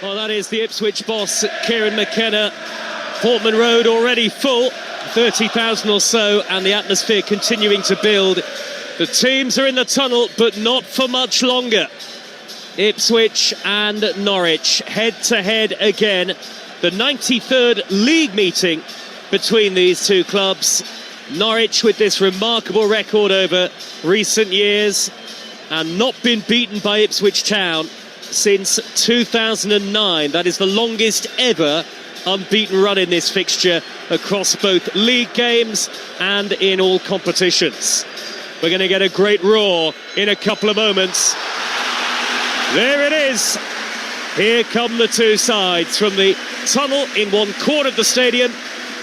Well, that is the Ipswich boss, Kieran McKenna. Portman Road already full, 30,000 or so, and the atmosphere continuing to build. The teams are in the tunnel, but not for much longer. Ipswich and Norwich head-to-head again. The 93rd league meeting between these two clubs. Norwich with this remarkable record over recent years and not been beaten by Ipswich Town since 2009. That is the longest ever unbeaten run in this fixture across both league games and in all competitions. We're going to get a great roar in a couple of moments. There it is. Here come the two sides from the tunnel in one corner of the stadium,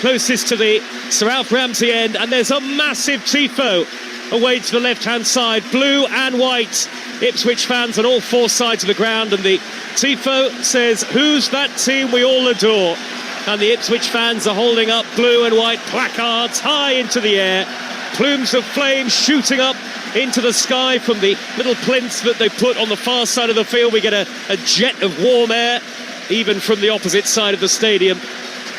closest to the Sir Alf Ramsey end, and there's a massive tifo away to the left-hand side, blue and white. Ipswich fans on all four sides of the ground, and the tifo says, "Who's that team we all adore?" And the Ipswich fans are holding up blue and white placards high into the air, plumes of flame shooting up into the sky from the little plinths that they put on the far side of the field. We get a jet of warm air, even from the opposite side of the stadium.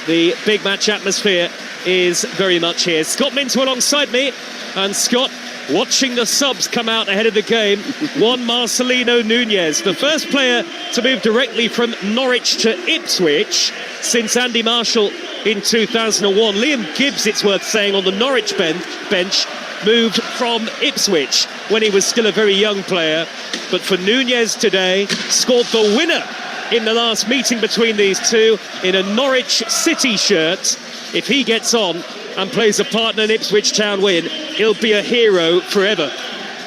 The big match atmosphere is very much here. Scott Minto alongside me, and Scott watching the subs come out ahead of the game. Juan Marcelino Nunez, the first player to move directly from Norwich to Ipswich since Andy Marshall in 2001. Liam Gibbs, it's worth saying, on the Norwich bench, moved from Ipswich when he was still a very young player. But for Nunez today, scored the winner in the last meeting between these two in a Norwich City shirt. If he gets on and plays a part in an Ipswich Town win, he'll be a hero forever.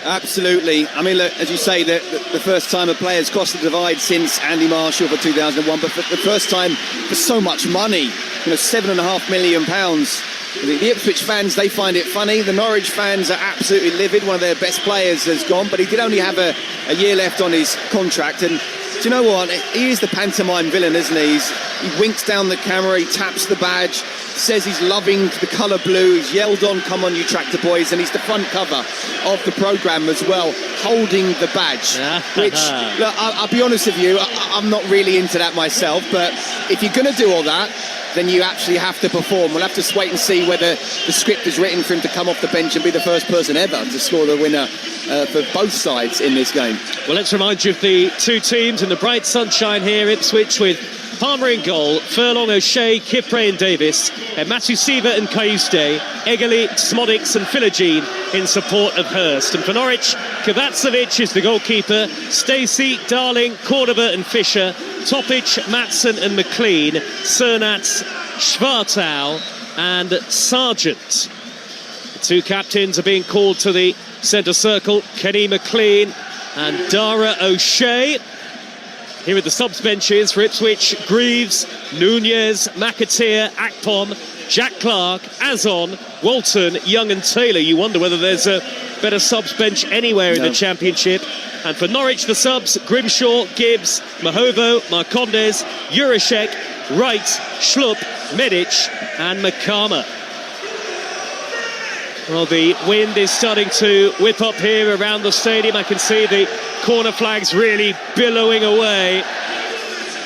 Absolutely. I mean, look, as you say, the first time a player's crossed the divide since Andy Marshall for 2001, but for the first time for so much money, £7.5 million. The Ipswich fans, they find it funny. The Norwich fans are absolutely livid. One of their best players has gone, but he did only have a year left on his contract. And do you know what? He is the pantomime villain, isn't he? He winks down the camera, he taps the badge, says he's loving the colour blue, he's yelled on, "Come on, you tractor boys," and he's the front cover of the programme as well, holding the badge. Which, look, I'll be honest with you, I'm not really into that myself, but if you're going to do all that, then you actually have to perform. We'll have to wait and see whether the script is written for him to come off the bench and be the first person ever to score the winner for both sides in this game. Well, let's remind you of the two teams in the bright sunshine here. Ipswich with Palmer in goal, Furlong, O'Shea, Kipre and Davis, Matusiva and Kayuste, Eggerly, Smodics and Philogene in support of Hurst. And for Norwich, Kovacevic is the goalkeeper, Stacey, Darling, Cordoba and Fisher, Topic, Matson and McLean, Cernat, Schwartau and Sargent. The two captains are being called to the centre circle, Kenny McLean and Dara O'Shea. Here are the subs benches for Ipswich: Greaves, Nunez, McAteer, Akpom, Jack Clark, Azon, Walton, Young and Taylor. You wonder whether there's a better subs bench anywhere in the Championship. And for Norwich, the subs: Grimshaw, Gibbs, Mahovo, Marcondes, Jurashek, Wright, Schlupp, Medic and Makama. Well, the wind is starting to whip up here around the stadium. I can see the corner flags really billowing away.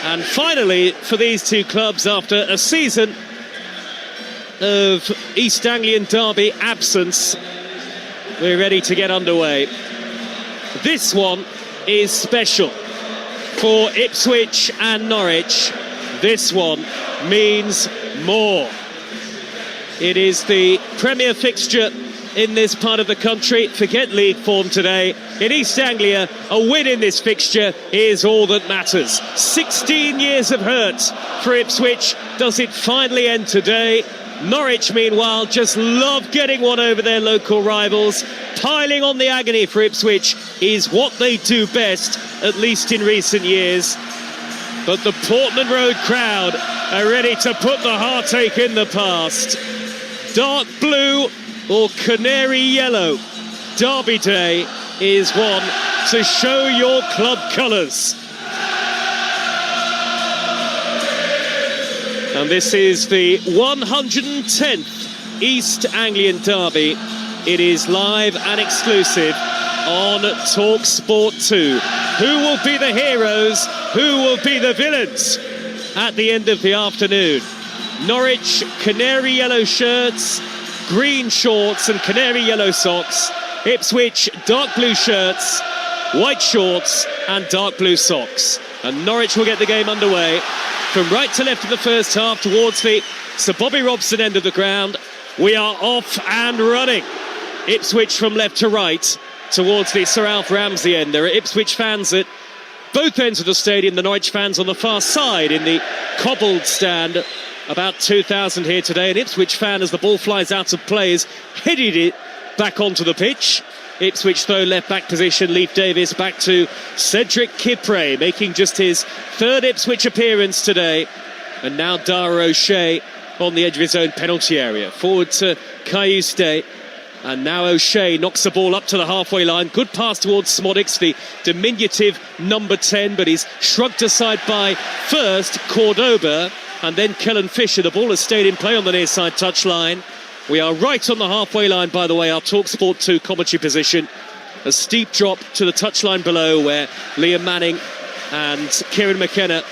And finally, for these two clubs, after a season of East Anglian derby absence, we're ready to get underway. This one is special for Ipswich and Norwich. This one means more. It is the premier fixture in this part of the country. Forget league form today. In East Anglia, a win in this fixture is all that matters. 16 years of hurt for Ipswich. Does it finally end today? Norwich, meanwhile, just love getting one over their local rivals. Piling on the agony for Ipswich is what they do best, at least in recent years. But the Portman Road crowd are ready to put the heartache in the past. Dark blue or canary yellow, Derby Day is one to show your club colours. And this is the 110th East Anglian Derby. It is live and exclusive on Talksport 2. Who will be the heroes? Who will be the villains at the end of the afternoon? Norwich, canary yellow shirts, green shorts and canary yellow socks. Ipswich, dark blue shirts, white shorts and dark blue socks. And Norwich will get the game underway from right to left in the first half towards the Sir Bobby Robson end of the ground. We are off and running. Ipswich from left to right towards the Sir Alf Ramsey end. There are Ipswich fans at both ends of the stadium, the Norwich fans on the far side in the cobbled stand. About 2,000 here today. An Ipswich fan, as the ball flies out of play, has headed it back onto the pitch. Ipswich throw left back position. Leif Davis back to Cedric Kipre, making just his third Ipswich appearance today. And now Dara O'Shea on the edge of his own penalty area. Forward to Kayuste. And now O'Shea knocks the ball up to the halfway line. Good pass towards Smodics, the diminutive number 10, but he's shrugged aside by first Cordoba and then Kellen Fisher. The ball has stayed in play on the near side touchline. We are right on the halfway line, by the way, our Talksport 2 commentary position. A steep drop to the touchline below where Liam Manning and Kieran McKenna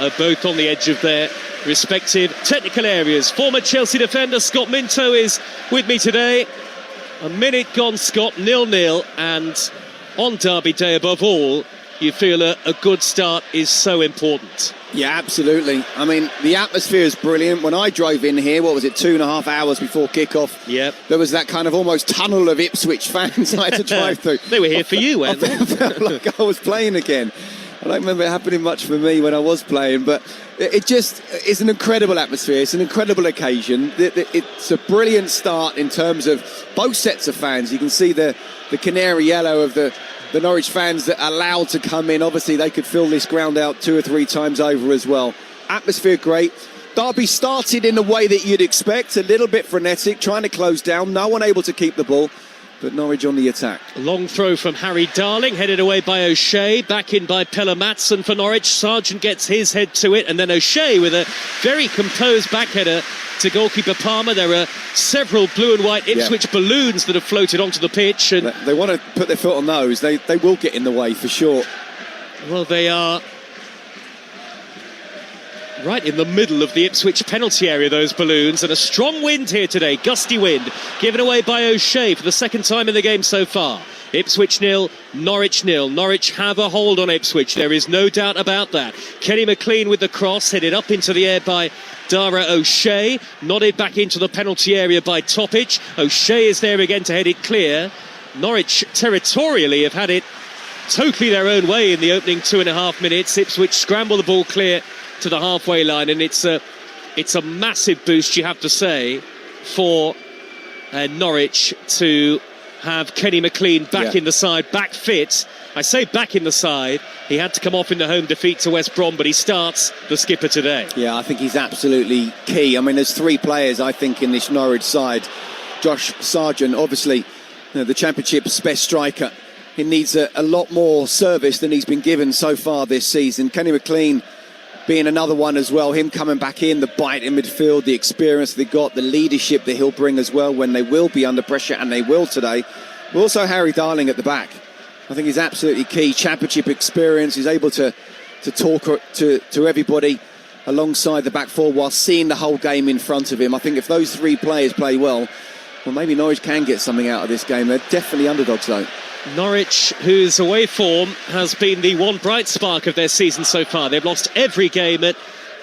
are both on the edge of their respective technical areas. Former Chelsea defender Scott Minto is with me today. A minute gone, Scott, 0-0, and on Derby Day above all, you feel a good start is so important. Yeah, absolutely. I mean, the atmosphere is brilliant. When I drove in here, what was it, 2.5 hours before kickoff? Yep. There was that kind of almost tunnel of Ipswich fans I had to drive through. They were here for you, weren't they? I felt like I was playing again. I don't remember it happening much for me when I was playing, but it just is an incredible atmosphere. It's an incredible occasion. It's a brilliant start in terms of both sets of fans. You can see the canary yellow of the Norwich fans that are allowed to come in. Obviously, they could fill this ground out 2 or 3 times over as well. Atmosphere great. Derby started in the way that you'd expect, a little bit frenetic, trying to close down. No one able to keep the ball. But Norwich on the attack. A long throw from Harry Darling, headed away by O'Shea, back in by Pelle Matson for Norwich. Sargent gets his head to it, and then O'Shea with a very composed backheader to goalkeeper Palmer. There are several blue and white Ipswich balloons that have floated onto the pitch. And they want to put their foot on those. They will get in the way for sure. Well, they are right in the middle of the Ipswich penalty area, those balloons, and a strong wind here today, gusty wind, given away by O'Shea for the second time in the game so far. Ipswich 0, Norwich 0. Norwich have a hold on Ipswich, there is no doubt about that. Kenny McLean with the cross, headed up into the air by Dara O'Shea, nodded back into the penalty area by Topic. O'Shea is there again to head it clear. Norwich territorially have had it totally their own way in the opening 2.5 minutes. Ipswich scramble the ball clear to the halfway line, and it's a massive boost, you have to say, for Norwich to have Kenny McLean back in the side, back fit. I say back in the side. He had to come off in the home defeat to West Brom, but he starts the skipper today. Yeah, I think he's absolutely key. I mean, there's 3 players, I think, in this Norwich side. Josh Sargent, obviously, the Championship's best striker. He needs a lot more service than he's been given so far this season. Kenny McLean being another one as well, him coming back in, the bite in midfield, the experience they got, the leadership that he'll bring as well when they will be under pressure, and they will today. But also Harry Darling at the back. I think he's absolutely key. Championship experience, he's able to talk to everybody alongside the back four while seeing the whole game in front of him. I think if those 3 players play well, maybe Norwich can get something out of this game. They're definitely underdogs though. Norwich, whose away form has been the one bright spark of their season so far. They've lost every game at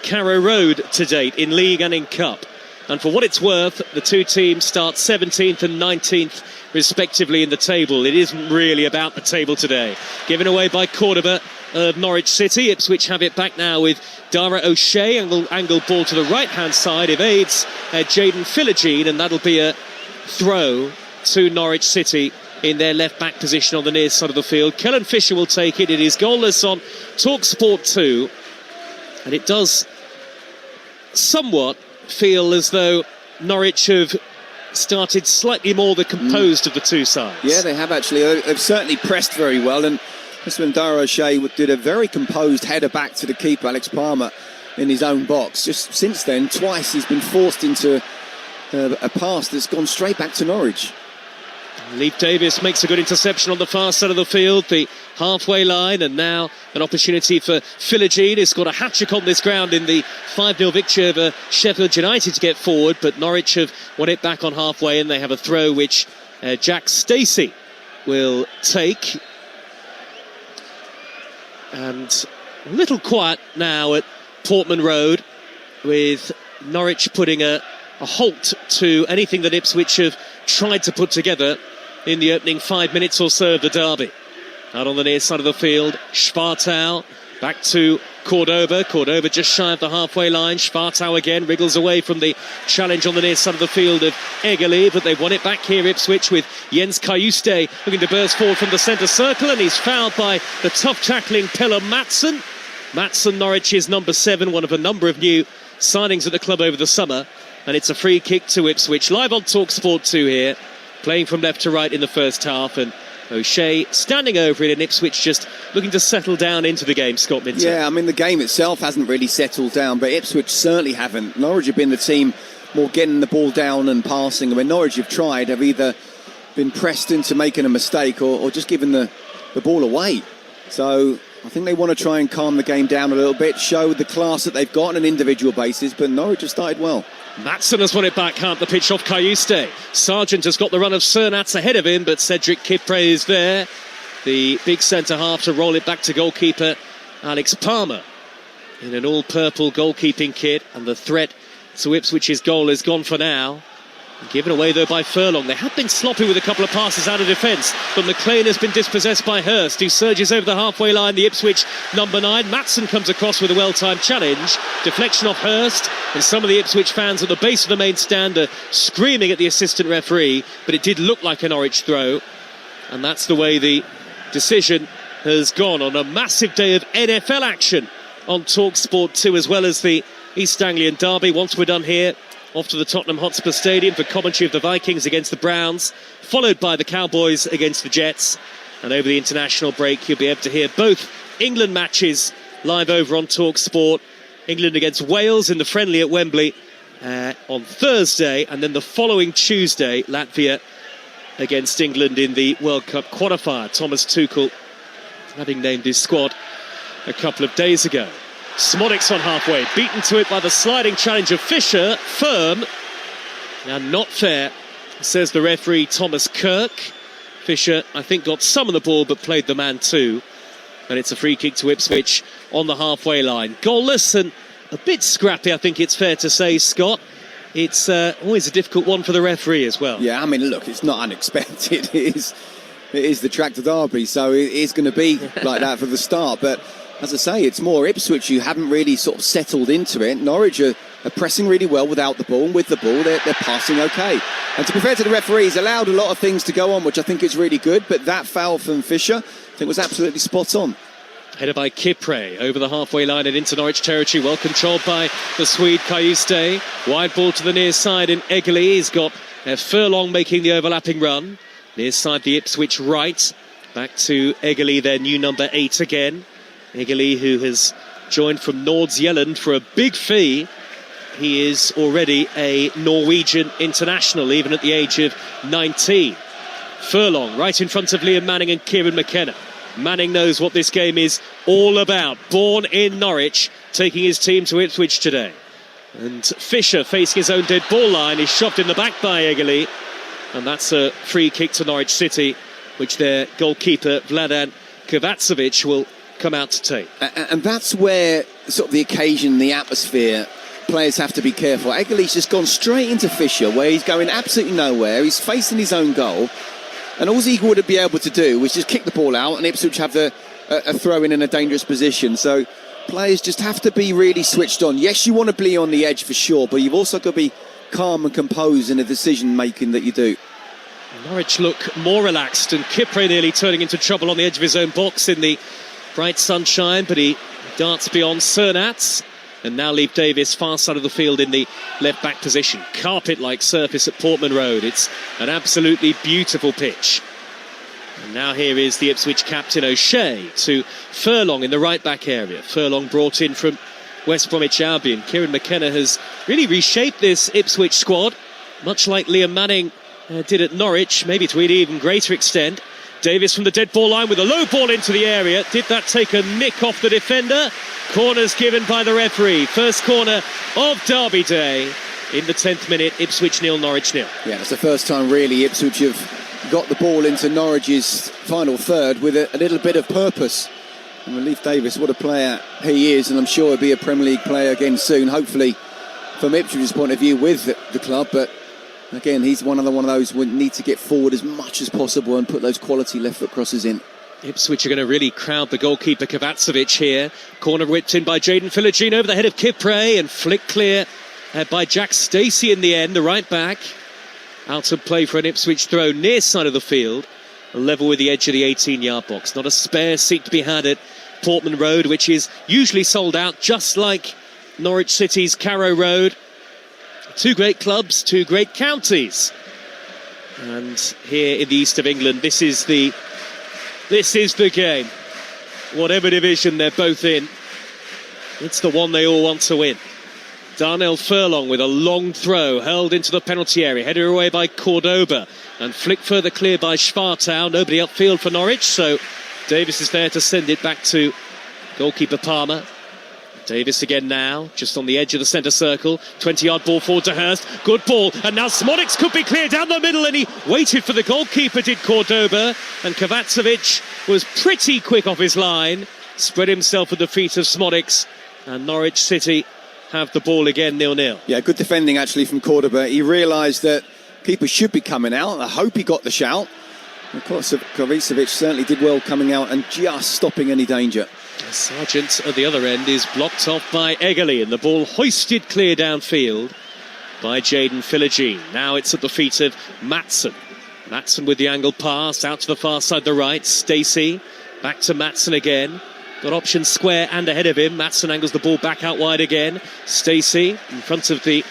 Carrow Road to date, in League and in Cup. And for what it's worth, the 2 teams start 17th and 19th respectively in the table. It isn't really about the table today. Given away by Cordoba of Norwich City. Ipswich have it back now with Dara O'Shea. Angle ball to the right-hand side, evades Jaden Philogene, and that'll be a throw to Norwich City in their left-back position on the near side of the field. Kellen Fisher will take it. It is goalless on Talksport 2. And it does somewhat feel as though Norwich have started slightly more the composed of the 2 sides. Yeah, they have actually. They've certainly pressed very well. And just when Dara O'Shea did a very composed header back to the keeper, Alex Palmer, in his own box. Just since then, twice he's been forced into a pass that's gone straight back to Norwich. Leif Davis makes a good interception on the far side of the field, the halfway line, and now an opportunity for Philogene, who's got a hat-trick on this ground in the 5-0 victory over Sheffield United to get forward, but Norwich have won it back on halfway, and they have a throw which Jack Stacey will take. And a little quiet now at Portman Road, with Norwich putting a halt to anything that Ipswich have tried to put together in the opening 5 minutes or so of the derby. Out on the near side of the field, Schwartau back to Cordoba. Cordoba just shy of the halfway line. Schwartau again wriggles away from the challenge on the near side of the field of Egeli, but they've won it back here, Ipswich, with Jens Kajuste looking to burst forward from the centre circle, and he's fouled by the tough tackling Pelle Madsen. Madsen, Norwich's number 7, one of a number of new signings at the club over the summer, and it's a free kick to Ipswich. Live on Talksport 2 here, playing from left to right in the first half, and O'Shea standing over it, and Ipswich just looking to settle down into the game, Scott Minter. Yeah, I mean, the game itself hasn't really settled down, but Ipswich certainly haven't. Norwich have been the team more getting the ball down and passing. I mean, Norwich have tried, have either been pressed into making a mistake or just given the ball away. So I think they want to try and calm the game down a little bit, show the class that they've got on an individual basis, but Norwich have started well. Madsen has won it back half the pitch off Kajuste. Sargent has got the run of Cernats ahead of him, but Cedric Kipre is there, the big centre-half, to roll it back to goalkeeper Alex Palmer in an all-purple goalkeeping kit, and the threat to Ipswich's goal is gone for now. Given away though by Furlong. They have been sloppy with a couple of passes out of defence, but McLean has been dispossessed by Hurst, who surges over the halfway line. The Ipswich number 9, Madsen, comes across with a well-timed challenge. Deflection off Hurst, and some of the Ipswich fans at the base of the main stand are screaming at the assistant referee, but it did look like a Norwich throw, and that's the way the decision has gone on a massive day of NFL action on Talksport 2, as well as the East Anglian derby. Once we're done here, off to the Tottenham Hotspur Stadium for commentary of the Vikings against the Browns, followed by the Cowboys against the Jets. And over the international break, you'll be able to hear both England matches live over on Talksport. England against Wales in the friendly at Wembley on Thursday, and then the following Tuesday, Latvia against England in the World Cup qualifier. Thomas Tuchel having named his squad a couple of days ago. Smodic's on halfway, beaten to it by the sliding challenge of Fisher. Firm, and not fair, says the referee Thomas Kirk. Fisher, I think, got some of the ball but played the man too. And it's a free kick to Ipswich on the halfway line. Goalless and a bit scrappy, I think it's fair to say, Scott. It's always a difficult one for the referee as well. Yeah, I mean, look, it's not unexpected. It is the Tractor Derby, so it is going to be like that for the start. But as I say, it's more Ipswich who haven't really sort of settled into it. Norwich are pressing really well without the ball, and with the ball they're passing okay. And to be fair to the referees, allowed a lot of things to go on, which I think is really good, but that foul from Fisher, I think, was absolutely spot on. Headed by Kipre over the halfway line and into Norwich territory, well controlled by the Swede Kajuste. Wide ball to the near side in Egeli. He's got Furlong making the overlapping run. Near side the Ipswich right. Back to Egeli, their new number 8 again. Egeli, who has joined from Nordsjælland for a big fee. He is already a Norwegian international, even at the age of 19. Furlong right in front of Liam Manning and Kieran McKenna. Manning knows what this game is all about. Born in Norwich, taking his team to Ipswich today. And Fisher, facing his own dead ball line, is shoved in the back by Egeli. And that's a free kick to Norwich City, which their goalkeeper Vladan Kovacevic will come out to take. And that's where sort of the occasion, the atmosphere, players have to be careful. Egeli's just gone straight into Fisher, where he's going absolutely nowhere. He's facing his own goal, and all he would be able to do was just kick the ball out, and Ipswich have a throw in a dangerous position. So players just have to be really switched on. Yes, you want to be on the edge for sure, but you've also got to be calm and composed in the decision making that you do. Norwich look more relaxed, and Kipre nearly turning into trouble on the edge of his own box in the bright sunshine, but he darts beyond Cernats. And now Leif Davis far side of the field in the left back position. Carpet-like surface at Portman Road. It's an absolutely beautiful pitch. And now here is the Ipswich captain O'Shea to Furlong in the right back area. Furlong brought in from West Bromwich Albion. Kieran McKenna has really reshaped this Ipswich squad, much like Liam Manning did at Norwich, maybe to an even greater extent. Davis from the dead ball line with a low ball into the area. Did that take a nick off the defender? Corners given by the referee. First corner of Derby Day in the 10th minute. Ipswich 0, Norwich 0. Yeah, it's the first time really Ipswich have got the ball into Norwich's final third with a little bit of purpose. And Relief Davis, what a player he is, and I'm sure he'll be a Premier League player again soon, hopefully from Ipswich's point of view with the club. But again, he's one of those who need to get forward as much as possible and put those quality left foot crosses in. Ipswich are going to really crowd the goalkeeper Kovacevic here. Corner whipped in by Jayden Philogene over the head of Kipre and flicked clear by Jack Stacey in the end, the right back. Out of play for an Ipswich throw near side of the field, level with the edge of the 18-yard box. Not a spare seat to be had at Portman Road, which is usually sold out, just like Norwich City's Carrow Road. Two great clubs, two great counties. And here in the east of England, this is the game. Whatever division they're both in, it's the one they all want to win. Darnell Furlong with a long throw, hurled into the penalty area, headed away by Cordoba, and flicked further clear by Schwartau. Nobody upfield for Norwich, so Davis is there to send it back to goalkeeper Palmer. Davis again now, just on the edge of the centre circle. 20-yard ball forward to Hurst. Good ball, and now Smodics could be clear down the middle, and he waited for the goalkeeper, did Cordoba, and Kovacevic was pretty quick off his line, spread himself at the feet of Smodics, and Norwich City have the ball again, 0-0. Yeah, good defending actually from Cordoba. He realised that keeper should be coming out. I hope he got the shout. Of course, Kovacevic certainly did well coming out and just stopping any danger. Sargent at the other end is blocked off by Eggerly, and the ball hoisted clear downfield by Jayden Philogene. Now it's at the feet of Maatsen. Maatsen with the angle pass out to the far side, the right. Stacey back to Maatsen again. Got options square and ahead of him. Maatsen angles the ball back out wide again. Stacey in front of the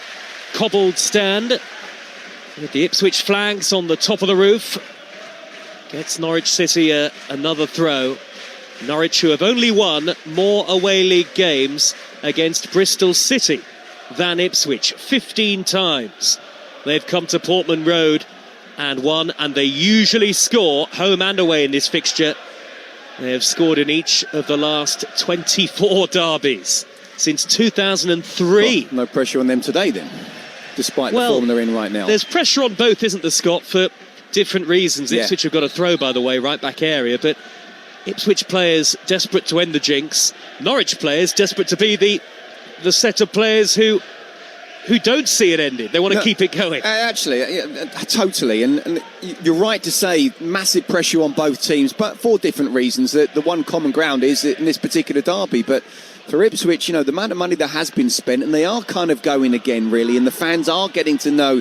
cobbled stand with the Ipswich flags on the top of the roof. Gets Norwich City another throw. Norwich, who have only won more away league games against Bristol City than Ipswich. 15 times they've come to Portman Road and won, and they usually score home and away in this fixture. They have scored in each of the last 24 derbies since 2003. Well, no pressure on them today then, despite the form they're in right now. There's pressure on both, isn't there, Scott, for different reasons. Yeah. Ipswich have got a throw, by the way, right back area, but Ipswich players desperate to end the jinx. Norwich players desperate to be the set of players who don't see it ended. They want to keep it going. Totally. And you're right to say massive pressure on both teams, but for different reasons. The one common ground is in this particular derby. But for Ipswich, the amount of money that has been spent, and they are kind of going again, really, and the fans are getting to know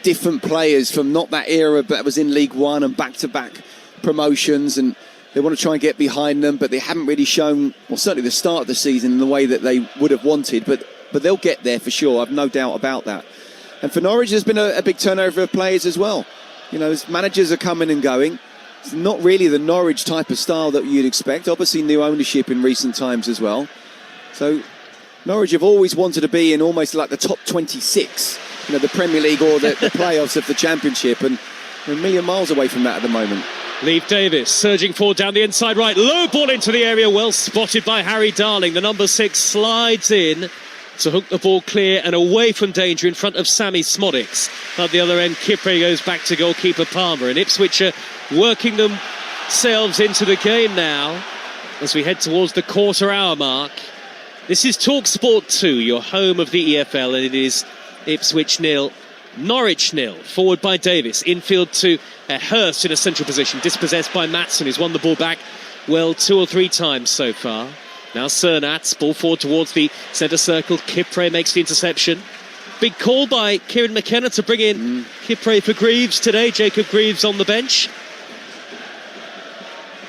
different players from not that era, but that was in League One and back-to-back promotions, and they want to try and get behind them, but they haven't really shown, well, certainly the start of the season in the way that they would have wanted, but they'll get there for sure. I've no doubt about that. And for Norwich, there's been a big turnover of players as well. As managers are coming and going. It's not really the Norwich type of style that you'd expect. Obviously, new ownership in recent times as well. So Norwich have always wanted to be in almost like the top 26, the Premier League or the playoffs of the Championship, and we're a million miles away from that at the moment. Leave Davis surging forward down the inside right, low ball into the area, well spotted by Harry Darling. The number 6 slides in to hook the ball clear and away from danger in front of Sammy Smodics. At the other end, Kipre goes back to goalkeeper Palmer, and Ipswich are working themselves into the game now as we head towards the quarter-hour mark. This is Talksport 2, your home of the EFL, and it is Ipswich 0, Norwich 0. Forward by Davis, infield to Hurst in a central position, dispossessed by Maatsen, who's won the ball back 2 or 3 times so far. Now Cernats, ball forward towards the centre circle. Kipre makes the interception. Big call by Kieran McKenna to bring in Kipre for Greaves today. Jacob Greaves on the bench.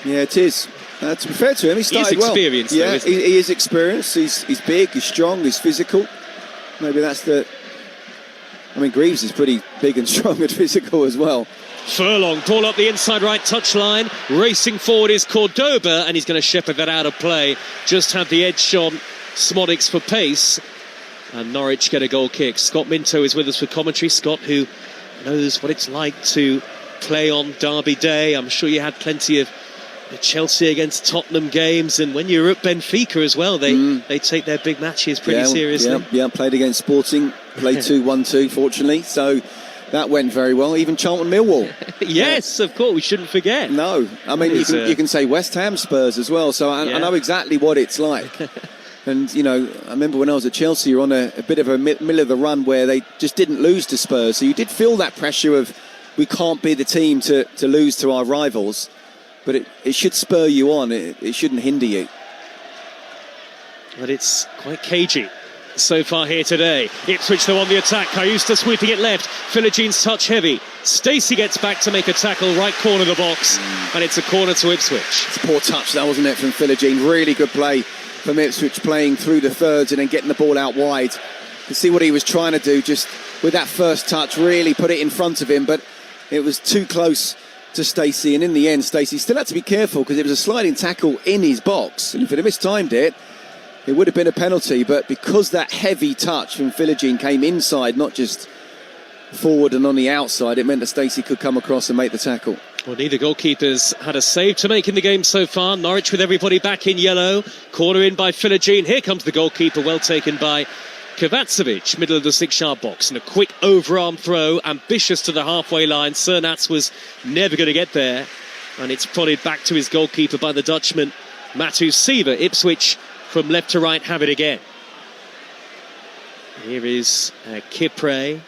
Yeah, it is. To be fair to him, he started well. He's experienced, though, isn't he? He is experienced. He's big, he's strong, he's physical. Maybe that's Greaves is pretty big and strong and physical as well. Furlong, ball up the inside right touchline. Racing forward is Cordoba, and he's going to shepherd that out of play. Just had the edge on Smodics for pace. And Norwich get a goal kick. Scott Minto is with us for commentary. Scott, who knows what it's like to play on Derby Day. I'm sure you had plenty of the Chelsea against Tottenham games, and when you're at Benfica as well, they take their big matches pretty seriously. Yeah, played against Sporting, played 2-1-2 fortunately, so that went very well. Even Charlton Millwall. Yes, of course, we shouldn't forget. No, I mean you can say West Ham Spurs as well, so I know exactly what it's like. And I remember when I was at Chelsea, you're on a bit of a middle of the run where they just didn't lose to Spurs, so you did feel that pressure of we can't be the team to lose to our rivals. But it should spur you on. It shouldn't hinder you. But it's quite cagey so far here today. Ipswich though on the attack. Cayusta sweeping it left. Philogene touch heavy. Stacey gets back to make a tackle, right corner of the box, and it's a corner to Ipswich. It's a poor touch, that wasn't it, from Philogene. Really good play from Ipswich, playing through the thirds and then getting the ball out wide. You can see what he was trying to do, just with that first touch, really put it in front of him, but it was too close to Stacey, and in the end Stacey still had to be careful because it was a sliding tackle in his box, and if he'd have mistimed it would have been a penalty, but because that heavy touch from Philogene came inside, not just forward and on the outside, it meant that Stacey could come across and make the tackle. Well, neither goalkeepers had a save to make in the game so far. Norwich with everybody back in yellow. Corner in by Philogene. Here comes the goalkeeper, well taken by Kovacevic, middle of the 6-yard box, and a quick overarm throw, ambitious to the halfway line. Cernats was never going to get there, and it's prodded back to his goalkeeper by the Dutchman Matu Siva. Ipswich from left to right have it again. Here is Kipre.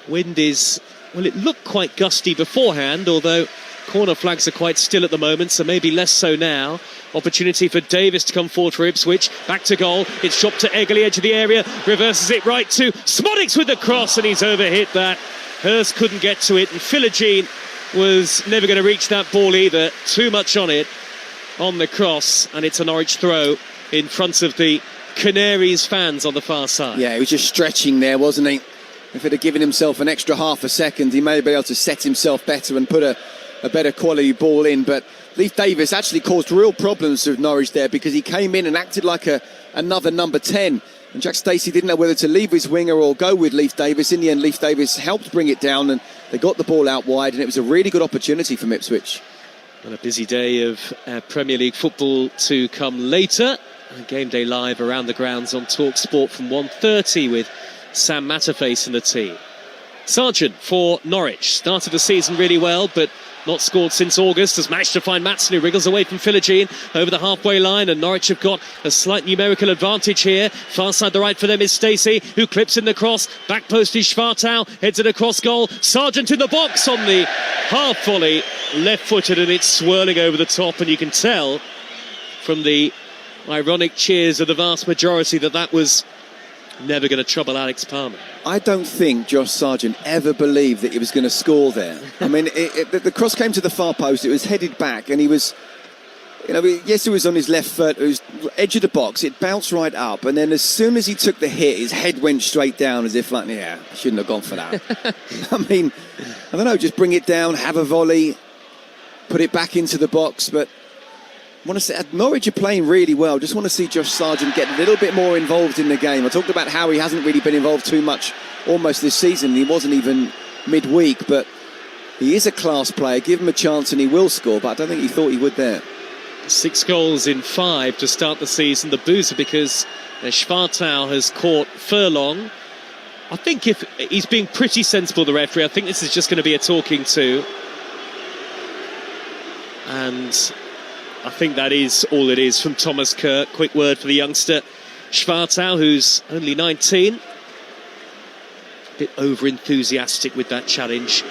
Wind is, well, it looked quite gusty beforehand, although corner flags are quite still at the moment, so maybe less so now. Opportunity for Davis to come forward for Ipswich. Back to goal. It's chopped to Eggly, edge of the area. Reverses it right to Smodics with the cross, and he's overhit that. Hurst couldn't get to it, and Philogene was never going to reach that ball either. Too much on it, on the cross, and it's a Norwich throw in front of the Canaries fans on the far side. Yeah, he was just stretching there, wasn't he? If he'd have given himself an extra half a second, he may be able to set himself better and put a better quality ball in, but Leif Davis actually caused real problems with Norwich there because he came in and acted like another number 10, and Jack Stacey didn't know whether to leave his winger or go with Leif Davis. In the end, Leif Davis helped bring it down and they got the ball out wide, and it was a really good opportunity from Ipswich. And a busy day of Premier League football to come later. Game day live around the grounds on Talksport from 1:30 with Sam Matterface and the team. Sargent for Norwich started the season really well, but not scored since August. Has managed to find Maatsen, who wriggles away from Philogene over the halfway line, and Norwich have got a slight numerical advantage here. Far side the right for them is Stacey, who clips in the cross. Back post is Schwartau, heads it across goal. Sargent in the box on the half volley, left-footed, and it's swirling over the top, and you can tell from the ironic cheers of the vast majority that was never going to trouble Alex Palmer. I don't think Josh Sargent ever believed that he was going to score there. I mean, the cross came to the far post, it was headed back, and he was, yes, it was on his left foot, it was edge of the box, it bounced right up, and then as soon as he took the hit, his head went straight down as if, I shouldn't have gone for that. I mean, I don't know, just bring it down, have a volley, put it back into the box, but I want to say Norwich are playing really well. Just want to see Josh Sargent get a little bit more involved in the game. I talked about how he hasn't really been involved too much almost this season. He wasn't even midweek, but he is a class player. Give him a chance and he will score, but I don't think he thought he would there. 6 goals in 5 to start the season. The boozer because Schwartau has caught Furlong. I think if he's being pretty sensible, the referee, I think this is just going to be a talking to. And I think that is all it is from Thomas Kirk. Quick word for the youngster Schwartau, who's only 19. A bit over-enthusiastic with that challenge.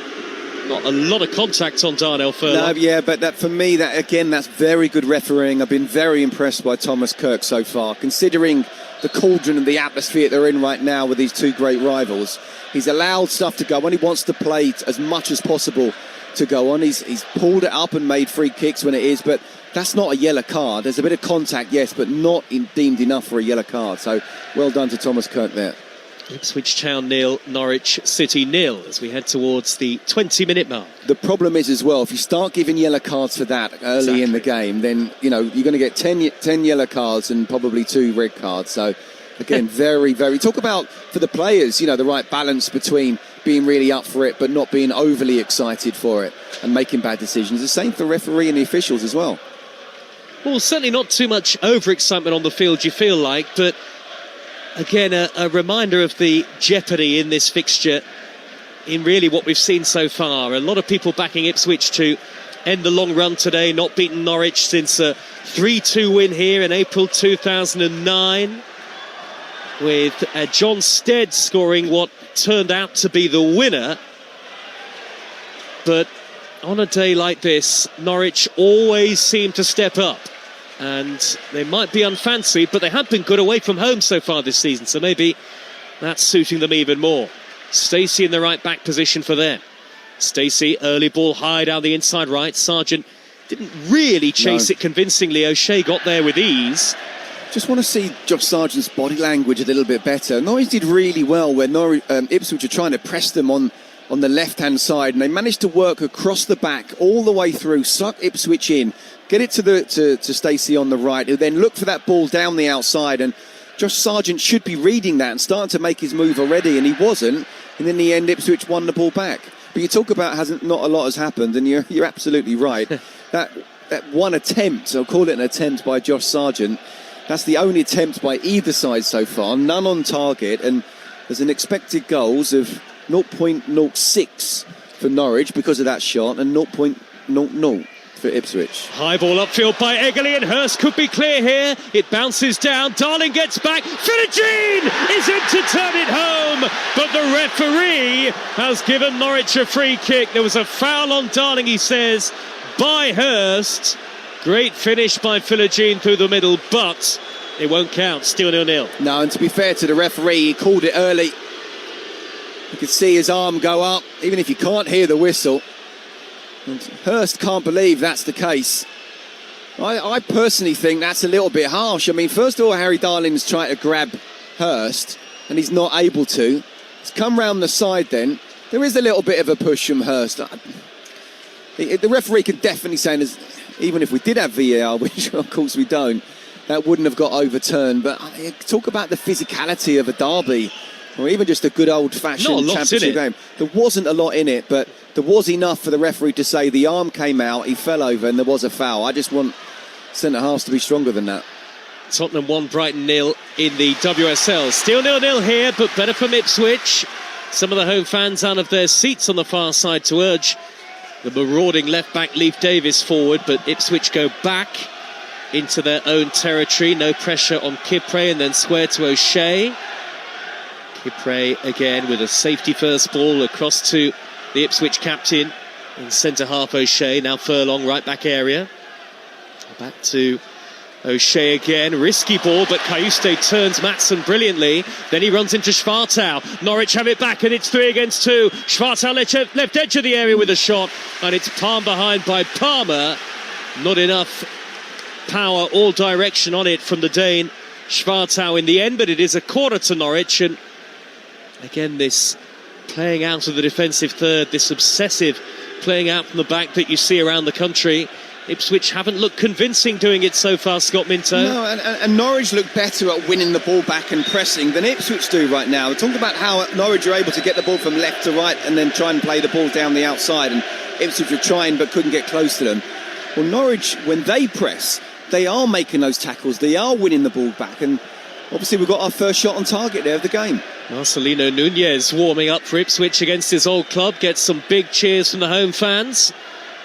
Not a lot of contact on Darnell Furlong. No, yeah, but that for me, that's very good refereeing. I've been very impressed by Thomas Kirk so far, considering the cauldron and the atmosphere they're in right now with these two great rivals. He's allowed stuff to go on. He wants to play as much as possible to go on. He's pulled it up and made free kicks when it is, but that's not a yellow card. There's a bit of contact, yes, but not deemed enough for a yellow card. So well done to Thomas Kirk there. Ipswich Town 0, Norwich City 0 as we head towards the 20-minute mark. The problem is as well, if you start giving yellow cards for that early in the game, then you're going to get 10 yellow cards and probably 2 red cards. So again, very, very, talk about for the players, the right balance between being really up for it, but not being overly excited for it and making bad decisions. The same for the referee and the officials as well. Well, certainly not too much overexcitement on the field, you feel like, but again, a reminder of the jeopardy in this fixture in really what we've seen so far. A lot of people backing Ipswich to end the long run today, not beaten Norwich since a 3-2 win here in April 2009, with John Stead scoring what turned out to be the winner. But on a day like this, Norwich always seem to step up, and they might be unfancied, but they have been good away from home so far this season, so maybe that's suiting them even more. Stacey in the right back position for them. Stacey, early ball high down the inside right. Sargent didn't really chase it convincingly. O'Shea got there with ease. Just want to see Josh Sargent's body language a little bit better. Norwich did really well when Ipswich are trying to press them on the left-hand side, and they managed to work across the back all the way through, suck Ipswich in, get it to Stacey on the right, who then look for that ball down the outside, and Josh Sargent should be reading that and starting to make his move already, and he wasn't, and in the end Ipswich won the ball back. But you talk about not a lot has happened, and you're absolutely right. that one attempt, I'll call it an attempt by Josh Sargent, that's the only attempt by either side so far, none on target, and there's an expected goals of 0.06 for Norwich because of that shot, and 0.00 for Ipswich. High ball upfield by Eggerly, and Hurst could be clear here. It bounces down, Darling gets back, Philogene is in to turn it home, but the referee has given Norwich a free kick. There was a foul on Darling, he says, by Hurst. Great finish by Philogene through the middle, but it won't count. Still 0-0. No, and to be fair to the referee, he called it early. You could see his arm go up, even if you can't hear the whistle. And Hurst can't believe that's the case. I personally think that's a little bit harsh. I mean, first of all, Harry Darling's trying to grab Hurst, and he's not able to. He's come round the side then. There is a little bit of a push from Hurst. The referee could definitely say, even if we did have VAR, which of course we don't, that wouldn't have got overturned. But talk about the physicality of a derby, or even just a good old-fashioned championship game. There wasn't a lot in it, but there was enough for the referee to say the arm came out, he fell over, and there was a foul. I just want centre-halves to be stronger than that. Tottenham 1, Brighton 0 in the WSL. Still 0-0 here, but better from Ipswich. Some of the home fans out of their seats on the far side to urge the marauding left-back Leif Davis forward, but Ipswich go back into their own territory. No pressure on Kipre, and then square to O'Shea. Kipre again with a safety first ball across to the Ipswich captain in centre-half O'Shea. Now Furlong, right-back area. Back to O'Shea again, risky ball, but Cayuste turns Maatsen brilliantly. Then he runs into Schwartau. Norwich have it back, and it's 3 against 2. Schwartau left edge of the area with a shot, and it's palmed behind by Palmer. Not enough power or direction on it from the Dane Schwartau in the end, but it is a quarter to Norwich. And again, this playing out of the defensive third, this obsessive playing out from the back that you see around the country. Ipswich haven't looked convincing doing it so far, Scott Minto. No, and Norwich look better at winning the ball back and pressing than Ipswich do right now. We're talking about how Norwich are able to get the ball from left to right and then try and play the ball down the outside, and Ipswich were trying but couldn't get close to them. Well, Norwich, when they press, they are making those tackles, they are winning the ball back, and obviously we've got our first shot on target there of the game. Marcelino Nunez warming up for Ipswich against his old club, gets some big cheers from the home fans.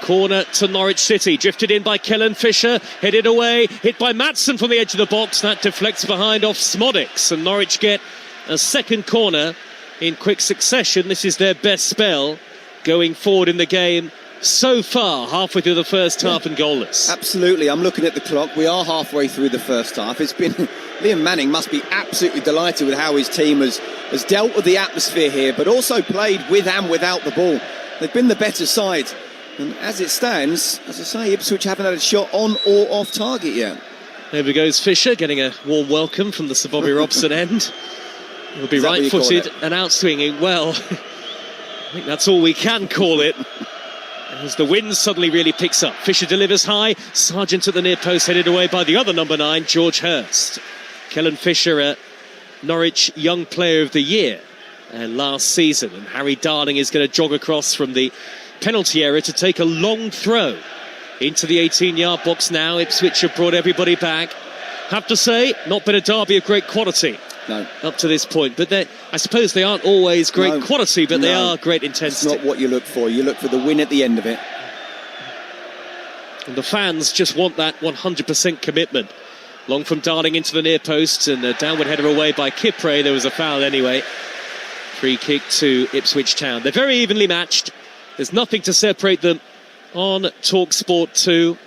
Corner to Norwich City, drifted in by Kellen Fisher, headed away, hit by Maatsen from the edge of the box. That deflects behind off Smodics, and Norwich get a second corner in quick succession. This is their best spell going forward in the game so far, halfway through the first half and goalless. Absolutely, I'm looking at the clock. We are halfway through the first half. It's been Liam Manning must be absolutely delighted with how his team has dealt with the atmosphere here, but also played with and without the ball. They've been the better side. And as it stands, as I say, Ipswich haven't had a shot on or off target yet. There we goes Fisher, getting a warm welcome from the Sir Bobby Robson end. He'll be right-footed and out-swinging. Well, I think that's all we can call it. As the wind suddenly really picks up. Fisher delivers high. Sargent at the near post, headed away by the other number 9, George Hurst. Kellen Fisher, Norwich Young Player of the Year last season. And Harry Darling is going to jog across from the penalty area to take a long throw into the 18-yard box now. Ipswich have brought everybody back. Have to say, not been a derby of great quality. No. Up to this point. But I suppose they aren't always great quality, but they are great intensity. It's not what you look for. You look for the win at the end of it. And the fans just want that 100% commitment. Long from Darling into the near post, and a downward header away by Kipre. There was a foul anyway. Free kick to Ipswich Town. They're very evenly matched. There's nothing to separate them on Talksport 2.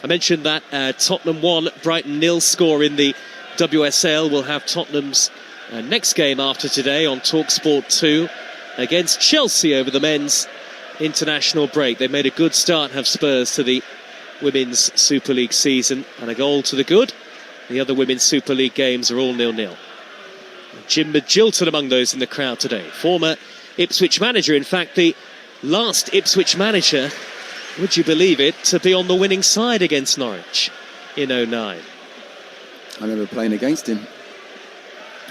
I mentioned that Tottenham 1, Brighton 0 score in the WSL. We'll have Tottenham's next game after today on Talksport 2 against Chelsea over the men's international break. They made a good start, have Spurs, to the Women's Super League season, and a goal to the good. The other Women's Super League games are all 0-0. Jim Magilton among those in the crowd today. Former Ipswich manager, in fact, the last Ipswich manager, would you believe it, to be on the winning side against Norwich in 2009. I remember playing against him.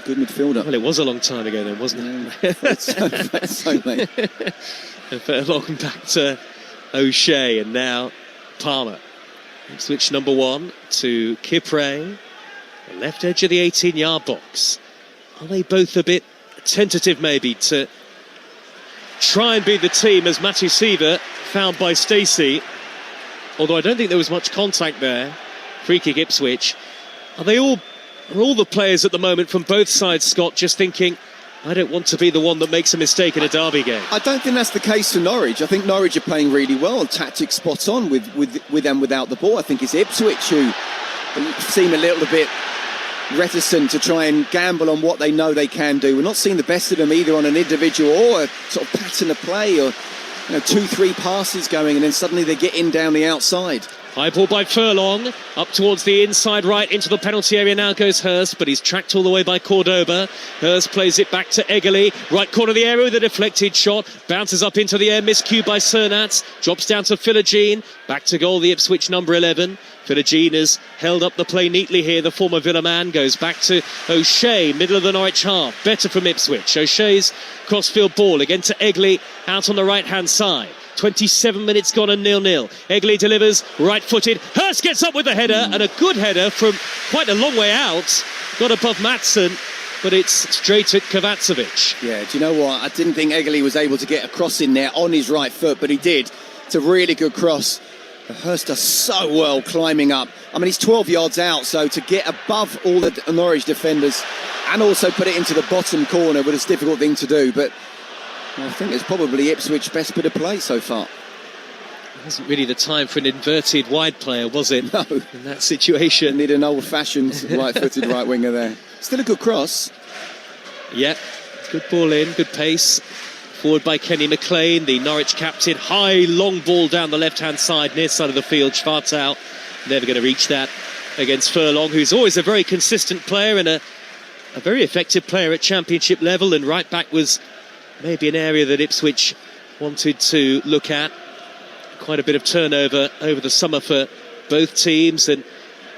Good midfielder. Well, it was a long time ago then, wasn't it? So, mate. A long back to O'Shea, and now Palmer. Ipswich number 1 to Kipre, the left edge of the 18-yard box. Are they both a bit tentative maybe to try and be the team as Matuseva found by Stacey? Although I don't think there was much contact there. Free kick Ipswich. Are all the players at the moment from both sides, Scott, just thinking, I don't want to be the one that makes a mistake in a derby game? I don't think that's the case for Norwich. I think Norwich are playing really well, tactics spot on with and without the ball. I think it's Ipswich who seem a little bit reticent to try and gamble on what they know they can do. We're not seeing the best of them either on an individual or a sort of pattern of play, or 2-3 passes going and then suddenly they get in down the outside. High ball by Furlong, up towards the inside right, into the penalty area now goes Hurst, but he's tracked all the way by Cordoba. Hurst plays it back to Egerle, right corner of the area with a deflected shot, bounces up into the air, miscued by Cernats, drops down to Philogene, back to goal the Ipswich number 11. Philogene has held up the play neatly here, the former Villa man, goes back to O'Shea, middle of the Norwich half, better from Ipswich. O'Shea's crossfield ball again to Egerle, out on the right hand side. 27 minutes gone and 0-0. Egerle delivers, right-footed. Hurst gets up with the header, and a good header from quite a long way out. Got above Maatsen, but it's straight at Kovacevic. Yeah, do you know what? I didn't think Egerle was able to get a cross in there on his right foot, but he did. It's a really good cross. Hurst does so well climbing up. I mean, he's 12 yards out, so to get above all the Norwich defenders and also put it into the bottom corner was a difficult thing to do, but I think it's probably Ipswich's best bit of play so far. It wasn't really the time for an inverted wide player, was it? No. In that situation. You need an old-fashioned right-footed right winger there. Still a good cross. Yep. Good ball in, good pace. Forward by Kenny McLean, the Norwich captain. High, long ball down the left-hand side, near side of the field. Schwartau never going to reach that against Furlong, who's always a very consistent player and a very effective player at championship level. And right back was maybe an area that Ipswich wanted to look at. Quite a bit of turnover over the summer for both teams, and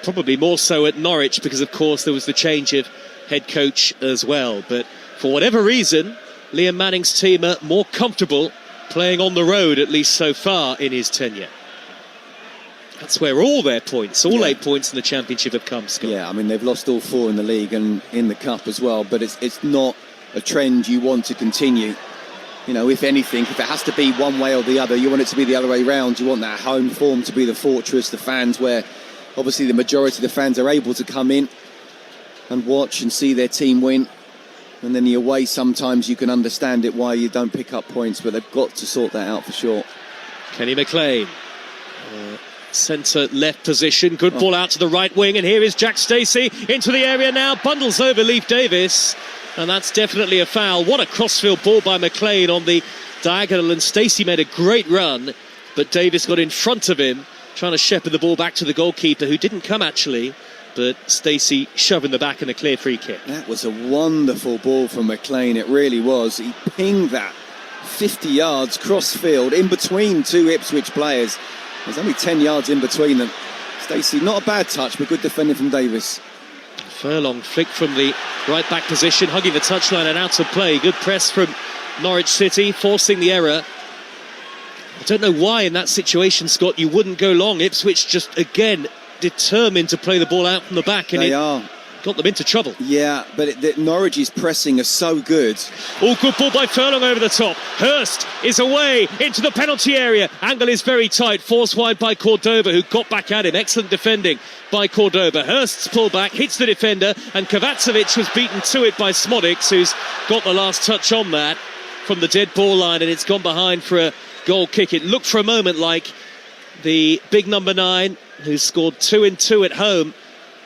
probably more so at Norwich because, of course, there was the change of head coach as well. But for whatever reason, Liam Manning's team are more comfortable playing on the road, at least so far in his tenure. That's where all their points, all 8 points in the Championship have come, Scott. Yeah, I mean, they've lost all 4 in the league and in the Cup as well, but it's not a trend you want to continue. If anything, if it has to be one way or the other, you want it to be the other way round. You want that home form to be the fortress, the fans, where obviously the majority of the fans are able to come in and watch and see their team win. And then the away, sometimes you can understand it why you don't pick up points, but they've got to sort that out for sure. Kenny McLean, centre left position, good ball out to the right wing, and here is Jack Stacey into the area now, bundles over Leif Davis. And that's definitely a foul. What a crossfield ball by McLean on the diagonal, and Stacey made a great run, but Davis got in front of him, trying to shepherd the ball back to the goalkeeper, who didn't come actually, but Stacey shoving the back and a clear free kick. That was a wonderful ball from McLean, it really was. He pinged that 50 yards cross-field in between 2 Ipswich players. There's only 10 yards in between them. Stacey, not a bad touch, but good defending from Davis. Furlong flicked from the right back position, hugging the touchline and out of play. Good press from Norwich City, forcing the error. I don't know why in that situation, Scott, you wouldn't go long. Ipswich just, again, determined to play the ball out from the back. And they are. Got them into trouble. Yeah, but Norwich's pressing is so good. Oh, good ball by Furlong over the top. Hurst is away into the penalty area. Angle is very tight. Forced wide by Cordoba, who got back at him. Excellent defending by Cordoba. Hurst's pull back, hits the defender, and Kovacevic was beaten to it by Smodics, who's got the last touch on that from the dead ball line, and it's gone behind for a goal kick. It looked for a moment like the big number 9, who scored 2 in 2 at home,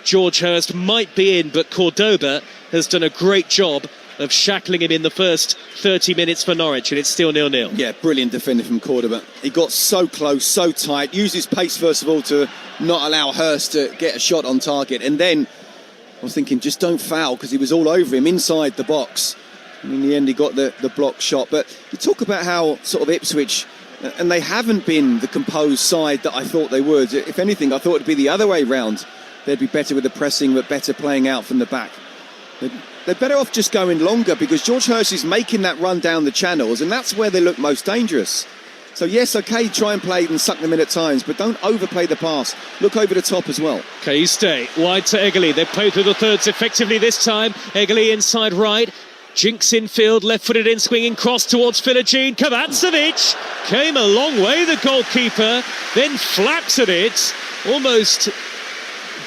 George Hurst, might be in, but Cordoba has done a great job of shackling him in the first 30 minutes for Norwich, and it's still 0-0. Yeah, brilliant defender from Cordoba. He got so close, so tight, used his pace first of all to not allow Hurst to get a shot on target, and then I was thinking, just don't foul, because he was all over him inside the box, and in the end he got the block shot. But you talk about how sort of Ipswich, and they haven't been the composed side that I thought they would. If anything, I thought it'd be the other way round. They'd be better with the pressing, but better playing out from the back. They're better off just going longer, because George Hurst is making that run down the channels, and that's where they look most dangerous. So yes, OK, try and play and suck them in at times, but don't overplay the pass. Look over the top as well. OK, you stay. Wide to Eggerly. They've played through the thirds effectively this time. Eggerly inside right. Jinks infield, left-footed in, swinging cross towards Philogene. Kovacevic came a long way, the goalkeeper, then flaps at it, almost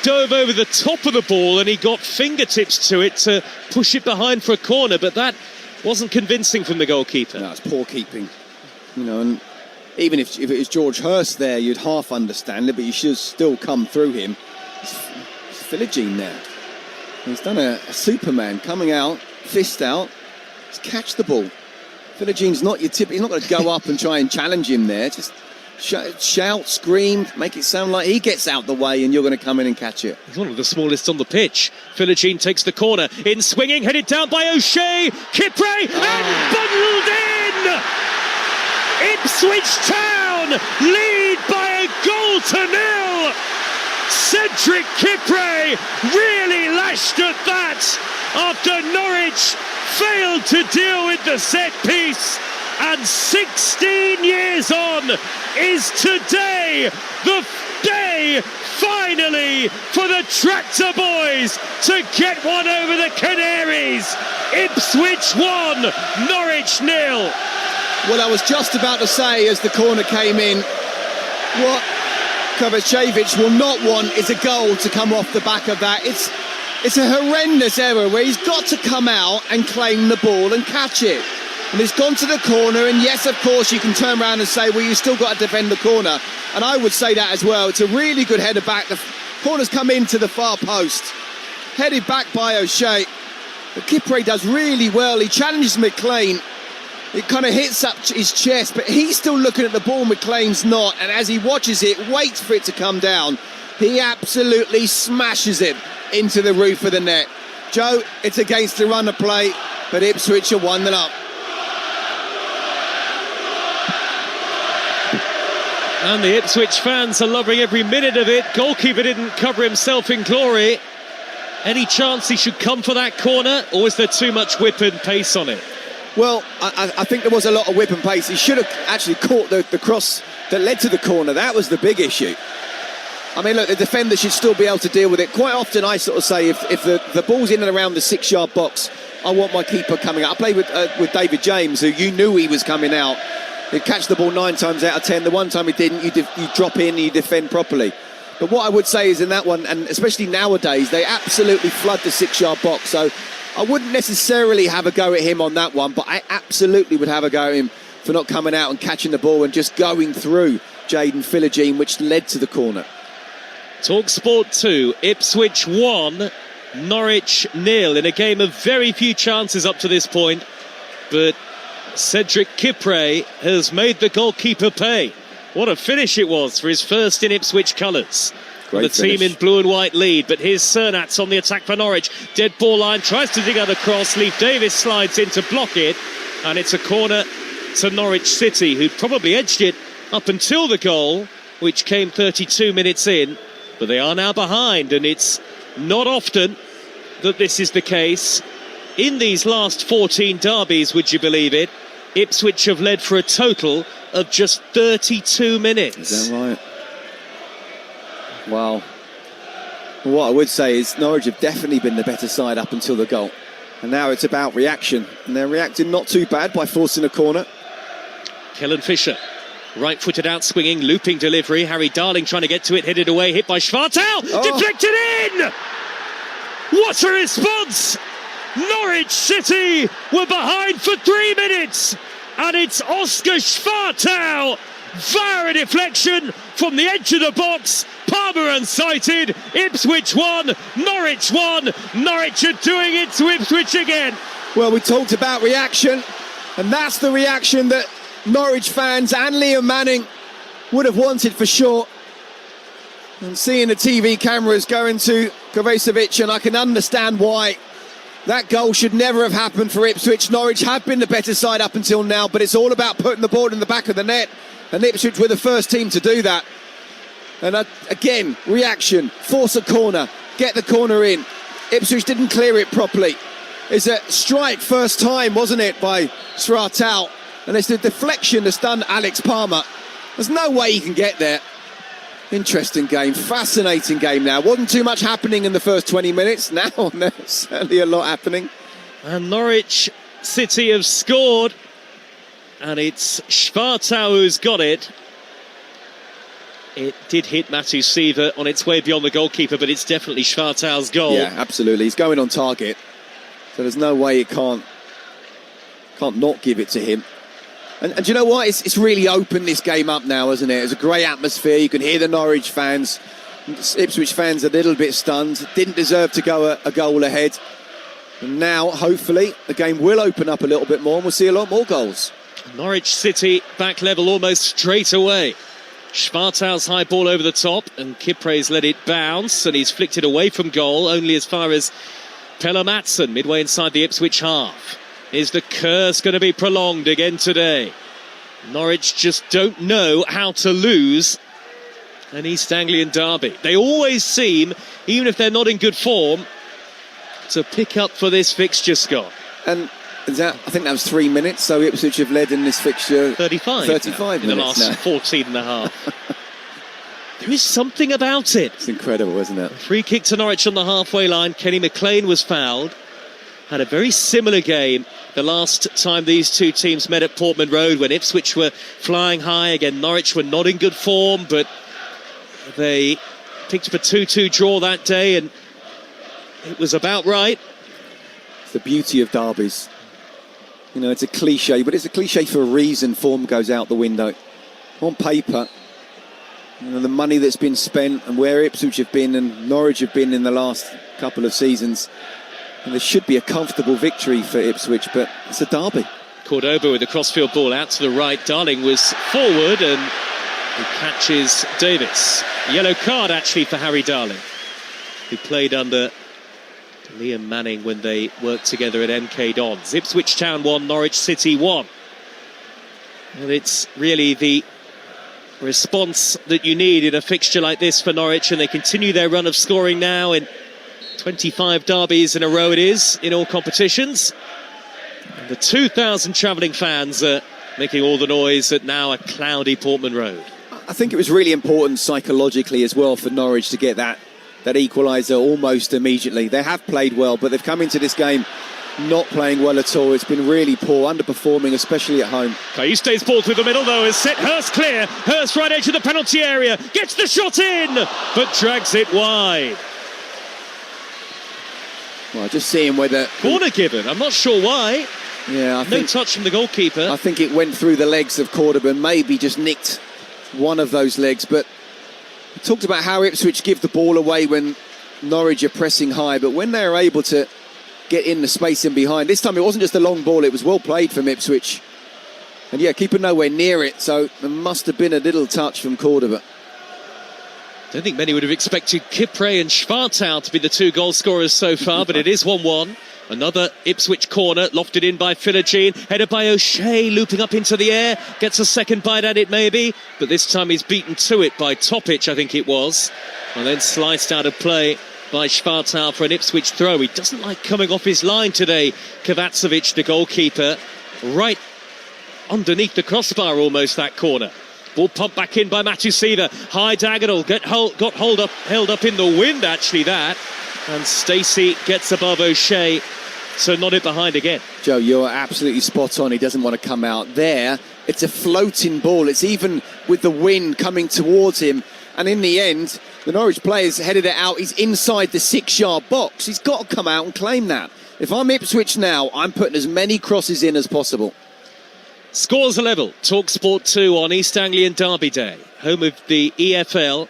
dove over the top of the ball, and he got fingertips to it to push it behind for a corner, but that wasn't convincing from the goalkeeper. No, it's poor keeping. You know, and even if it was George Hurst there, you'd half understand it, but you should still come through him. It's Philogene there. He's done a Superman, coming out, fist out, just catch the ball. Philogene's not your tip. He's not going to go up and try and challenge him there. Just shout, scream, make it sound like he gets out the way and you're going to come in and catch it. He's one of the smallest on the pitch. Philogene takes the corner, in swinging, headed down by O'Shea, Kipre, and bundled in! Ipswich Town lead by a goal to 0! Cedric Kipre really lashed at that after Norwich failed to deal with the set piece. And 16 years on is today the day, finally, for the Tractor Boys to get one over the Canaries. Ipswich 1, Norwich 0. Well, I was just about to say, as the corner came in, what Kovacevic will not want is a goal to come off the back of that. It's a horrendous error where he's got to come out and claim the ball and catch it. And he's gone to the corner, and yes, of course, you can turn around and say, well, you still got to defend the corner. And I would say that as well. It's a really good header back. The corner's come into the far post. Headed back by O'Shea. But Kipre does really well. He challenges McLean. It kind of hits up his chest, but he's still looking at the ball. McLean's not. And as he watches it, waits for it to come down, he absolutely smashes it into the roof of the net. Joe, it's against the run of play, but Ipswich are 1-0 up. And the Ipswich fans are loving every minute of it. Goalkeeper didn't cover himself in glory. Any chance he should come for that corner, or is there too much whip and pace on it? Well, I think there was a lot of whip and pace. He should have actually caught the cross that led to the corner. That was the big issue. I mean, look, the defender should still be able to deal with it. Quite often I sort of say, if the ball's in and around the 6-yard box, I want my keeper coming out. I played with David James, who you knew he was coming out. He'd catch the ball 9 times out of 10. The one time he didn't, you drop in and you defend properly. But what I would say is in that one, and especially nowadays, they absolutely flood the 6-yard box. So I wouldn't necessarily have a go at him on that one, but I absolutely would have a go at him for not coming out and catching the ball and just going through Jayden Philogene, which led to the corner. Talksport 2, Ipswich 1, Norwich 0 in a game of very few chances up to this point. But Cedric Kipre has made the goalkeeper pay. What a finish it was for his first in Ipswich colours. The team in blue and white lead, but here's Cernat's on the attack for Norwich. Dead ball line, tries to dig out a cross. Leif Davis slides in to block it, and it's a corner to Norwich City, who probably edged it up until the goal, which came 32 minutes in. But they are now behind, and it's not often that this is the case. In these last 14 derbies, would you believe it, Ipswich have led for a total of just 32 minutes. Is that right? Wow. Well, what I would say is Norwich have definitely been the better side up until the goal. And now it's about reaction. And they're reacting not too bad by forcing a corner. Kellen Fisher, right-footed out-swinging, looping delivery. Harry Darling trying to get to it, headed away, hit by Schwartau. Deflected in! What a response! Norwich City were behind for 3 minutes. And it's Oscar Schwartau via a deflection from the edge of the box. Palmer unsighted. Ipswich won, Norwich won. Norwich are doing it to Ipswich again. Well, we talked about reaction, and that's the reaction that Norwich fans and Liam Manning would have wanted for sure. And seeing the TV cameras going to Kovacevic, and I can understand why. That goal should never have happened for Ipswich. Norwich have been the better side up until now, but it's all about putting the ball in the back of the net. And Ipswich were the first team to do that. And again, reaction, force a corner, get the corner in. Ipswich didn't clear it properly. It's a strike first time, wasn't it, by Schwartau? And it's the deflection that's done Alex Palmer. There's no way he can get there. Interesting game, fascinating game now. Wasn't too much happening in the first 20 minutes. Now there's certainly a lot happening. And Norwich City have scored. And it's Schwartau who's got it. It did hit Matu Siva on its way beyond the goalkeeper, but it's definitely Schwartau's goal. Yeah, absolutely. He's going on target. So there's no way it can't not give it to him. And do you know what? It's really opened this game up now, isn't it? It's a great atmosphere. You can hear the Norwich fans. Ipswich fans a little bit stunned. Didn't deserve to go a goal ahead. And now, hopefully, the game will open up a little bit more and we'll see a lot more goals. Norwich City back level almost straight away. Schwartau's high ball over the top, and Kipre's let it bounce, and he's flicked it away from goal, only as far as Pelle Madsen, midway inside the Ipswich half. Is the curse going to be prolonged again today? Norwich just don't know how to lose an East Anglian derby. They always seem, even if they're not in good form, to pick up for this fixture, Scott. And I think that was 3 minutes, so Ipswich have led in this fixture 35 in the last now. 14 and a half. There is something about it. It's incredible, isn't it? Free kick to Norwich on the halfway line. Kenny McLean was fouled. Had a very similar game the last time these two teams met at Portman Road, when Ipswich were flying high. Again, Norwich were not in good form, but they picked up a 2-2 draw that day, and it was about right. It's the beauty of derbies. You know, it's a cliche, but it's a cliche for a reason. Form goes out the window. On paper, you know, the money that's been spent and where Ipswich have been and Norwich have been in the last couple of seasons, and there should be a comfortable victory for Ipswich, but it's a derby. Cordoba with the crossfield ball out to the right. Darling was forward and he catches Davis. Yellow card actually for Harry Darling, who played under Liam Manning when they worked together at MK Dons. Ipswich Town 1, Norwich City 1. And it's really the response that you need in a fixture like this for Norwich, and they continue their run of scoring now in 25 derbies in a row it is, in all competitions. And the 2,000 travelling fans are making all the noise at now a cloudy Portman Road. I think it was really important psychologically as well for Norwich to get that equaliser almost immediately. They have played well, but they've come into this game not playing well at all. It's been really poor, underperforming, especially at home. Cayuste's ball through the middle, though, has set Hurst clear. Hurst right edge of the penalty area, gets the shot in, but drags it wide. Well, just seeing whether... Corner given, I'm not sure why. Yeah, no touch from the goalkeeper. I think it went through the legs of Cordoba, maybe just nicked one of those legs, but we talked about how Ipswich give the ball away when Norwich are pressing high, but when they're able to get in the space in behind, this time it wasn't just a long ball, it was well played from Ipswich. And yeah, keeper nowhere near it, so there must have been a little touch from Cordoba. Don't think many would have expected Kipre and Schwartau to be the two goal scorers so far, but it is 1-1. Another Ipswich corner, lofted in by Philogene, headed by O'Shea, looping up into the air, gets a second bite at it maybe, but this time he's beaten to it by Topic, I think it was, and then sliced out of play by Schwartau for an Ipswich throw. He doesn't like coming off his line today, Kovacevic, the goalkeeper. Right underneath the crossbar almost, that corner. Ball pumped back in by Matuseva. High diagonal, got held up in the wind, actually, that. And Stacey gets above O'Shea, so nodded behind again. Joe, you're absolutely spot on. He doesn't want to come out there. It's a floating ball. It's even with the wind coming towards him. And in the end, the Norwich players headed it out. He's inside the 6-yard box. He's got to come out and claim that. If I'm Ipswich now, I'm putting as many crosses in as possible. Scores a level. Talksport 2 on East Anglian Derby Day. Home of the EFL.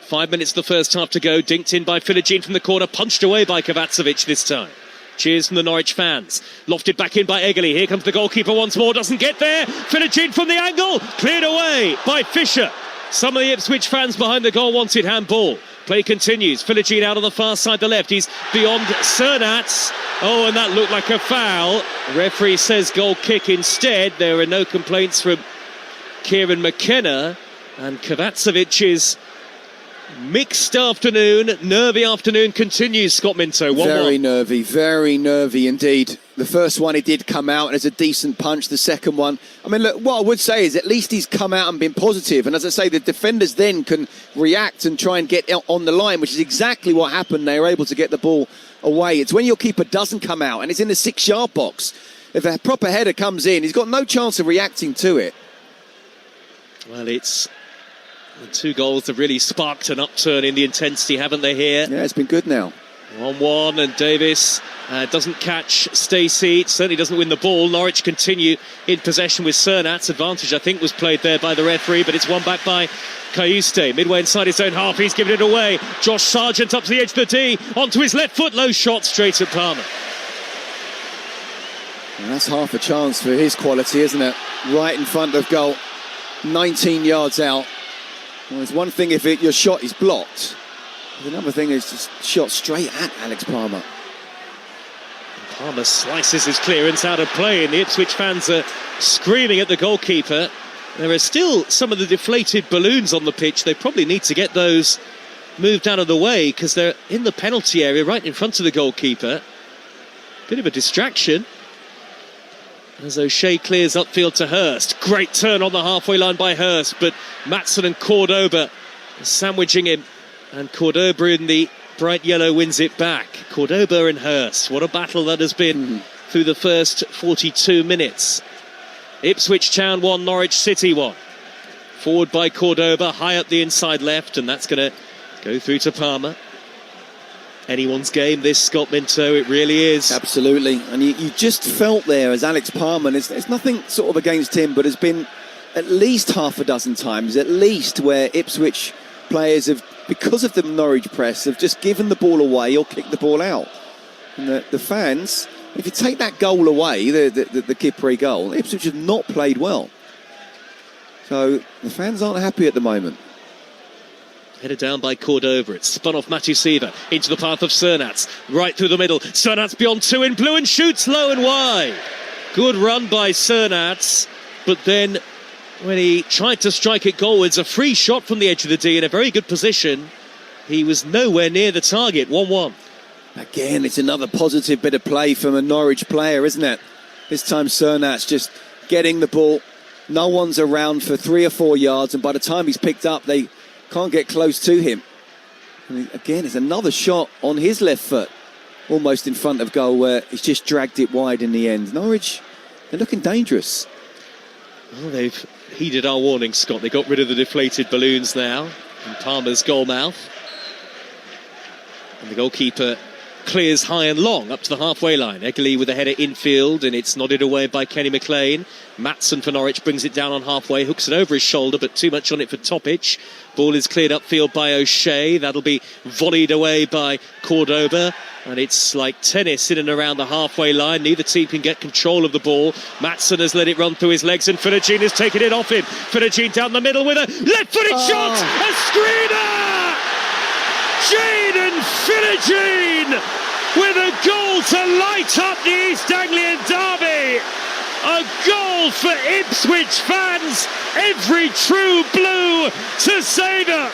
5 minutes of the first half to go. Dinked in by Philogene from the corner. Punched away by Kovacevic this time. Cheers from the Norwich fans. Lofted back in by Eggerly. Here comes the goalkeeper once more. Doesn't get there. Philogene from the angle. Cleared away by Fisher. Some of the Ipswich fans behind the goal wanted handball. Play continues. Philogene out on the far side, the left. He's beyond Cernats. Oh, and that looked like a foul. The referee says goal kick instead. There are no complaints from Kieran McKenna. And Kovacevic's mixed afternoon, nervy afternoon continues, Scott Minto. Very nervy indeed. The first one, he did come out and it's a decent punch. The second one, I mean, look, what I would say is at least he's come out and been positive. And as I say, the defenders then can react and try and get on the line, which is exactly what happened. They were able to get the ball away. It's when your keeper doesn't come out and it's in the 6-yard box. If a proper header comes in, he's got no chance of reacting to it. Well, it's... the 2 goals have really sparked an upturn in the intensity, haven't they, here? Yeah, it's been good now. 1-1, and Davis doesn't catch Stacey. Certainly doesn't win the ball. Norwich continue in possession with Cernats. Advantage, I think, was played there by the referee, but it's won back by Cayuste. Midway inside his own half, he's given it away. Josh Sargent up to the edge of the D, onto his left foot, low shot straight at Palmer. And that's half a chance for his quality, isn't it? Right in front of goal, 19 yards out. Well, it's one thing if your shot is blocked. Another thing is just shot straight at Alex Palmer. Palmer slices his clearance out of play, and the Ipswich fans are screaming at the goalkeeper. There are still some of the deflated balloons on the pitch. They probably need to get those moved out of the way because they're in the penalty area right in front of the goalkeeper. Bit of a distraction. As O'Shea clears upfield to Hurst. Great turn on the halfway line by Hurst, but Matson and Cordoba sandwiching him. And Cordoba in the bright yellow wins it back. Cordoba and Hurst. What a battle that has been through the first 42 minutes. Ipswich Town 1, Norwich City 1. Forward by Cordoba, high up the inside left, and that's going to go through to Palmer. Anyone's game, this, Scott Minto, it really is. Absolutely. And you just felt there as Alex Palmer, and it's nothing sort of against him, but it's been at least half a dozen times, at least, where Ipswich players have, because of the Norwich press, have just given the ball away or kicked the ball out. And the fans, if you take that goal away, the Kipre goal, Ipswich have not played well. So the fans aren't happy at the moment. Headed down by Cordoba. It's spun off Matuseva into the path of Cernats. Right through the middle. Cernats beyond 2 in blue and shoots low and wide. Good run by Cernats. But then when he tried to strike it goalwards, a free shot from the edge of the D in a very good position. He was nowhere near the target. 1-1. Again, it's another positive bit of play from a Norwich player, isn't it? This time Cernats just getting the ball. No one's around for 3 or 4 yards, and by the time he's picked up, they can't get close to him. And again, it's another shot on his left foot, almost in front of goal, where he's just dragged it wide in the end. Norwich, they're looking dangerous. Well, they've heeded our warning, Scott. They got rid of the deflated balloons now in Palmer's goal mouth. And the goalkeeper clears high and long up to the halfway line. Eggerly with a header infield, and it's nodded away by Kenny McLean. Matson for Norwich brings it down on halfway, hooks it over his shoulder, but too much on it for Topic. Ball is cleared upfield by O'Shea. That'll be volleyed away by Cordoba. And it's like tennis in and around the halfway line. Neither team can get control of the ball. Matson has let it run through his legs, and Philogene has taken it off him. Philogene down the middle with a left-footed shot! A screamer! Jayden Philogene with a goal to light up the East Anglian derby. A goal for Ipswich fans. Every true blue to savour.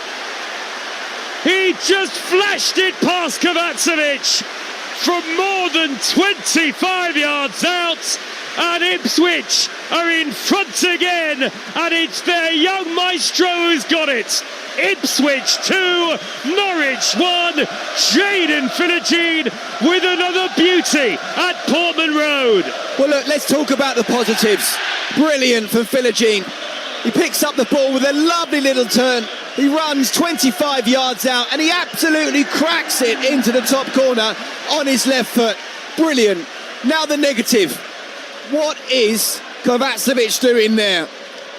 He just flashed it past Kovacevic from more than 25 yards out, and Ipswich are in front again, and it's their young maestro who's got it. Ipswich 2, Norwich 1, Jaden Philogene with another beauty at Portman Road. Well, look, let's talk about the positives. Brilliant from Philogene. He picks up the ball with a lovely little turn. He runs 25 yards out and he absolutely cracks it into the top corner on his left foot. Brilliant. Now the negative. What is Kovacevic doing there?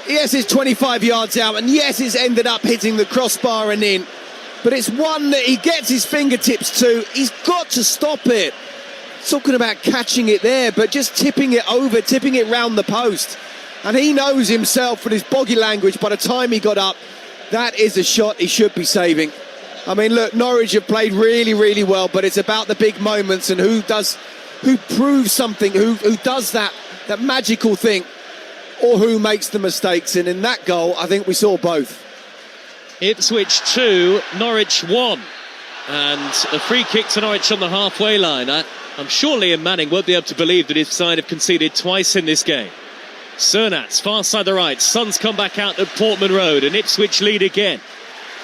Yes, it's 25 yards out, and yes, it's ended up hitting the crossbar and in. But it's one that he gets his fingertips to. He's got to stop it. Talking about catching it there, but just tipping it over, tipping it round the post. And he knows himself with his body language by the time he got up, that is a shot he should be saving. I mean, look, Norwich have played really, really well, but it's about the big moments and who proves something, who does that magical thing, or who makes the mistakes. And in that goal, I think we saw both. Ipswich 2, Norwich 1. And a free kick to Norwich on the halfway line. I'm sure Liam Manning won't be able to believe that his side have conceded twice in this game. Cernats, far side the right. Suns come back out at Portman Road, and Ipswich lead again.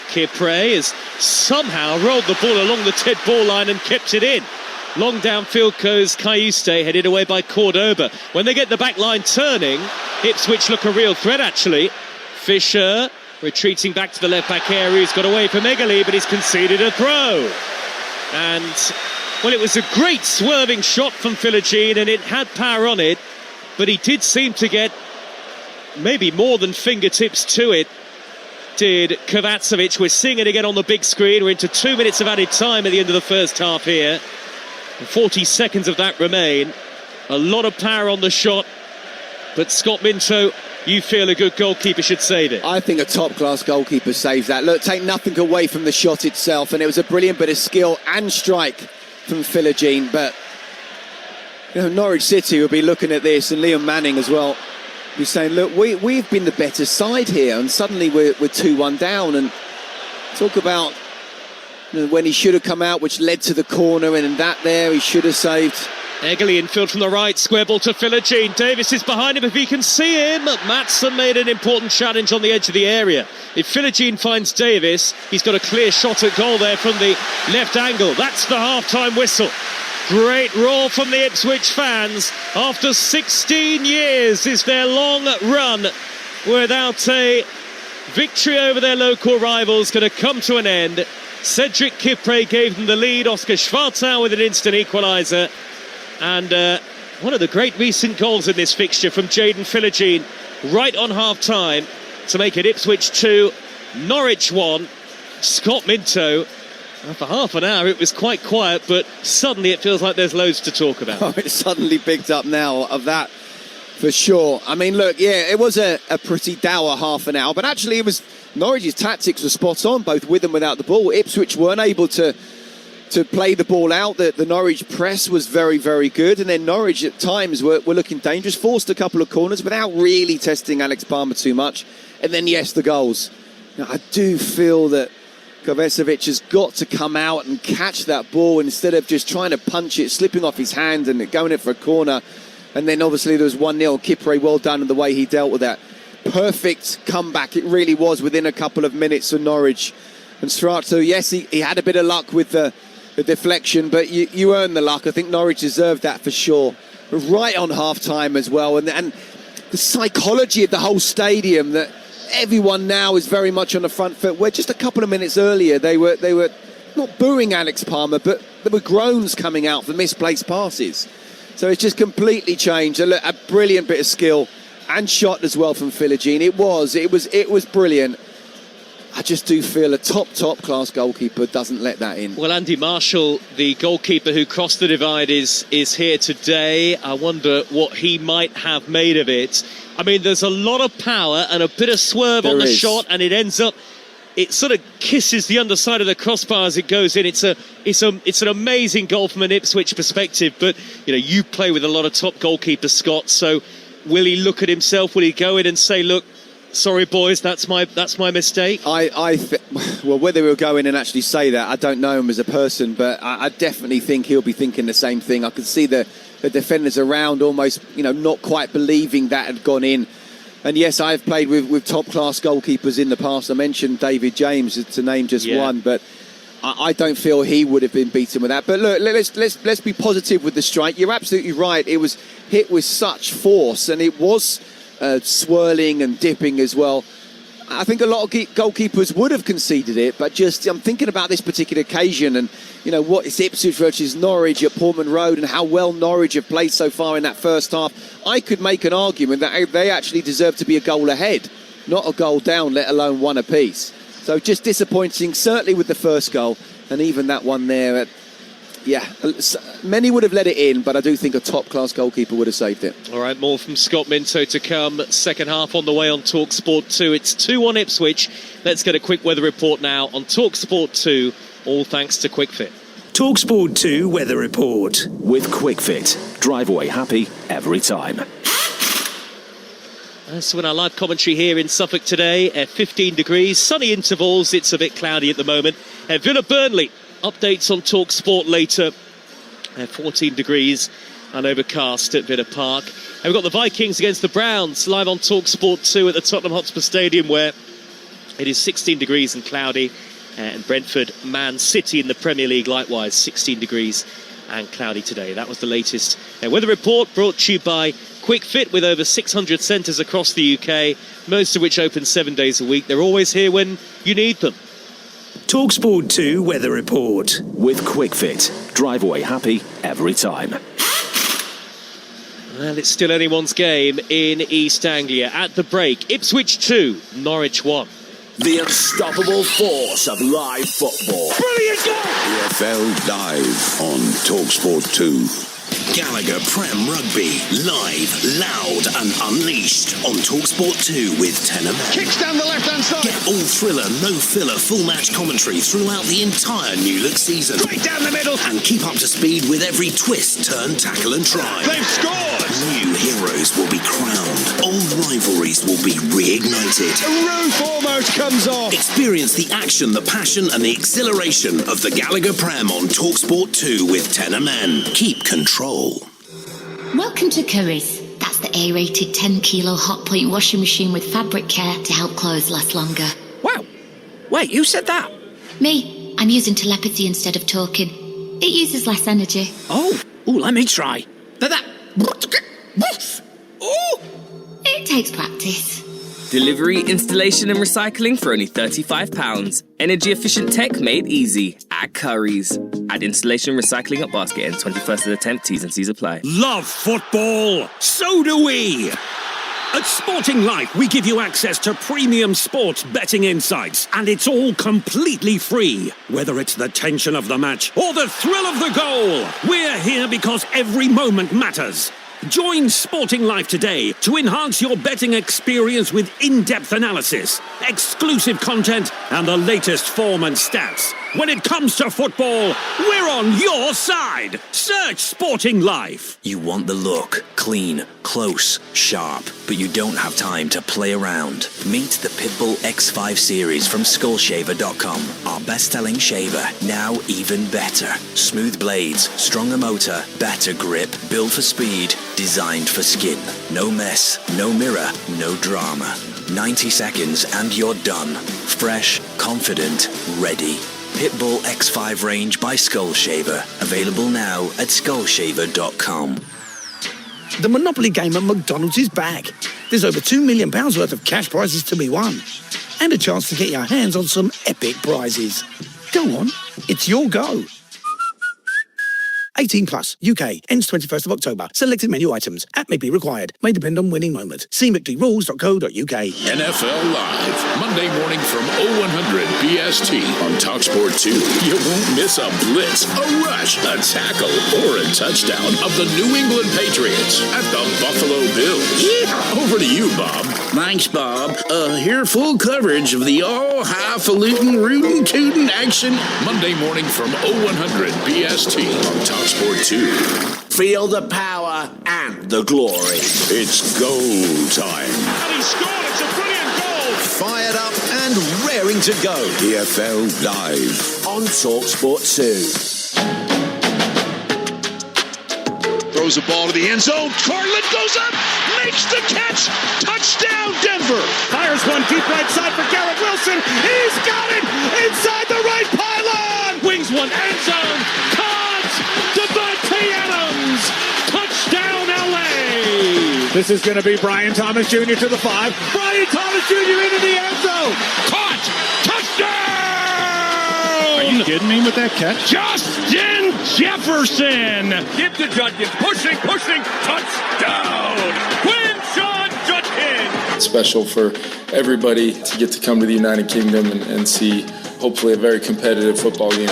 Kipre has somehow rolled the ball along the dead ball line and kept it in. Long downfield goes Cayuste, headed away by Cordoba. When they get the back line turning, Ipswich look a real threat, actually. Fisher retreating back to the left-back area. He's got away from Egerle, but he's conceded a throw. And, well, it was a great swerving shot from Philogene, and it had power on it, but he did seem to get maybe more than fingertips to it, did Kovacevic. We're seeing it again on the big screen. We're into 2 minutes of added time at the end of the first half here. 40 seconds of that remain. A lot of power on the shot, but Scott Minto, you feel a good goalkeeper should save it? I think a top-class goalkeeper saves that. Look, take nothing away from the shot itself, and it was a brilliant bit of skill and strike from Philogene. But you know, Norwich City will be looking at this, and Liam Manning as well, be saying, look, we've been the better side here, and suddenly we're 2-1 down. And talk about, you know, when he should have come out, which led to the corner, and in that there he should have saved. Egerle infield from the right, square ball to Philogene. Davis is behind him if he can see him. Maatsen made an important challenge on the edge of the area. If Philogene finds Davis, he's got a clear shot at goal there from the left angle. That's the half-time whistle. Great roar from the Ipswich fans. After 16 years is their long run without a victory over their local rivals going to come to an end. Cedric Kipre gave them the lead. Oscar Schwartau with an instant equaliser. And one of the great recent goals in this fixture from Jaden Philogene right on half-time to make it Ipswich 2, Norwich 1. Scott Minto, for half an hour it was quite quiet, but suddenly it feels like there's loads to talk about. Oh, it's suddenly picked up now of that, for sure. I mean, look, yeah, it was a pretty dour half an hour, but actually it was Norwich's tactics were spot on, both with and without the ball. Ipswich weren't able to play the ball out. The Norwich press was very, very good, and then Norwich at times were looking dangerous, forced a couple of corners without really testing Alex Palmer too much. And then, yes, the goals. Now, I do feel that Kovacevic has got to come out and catch that ball instead of just trying to punch it, slipping off his hand and going it for a corner. And then obviously there was 1-0. Kipre, well done in the way he dealt with that. Perfect comeback, it really was, within a couple of minutes of Norwich. And Strato, yes, he had a bit of luck with the deflection, but you earned the luck. I think Norwich deserved that for sure. But right on half-time as well. And the psychology of the whole stadium, that everyone now is very much on the front foot, where just a couple of minutes earlier they were not booing Alex Palmer, but there were groans coming out for misplaced passes. So it's just completely changed. A brilliant bit of skill and shot as well from Philogene. It was brilliant. I just do feel a top class goalkeeper doesn't let that in. Well, Andy Marshall, the goalkeeper who crossed the divide, is here today. I wonder what he might have made of it. I mean, there's a lot of power and a bit of swerve on the shot, and it ends up, it sort of kisses the underside of the crossbar as it goes in. It's an amazing goal from an Ipswich perspective, but you know, you play with a lot of top goalkeepers, Scott, so will he look at himself? Will he go in and say, look, sorry boys, that's my mistake. Well, whether he'll go in and actually say that, I don't know him as a person, but I definitely think he'll be thinking the same thing. I could see the defenders around almost, not quite believing that had gone in. And yes, I've played with top-class goalkeepers in the past. I mentioned David James to name just one, but I don't feel he would have been beaten with that. But look, let's be positive with the strike. You're absolutely right. It was hit with such force, and it was swirling and dipping as well. I think a lot of goalkeepers would have conceded it, but I'm thinking about this particular occasion and, what is Ipswich versus Norwich at Portman Road and how well Norwich have played so far in that first half. I could make an argument that they actually deserve to be a goal ahead, not a goal down, let alone one apiece. So just disappointing, certainly with the first goal, and even that one there. Many would have let it in, but I do think a top-class goalkeeper would have saved it. All right, more from Scott Minto to come. Second half on the way on Talksport 2. It's 2-1 Ipswich. Let's get a quick weather report now on Talksport 2, all thanks to QuickFit. Talksport 2 weather report. With QuickFit. Drive away happy every time. So in our live commentary here in Suffolk today, 15 degrees, sunny intervals. It's a bit cloudy at the moment. Villa Burnley, updates on Talksport later. 14 degrees and overcast at Villa Park. And we've got the Vikings against the Browns live on Talksport 2 at the Tottenham Hotspur Stadium, where it is 16 degrees and cloudy. And Brentford, Man City in the Premier League, likewise 16 degrees and cloudy today. That was the latest weather report, brought to you by QuickFit, with over 600 centres across the UK, most of which open 7 days a week. They're always here when you need them. Talksport 2 weather report. With QuickFit. Drive away happy every time. Well, it's still anyone's game in East Anglia. At the break, Ipswich 2, Norwich 1. The unstoppable force of live football. Brilliant goal! EFL live on Talksport 2. Gallagher Prem Rugby, live, loud and unleashed on Talksport 2 with Tenor Men. Kicks down the left-hand side. Get all thriller, no filler, full match commentary throughout the entire New Look season. Straight down the middle. And keep up to speed with every twist, turn, tackle and try. They've scored. New heroes will be crowned. Old rivalries will be reignited. The roof almost comes off. Experience the action, the passion and the exhilaration of the Gallagher Prem on Talksport 2 with Tenor Men. Keep control. Welcome to Currys. That's the A-rated 10-kilo hot point washing machine with fabric care to help clothes last longer. Wow. Wait, you said that? Me. I'm using telepathy instead of talking. It uses less energy. Oh, let me try. Oh! It takes practice. Delivery, installation and recycling for only £35. Energy-efficient tech made easy. At Currys. Add installation and recycling at basket and 21st attempt. T's and C's apply. Love football. So do we. At Sporting Life, we give you access to premium sports betting insights, and it's all completely free. Whether it's the tension of the match or the thrill of the goal, we're here because every moment matters. Join Sporting Life today to enhance your betting experience with in-depth analysis, exclusive content, and the latest form and stats. When it comes to football, we're on your side. Search Sporting Life. You want the look, clean, close, sharp, but you don't have time to play around. Meet the Pitbull X5 series from Skullshaver.com. Our best-selling shaver, now even better. Smooth blades, stronger motor, better grip, built for speed, designed for skin. No mess, no mirror, no drama. 90 seconds and you're done. Fresh, confident, ready. Pitbull X5 range by Skullshaver. Available now at Skullshaver.com. The Monopoly game at McDonald's is back. There's over £2 million worth of cash prizes to be won. And a chance to get your hands on some epic prizes. Go on, it's your go. 18 plus, UK, ends 21st of October. Selected menu items. App may be required. May depend on winning moment. See mcdrules.co.uk. NFL Live, Monday morning from 0100 BST on Talksport 2. You won't miss a blitz, a rush, a tackle, or a touchdown of the New England Patriots at the Buffalo Bills. Yeah. Over to you, Bob. Thanks, Bob. Here full coverage of the all-highfalutin, rootin' tootin' action. Monday morning from 0100 BST on Talksport 2. Feel the power and the glory. It's go time. And he scored. It's a brilliant goal. fired up and raring to go. EFL Live on Talksport 2. Throws the ball to the end zone. Cortland goes up, makes the catch. Touchdown, Denver. Fires one deep right side for Garrett Wilson. He's got it inside the right pylon. Wings one, end zone. Caught. Devontae Adams. Touchdown, LA. This is going to be Brian Thomas Jr. to the 5. Brian Thomas Jr. into the end zone. Caught. Touchdown. Are you kidding me with that catch? Justin Jefferson. Give to Judkins. Pushing. Touchdown. Quinshon Judkins. Special for everybody to get to come to the United Kingdom and see hopefully a very competitive football game.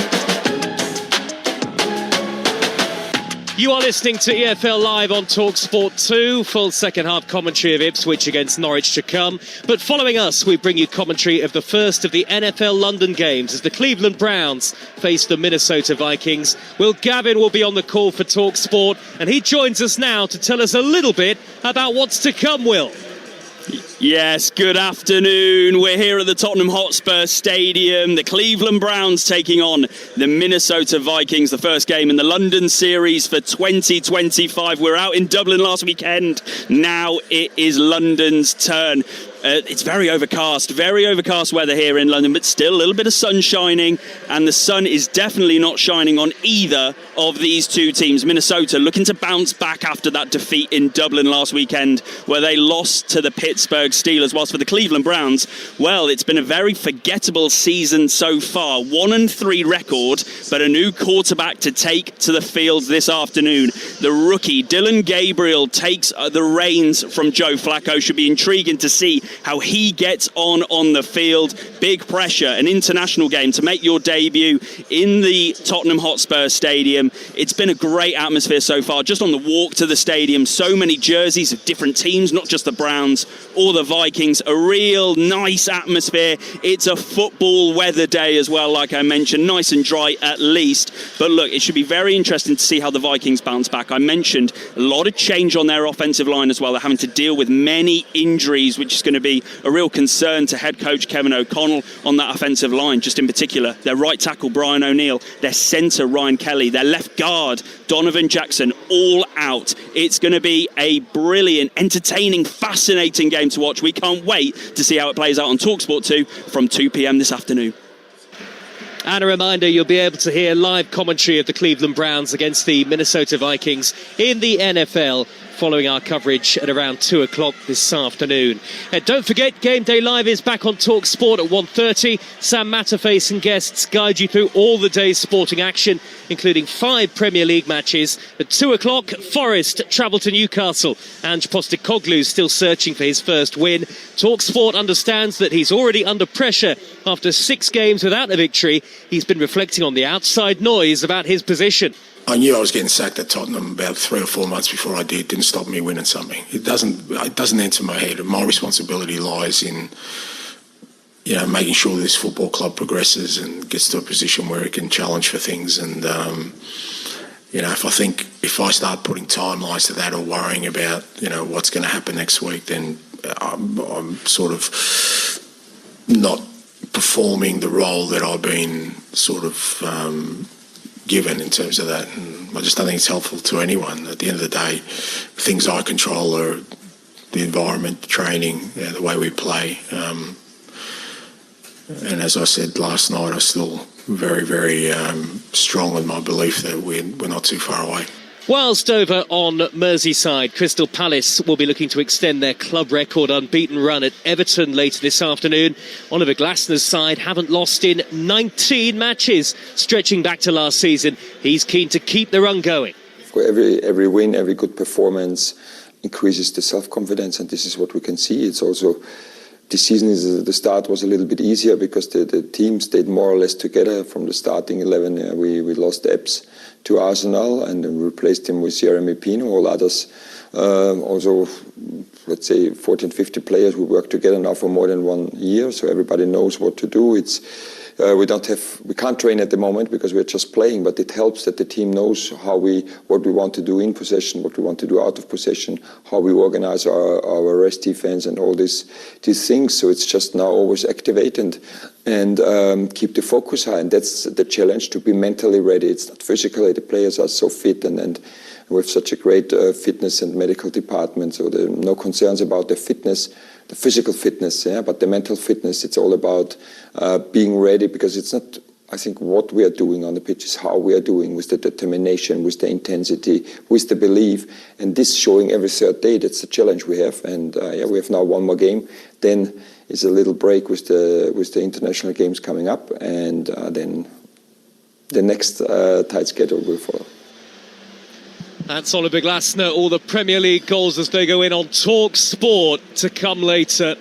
You are listening to EFL Live on Talksport 2. Full second half commentary of Ipswich against Norwich to come. But following us, we bring you commentary of the first of the NFL London games as the Cleveland Browns face the Minnesota Vikings. Will Gavin will be on the call for Talksport, and he joins us now to tell us a little bit about what's to come, Will. Yes, good afternoon. We're here at the Tottenham Hotspur Stadium. The Cleveland Browns taking on the Minnesota Vikings, the first game in the London series for 2025. We're out in Dublin last weekend. Now it is London's turn. It's very overcast weather here in London, but still a little bit of sun shining, and the sun is definitely not shining on either of these two teams. Minnesota looking to bounce back after that defeat in Dublin last weekend, where they lost to the Pittsburgh Steelers, whilst for the Cleveland Browns, well, it's been a very forgettable season so far. 1-3 record, but a new quarterback to take to the field this afternoon. The rookie, Dylan Gabriel, takes the reins from Joe Flacco. Should be intriguing to see how he gets on the field. Big pressure, an international game to make your debut in the Tottenham Hotspur Stadium. It's been a great atmosphere so far, just on the walk to the stadium. So many jerseys of different teams, not just the Browns or the Vikings. A real nice atmosphere. It's a football weather day as well, like I mentioned. Nice and dry at least. But look, it should be very interesting to see how the Vikings bounce back. I mentioned a lot of change on their offensive line as well. They're having to deal with many injuries, which is going to be a real concern to head coach Kevin O'Connell on that offensive line. Just in particular, their right tackle Brian O'Neill, their centre Ryan Kelly, their left guard Donovan Jackson, all out. It's going to be a brilliant, entertaining, fascinating game to watch. We can't wait to see how it plays out on Talksport 2 from 2 p.m. this afternoon. And a reminder, you'll be able to hear live commentary of the Cleveland Browns against the Minnesota Vikings in the NFL following our coverage at around 2 o'clock this afternoon. Don't forget, Game Day Live is back on Talksport at 1:30. Sam Matterface and guests guide you through all the day's sporting action, including 5 Premier League matches. At 2 o'clock, Forest travel to Newcastle. Ange Postecoglou still searching for his first win. Talksport understands that he's already under pressure after 6 games without a victory. He's been reflecting on the outside noise about his position. I knew I was getting sacked at Tottenham about 3 or 4 months before I did. It didn't stop me winning something. It doesn't enter my head. My responsibility lies in, making sure this football club progresses and gets to a position where it can challenge for things. And if I start putting timelines to that or worrying about what's going to happen next week, then I'm sort of not performing the role that I've been sort of given in terms of that, and I just don't think it's helpful to anyone. At the end of the day, things I control are the environment, training, the way we play. And as I said last night, I'm still very, very strong in my belief that we're not too far away. Whilst over on Merseyside, Crystal Palace will be looking to extend their club record unbeaten run at Everton later this afternoon. Oliver Glasner's side haven't lost in 19 matches, stretching back to last season. He's keen to keep the run going. Every win, every good performance increases the self-confidence, and this is what we can see. It's also, this season, the start was a little bit easier because the team stayed more or less together from the starting 11. We lost Epps to Arsenal and then replaced him with Jeremy Pino. All others, also, let's say 14, 50 players, we work together now for more than 1 year, so everybody knows what to do. It's We can't train at the moment because we're just playing, but it helps that the team knows what we want to do in possession, what we want to do out of possession, how we organize our rest defense and all these things. So it's just now always activate and keep the focus high. And that's the challenge, to be mentally ready. It's not physically. The players are so fit and we have such a great fitness and medical department. So there are no concerns about the fitness, the physical fitness, but the mental fitness. It's all about being ready, because it's not, I think, what we are doing on the pitch, is how we are doing, with the determination, with the intensity, with the belief, and this showing every third day. That's the challenge we have. And we have now one more game. Then is a little break with the international games coming up, and then the next tight schedule will follow. That's Oliver Glasner, all the Premier League goals as they go in on Talksport, to come later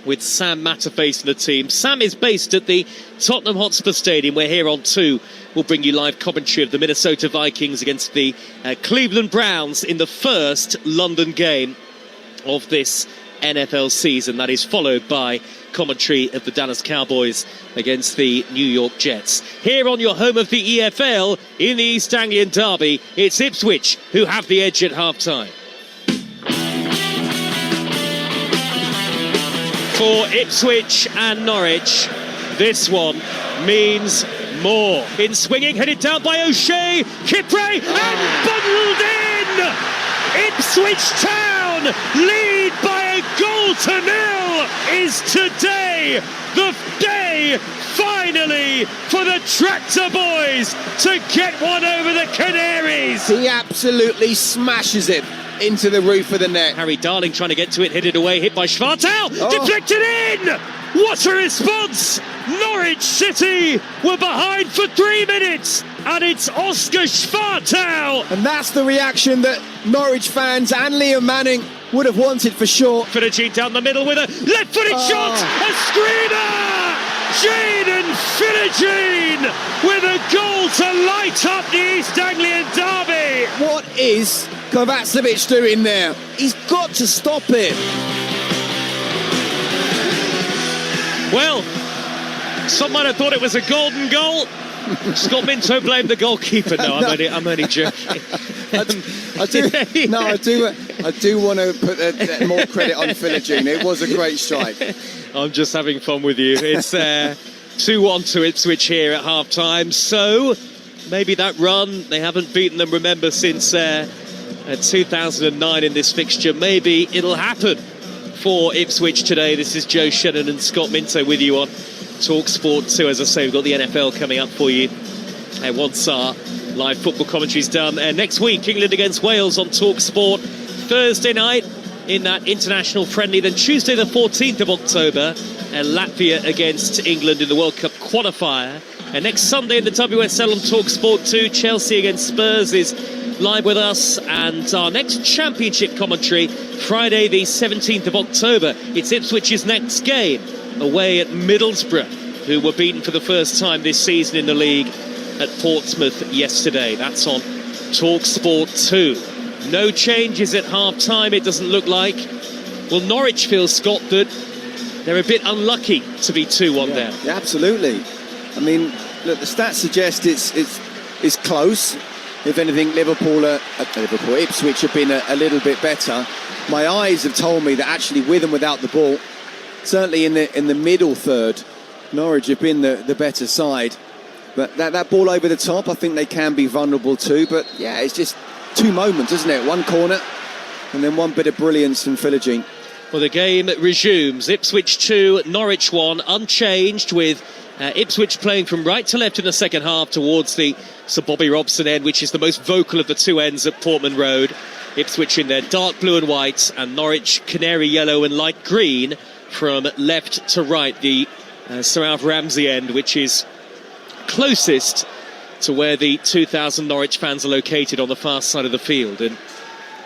with Sam Matterface and the team. Sam is based at the Tottenham Hotspur Stadium. We're here on 2. We'll bring you live commentary of the Minnesota Vikings against the Cleveland Browns in the first London game of this NFL season. That is followed by commentary of the Dallas Cowboys against the New York Jets. Here on your home of the EFL in the East Anglian Derby, it's Ipswich who have the edge at half-time. For Ipswich and Norwich, this one means more. In swinging, headed down by O'Shea, Kipre, and bundled in! Ipswich Town lead by a goal to 0. Is today the day, finally, for the Tractor Boys to get one over the Canaries. He absolutely smashes it into the roof of the net. Harry Darling trying to get to it, headed away, hit by Schwartau, deflected in! What a response! Norwich City were behind for 3 minutes, and it's Oscar Schwartau. And that's the reaction that Norwich fans and Liam Manning would have wanted for sure. Philogene down the middle with a left-footed shot, a screamer! Jayden Philogene with a goal to light up the East Anglian Derby. What is Kovacevic doing there? He's got to stop it. Well, some might have thought it was a golden goal. Scott Minto blamed the goalkeeper. No, I'm only joking. I do want to put more credit on Philogene. It was a great strike. I'm just having fun with you. It's 2-1 to Ipswich here at half-time. So maybe that run, they haven't beaten them, remember, since 2009 in this fixture. Maybe it'll happen for Ipswich today. This is Joe Shannon and Scott Minto with you on Talksport 2. As I say, we've got the NFL coming up for you. Once our live football commentary's done. Next week, England against Wales on Talksport. Thursday night in that international friendly. Then Tuesday the 14th of October, Latvia against England in the World Cup qualifier. And next Sunday in the WSL on Talksport 2, Chelsea against Spurs is live with us. And our next championship commentary, Friday the 17th of October. It's Ipswich's next game, away at Middlesbrough, who were beaten for the first time this season in the league at Portsmouth yesterday. That's on Talksport 2. No changes at half-time, it doesn't look like. Well, Norwich feels, Scott, that they're a bit unlucky to be 2-1 down. Yeah, absolutely. I mean, look, the stats suggest it's close. If anything, Ipswich have been a little bit better. My eyes have told me that actually, with and without the ball, certainly in the middle third, Norwich have been the better side. But that ball over the top, I think they can be vulnerable too. But yeah, it's just two moments, isn't it? One corner and then one bit of brilliance from Philogene. Well, the game resumes. Ipswich 2, Norwich 1, unchanged, with Ipswich playing from right to left in the second half towards the Sir Bobby Robson end, which is the most vocal of the two ends at Portman Road. Ipswich in their dark blue and white, and Norwich canary yellow and light green from left to right. The Sir Alf Ramsey end, which is closest to where the 2,000 Norwich fans are located on the far side of the field. And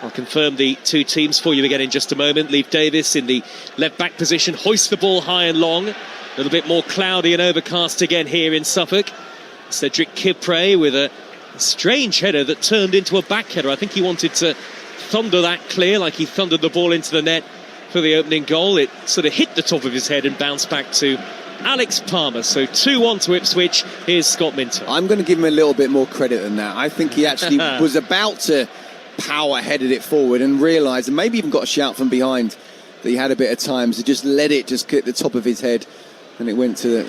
I'll confirm the two teams for you again in just a moment. Leif Davis in the left back position, hoists the ball high and long. A little bit more cloudy and overcast again here in Suffolk. Cedric Kipre with a strange header that turned into a back header. I think he wanted to thunder that clear, like he thundered the ball into the net for the opening goal. It sort of hit the top of his head and bounced back to Alex Palmer. So 2-1 to Ipswich. Here's Scott Minter. I'm going to give him a little bit more credit than that. I think he actually was about to power-headed it forward and realised, and maybe even got a shout from behind, that he had a bit of time, so just let it just get the top of his head, and it went to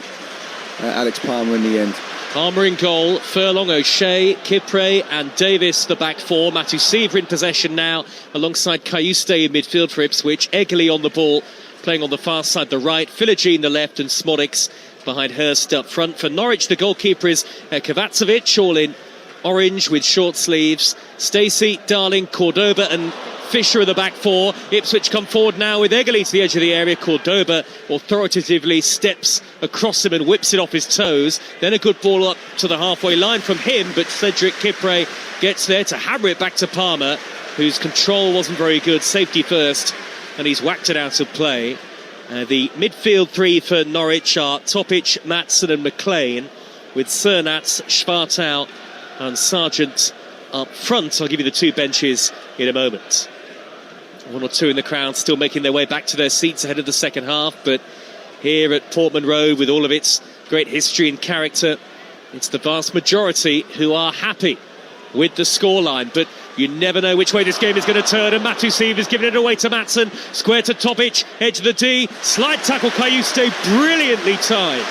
Alex Palmer in the end. Palmer in goal, Furlong, O'Shea, Kipre and Davis the back four. Matuseva in possession now alongside Cayuste in midfield for Ipswich. Egley on the ball, playing on the far side, the right. Philogene the left and Smodics behind Hurst up front. For Norwich, the goalkeeper is Kovacevic, all in orange with short sleeves. Stacey, Darling, Cordoba and Fisher are the back four. Ipswich come forward now with Egley to the edge of the area. Cordoba authoritatively steps across him and whips it off his toes. Then a good ball up to the halfway line from him, but Cedric Kipre gets there to hammer it back to Palmer, whose control wasn't very good. Safety first, and he's whacked it out of play. The midfield three for Norwich are Topic, Matson and McLean, with Cernats, Schwartau and Sargent up front. I'll give you the two benches in a moment. One or two in the crowd still making their way back to their seats ahead of the second half, but here at Portman Road, with all of its great history and character, it's the vast majority who are happy with the scoreline. But you never know which way this game is going to turn, and Matuseva is giving it away to Matson. Square to Topic, edge of the D, slide tackle Cayuste, brilliantly timed.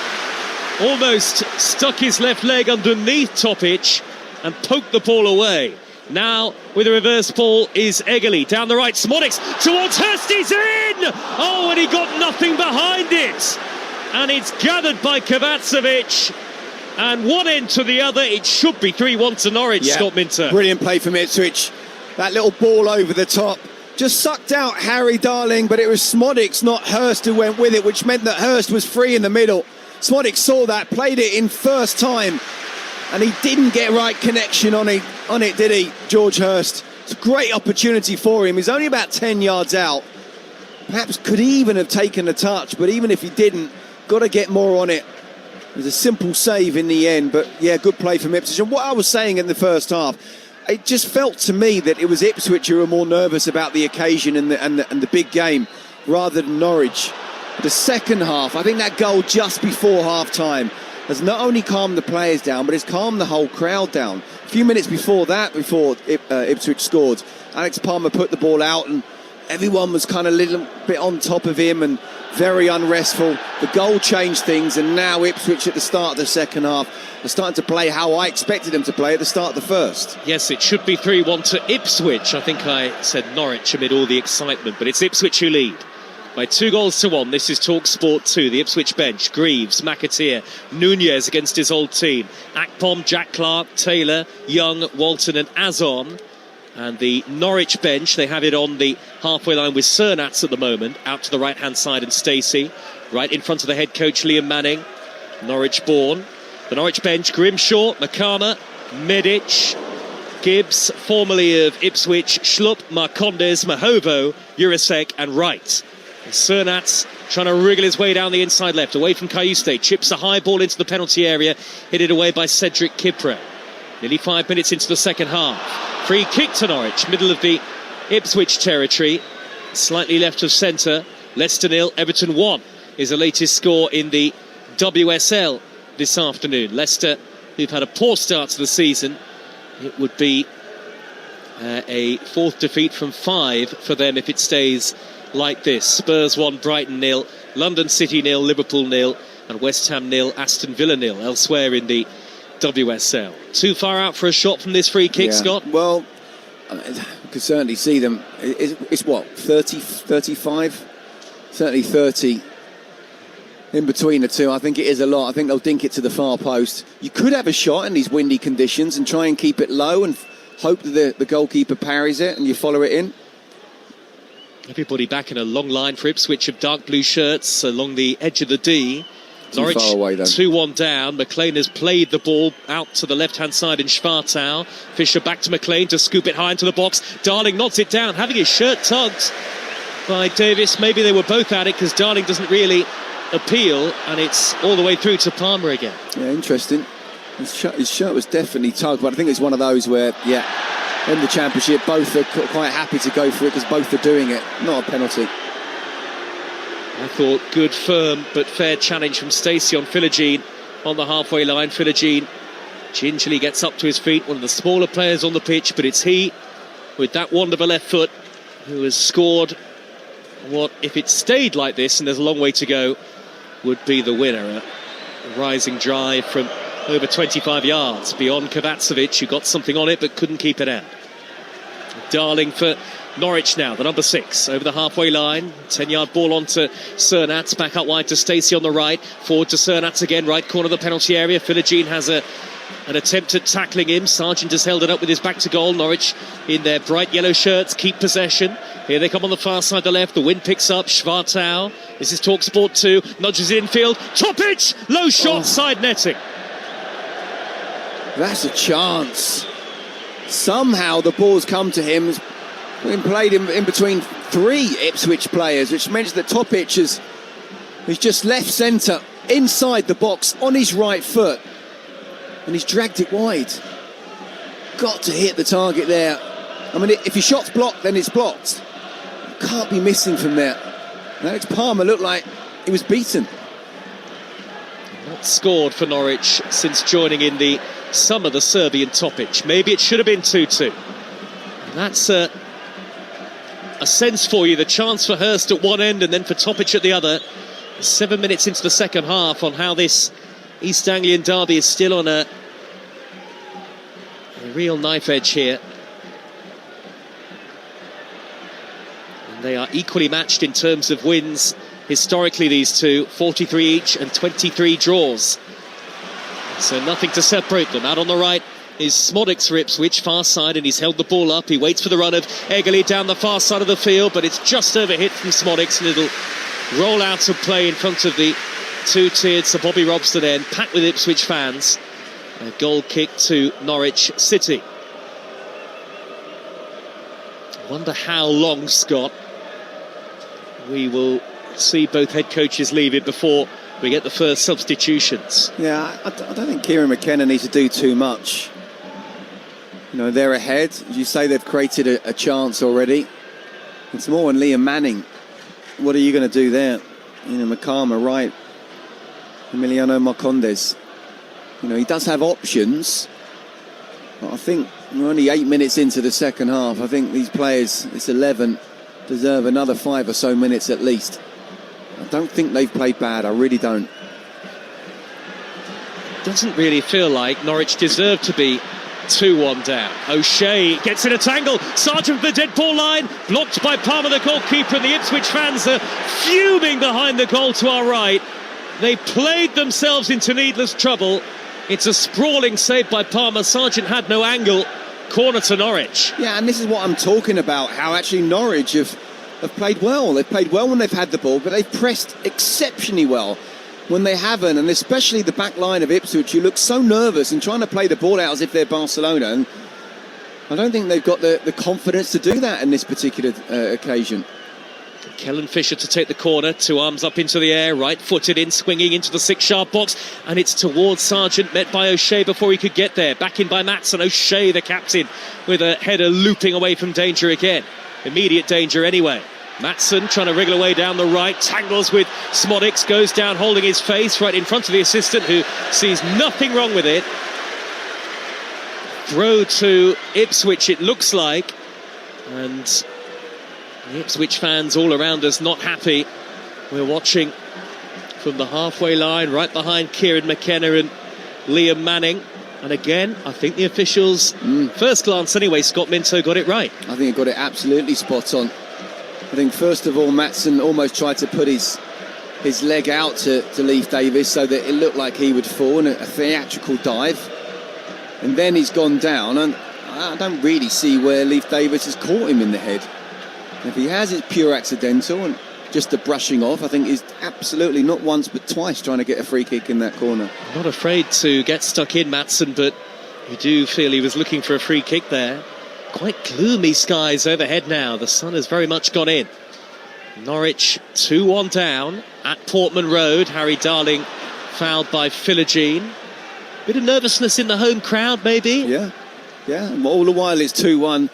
Almost stuck his left leg underneath Topic and poked the ball away. Now, with a reverse ball, is Egley. Down the right, Smodics towards Hurst, he's in! Oh, and he got nothing behind it. And it's gathered by Kovacevic. And one end to the other, it should be 3-1 to Norwich, Scott Minter. Brilliant play from Ipswich. That little ball over the top just sucked out Harry Darling, but it was Smodics, not Hurst, who went with it, which meant that Hurst was free in the middle. Smodics saw that, played it in first time, and he didn't get right connection on it, did he, George Hurst? It's a great opportunity for him. He's only about 10 yards out. Perhaps could even have taken a touch, but even if he didn't, got to get more on it. It was a simple save in the end, but yeah, good play from Ipswich. And what I was saying in the first half, it just felt to me that it was Ipswich who were more nervous about the occasion and the big game rather than Norwich. The second half, I think that goal just before half-time has not only calmed the players down, but it's calmed the whole crowd down. A few minutes before that, before Ipswich scored, Alex Palmer put the ball out and everyone was kind of a little bit on top of him and very unrestful. The goal changed things, and now Ipswich at the start of the second half are starting to play how I expected them to play at the start of the first. Yes, it should be 3-1 to Ipswich. I think I said Norwich amid all the excitement, but it's Ipswich who lead by 2-1. This is Talksport 2. The Ipswich bench: Greaves, McAteer, Nunez against his old team, Akpom, Jack Clark, Taylor, Young, Walton and Azon. And the Norwich bench, they have it on the halfway line with Cernats at the moment, out to the right-hand side, and Stacey, right in front of the head coach Liam Manning, Norwich born. The Norwich bench: Grimshaw, Makama, Medic, Gibbs, formerly of Ipswich, Schlupp, Marcondes, Mahovo, Jurasek and Wright. And Cernats trying to wriggle his way down the inside left, away from Cayuste, chips a high ball into the penalty area, hit it away by Cedric Kipre. Nearly 5 minutes into the second half. Free kick to Norwich, middle of the Ipswich territory, slightly left of centre. Leicester 0, Everton 1 is the latest score in the WSL this afternoon. Leicester, who've had a poor start to the season, it would be a fourth defeat from 5 for them if it stays like this. Spurs 1, Brighton 0, London City 0, Liverpool 0 and West Ham 0, Aston Villa 0 elsewhere in the WSL. Too far out for a shot from this free kick, Scott? Well, I could certainly see them. It's what, 30, 35? Certainly 30 in between the two. I think it is a lot. I think they'll dink it to the far post. You could have a shot in these windy conditions and try and keep it low and hope that the goalkeeper parries it and you follow it in. Everybody back in a long line for Ipswich of dark blue shirts along the edge of the D. Norwich 2-1 down. McLean has played the ball out to the left-hand side in Schwartau. Fisher back to McLean to scoop it high into the box. Darling knocks it down, having his shirt tugged by Davis. Maybe they were both at it because Darling doesn't really appeal, and it's all the way through to Palmer again. Yeah, interesting. His shirt was definitely tugged, but I think it's one of those where, in the Championship, both are quite happy to go for it because both are doing it. Not a penalty. I thought good, firm, but fair challenge from Stacey on Philogene on the halfway line. Philogene gingerly gets up to his feet, one of the smaller players on the pitch, but it's he, with that wand of a left foot, who has scored what, if it stayed like this, and there's a long way to go, would be the winner. A rising drive from over 25 yards beyond Kovacevic, who got something on it but couldn't keep it out. Darling for Norwich now, the number 6, over the halfway line. 10-yard ball onto Cernat, back up wide to Stacey on the right. Forward to Cernat again, right corner of the penalty area. Philogene has an attempt at tackling him. Sargent has held it up with his back to goal. Norwich in their bright yellow shirts keep possession. Here they come on the far side, the left. The wind picks up. Schwartau. This is Talksport 2. Nudges infield. Topic! Low shot, side netting. That's a chance. Somehow the ball's come to him. It's been played in between 3 Ipswich players, which means that Topic he's just left centre, inside the box, on his right foot. And he's dragged it wide. Got to hit the target there. I mean, if your shot's blocked, then it's blocked. Can't be missing from there. Alex Palmer looked like he was beaten. Not scored for Norwich since joining in the summer, the Serbian Topic. Maybe it should have been 2-2. And that's a sense for you. The chance for Hurst at one end and then for Topic at the other. 7 minutes into the second half on how this East Anglian derby is still on a real knife edge here. And they are equally matched in terms of wins. Historically, these two, 43 each and 23 draws. So nothing to separate them. Out on the right is Smodics for Ipswich, far side, and he's held the ball up. He waits for the run of Eggerly down the far side of the field, but it's just overhit from Smodics, and it'll roll out of play in front of the two-tiered Sir Bobby Robson end, packed with Ipswich fans. A goal kick to Norwich City. Wonder how long, Scott, we will see both head coaches leave it before we get the first substitutions. Yeah, I don't think Kieran McKenna needs to do too much. You know, they're ahead. As you say, they've created a chance already. It's more on Liam Manning. What are you going to do there? You know, Makama, right. Emiliano Marcondes. You know, he does have options. But I think we're only 8 minutes into the second half. I think these players, this 11, deserve another 5 or so minutes at least. I don't think they've played bad, I really don't. Doesn't really feel like Norwich deserve to be 2-1 down. O'Shea gets in a tangle. Sargent for the dead ball line. Blocked by Palmer, the goalkeeper, and the Ipswich fans are fuming behind the goal to our right. They played themselves into needless trouble. It's a sprawling save by Palmer. Sargent had no angle. Corner to Norwich. Yeah, and this is what I'm talking about, how actually Norwich have played well. They've played well when they've had the ball, but they've pressed exceptionally well when they haven't, and especially the back line of Ipswich, who look so nervous and trying to play the ball out as if they're Barcelona, and I don't think they've got the confidence to do that in this particular occasion. Kellen Fisher to take the corner, 2 arms up into the air, right-footed in, swinging into the 6-yard box, and it's towards Sargent, met by O'Shea before he could get there. Back in by Matson. O'Shea, the captain, with a header looping away from danger again. Immediate danger anyway. Matson trying to wriggle away down the right, tangles with Smodics, goes down holding his face right in front of the assistant, who sees nothing wrong with it. Throw to Ipswich, it looks like, and the Ipswich fans all around us not happy. We're watching from the halfway line, right behind Kieran McKenna and Liam Manning. And again, I think the officials, first glance anyway, Scott Minto got it right. I think he got it absolutely spot on. I think first of all, Matson almost tried to put his leg out to Leif Davis so that it looked like he would fall in a theatrical dive. And then he's gone down, and I don't really see where Leif Davis has caught him in the head. If he has, it's pure accidental and just a brushing off. I think he's absolutely not once but twice trying to get a free kick in that corner. Not afraid to get stuck in, Matson, but you do feel he was looking for a free kick there. Quite gloomy skies overhead now. The sun has very much gone in. Norwich 2-1 down at Portman Road. Harry Darling fouled by Philogene. Bit of nervousness in the home crowd, maybe? Yeah. All the while it's 2-1.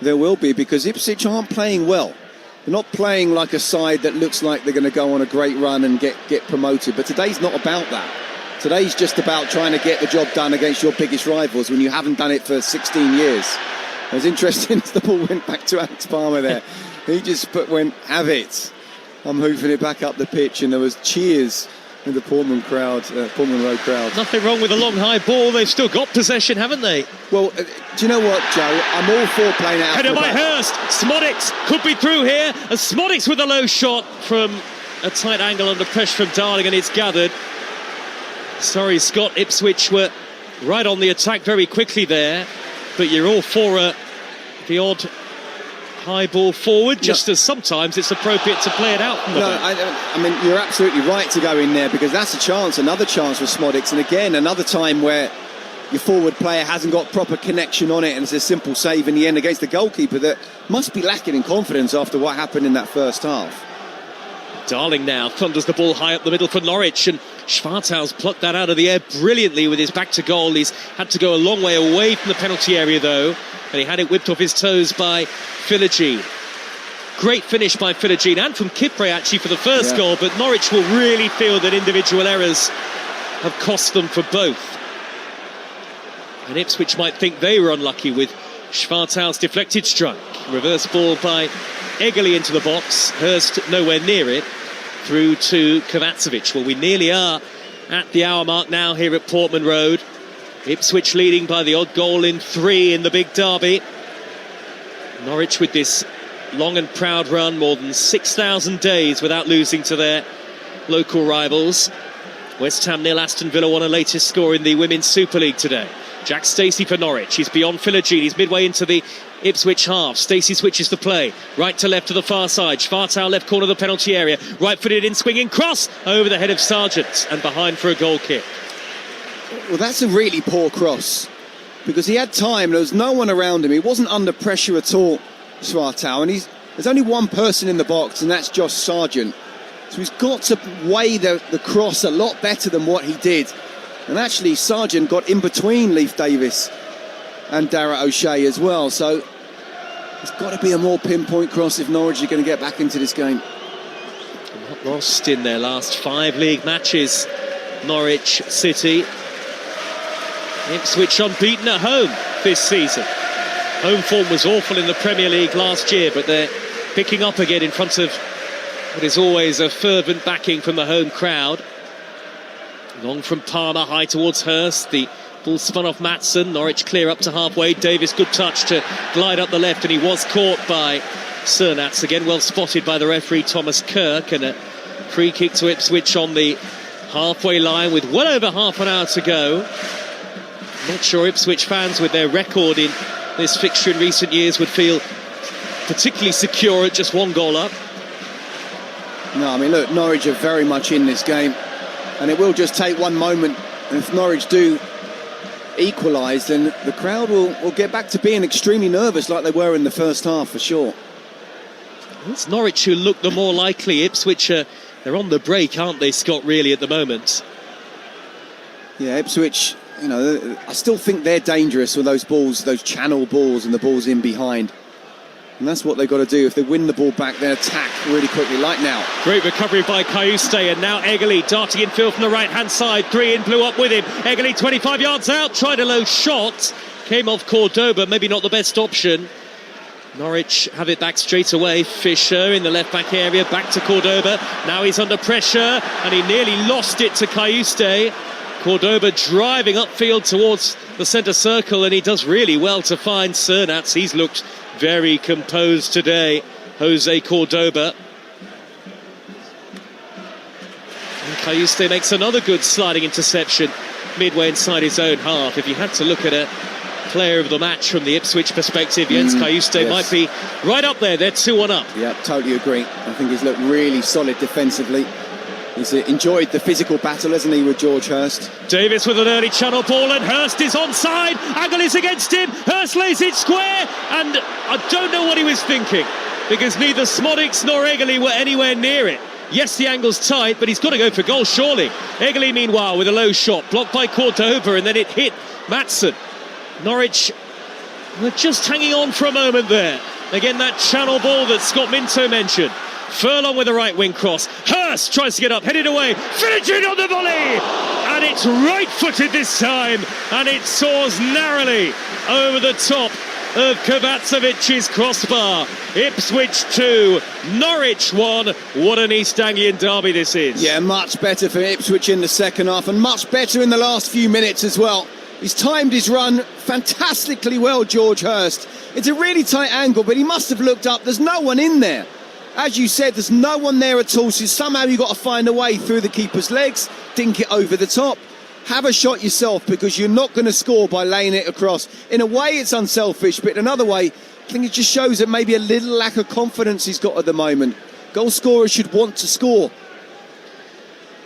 There will be, because Ipswich aren't playing well. They're not playing like a side that looks like they're going to go on a great run and get promoted. But today's not about that. Today's just about trying to get the job done against your biggest rivals when you haven't done it for 16 years. It was interesting as the ball went back to Alex Palmer there. He just went, have it. I'm hoofing it back up the pitch, and there was cheers in the Portman Road crowd. Nothing wrong with a long high ball. They've still got possession, haven't they? Well, do you know what, Joe? I'm all for playing out. Headed by Hurst. Smodics could be through here. And Smodics with a low shot from a tight angle under pressure from Darling, and it's gathered. Sorry, Scott. Ipswich were right on the attack very quickly there, but you're all for the odd high ball forward, just as sometimes it's appropriate to play it out from the back. I mean, you're absolutely right to go in there, because that's a chance, another chance for Smodics, and again, another time where your forward player hasn't got proper connection on it, and it's a simple save in the end against the goalkeeper that must be lacking in confidence after what happened in that first half. Darling now thunders the ball high up the middle for Norwich, and Schwartau's plucked that out of the air brilliantly with his back to goal. He's had to go a long way away from the penalty area though, and he had it whipped off his toes by Philogene. Great finish by Philogene and from Kipre actually for the first goal, but Norwich will really feel that individual errors have cost them for both. And Ipswich might think they were unlucky with Schwartau's deflected strike. Reverse ball by Egerle into the box. Hurst nowhere near it. Through to Kovacevic. Well, we nearly are at the hour mark now here at Portman Road. Ipswich leading by the odd goal in 3 in the big derby. Norwich with this long and proud run, more than 6,000 days without losing to their local rivals. West Ham 0, Aston Villa 1, a latest score in the Women's Super League today. Jack Stacey for Norwich. He's beyond Philogene. He's midway into the Ipswich half. Stacey switches the play. Right to left to the far side. Schwartau left corner of the penalty area. Right-footed in, swinging cross over the head of Sargent and behind for a goal kick. Well, that's a really poor cross, because he had time. There was no one around him. He wasn't under pressure at all, Schwartau. And there's only one person in the box, and that's Josh Sargent. So he's got to weigh the cross a lot better than what he did. And actually, Sargent got in between Leif Davis and Darragh O'Shea as well. So it's got to be a more pinpoint cross if Norwich are going to get back into this game. Not lost in their last 5 league matches, Norwich City. Ipswich unbeaten at home this season. Home form was awful in the Premier League last year, but they're picking up again in front of what is always a fervent backing from the home crowd. Long from Palmer, high towards Hurst. The ball spun off Maatsen. Norwich clear up to halfway. Davis, good touch to glide up the left, and he was caught by Cernats. Again, well spotted by the referee Thomas Kirk, and a free kick to Ipswich on the halfway line with well over half an hour to go. Not sure Ipswich fans, with their record in this fixture in recent years, would feel particularly secure at just 1 goal up. No, I mean, look, Norwich are very much in this game, and it will just take one moment. And if Norwich do equalise, then the crowd will get back to being extremely nervous like they were in the first half, for sure. It's Norwich who look the more likely. Ipswich, they're on the break, aren't they, Scott, really, at the moment? Yeah, Ipswich, you know, I still think they're dangerous with those balls, those channel balls and the balls in behind. And that's what they've got to do. If they win the ball back, they attack really quickly, like now. Great recovery by Cayuste, and now Egerle darting in field from the right-hand side. 3 in, blew up with him. Egerle 25 yards out, tried a low shot. Came off Cordoba, maybe not the best option. Norwich have it back straight away. Fisher in the left-back area, back to Cordoba. Now he's under pressure, and he nearly lost it to Cayuste. Cordoba driving upfield towards the centre circle, and he does really well to find Cernats. He's looked very composed today, Jose Cordoba. And Cayuste makes another good sliding interception midway inside his own half. If you had to look at a player of the match from the Ipswich perspective, Jens Cayuste might be right up there. They're 2-1 up. Yeah, totally agree. I think he's looked really solid defensively. He's enjoyed the physical battle, hasn't he, with George Hurst? Davis with an early channel ball, and Hurst is onside. Angle is against him. Hurst lays it square, and I don't know what he was thinking, because neither Smodics nor Egerle were anywhere near it. Yes, the angle's tight, but he's got to go for goal, surely. Egerle, meanwhile, with a low shot, blocked by Cordoba, and then it hit Maatsen. Norwich were just hanging on for a moment there. Again, that channel ball that Scott Minto mentioned. Furlong with a right wing cross. Hurst tries to get up, headed away, finishing on the volley! And it's right-footed this time, and it soars narrowly over the top of Kovacevic's crossbar. Ipswich 2, Norwich 1. What an East Anglian derby this is. Yeah, much better for Ipswich in the second half, and much better in the last few minutes as well. He's timed his run fantastically well, George Hurst. It's a really tight angle, but he must have looked up. There's no one in there. As you said, there's no one there at all, so somehow you've got to find a way through the keeper's legs, dink it over the top. Have a shot yourself, because you're not going to score by laying it across. In a way, it's unselfish, but in another way, I think it just shows that maybe a little lack of confidence he's got at the moment. Goal scorers should want to score.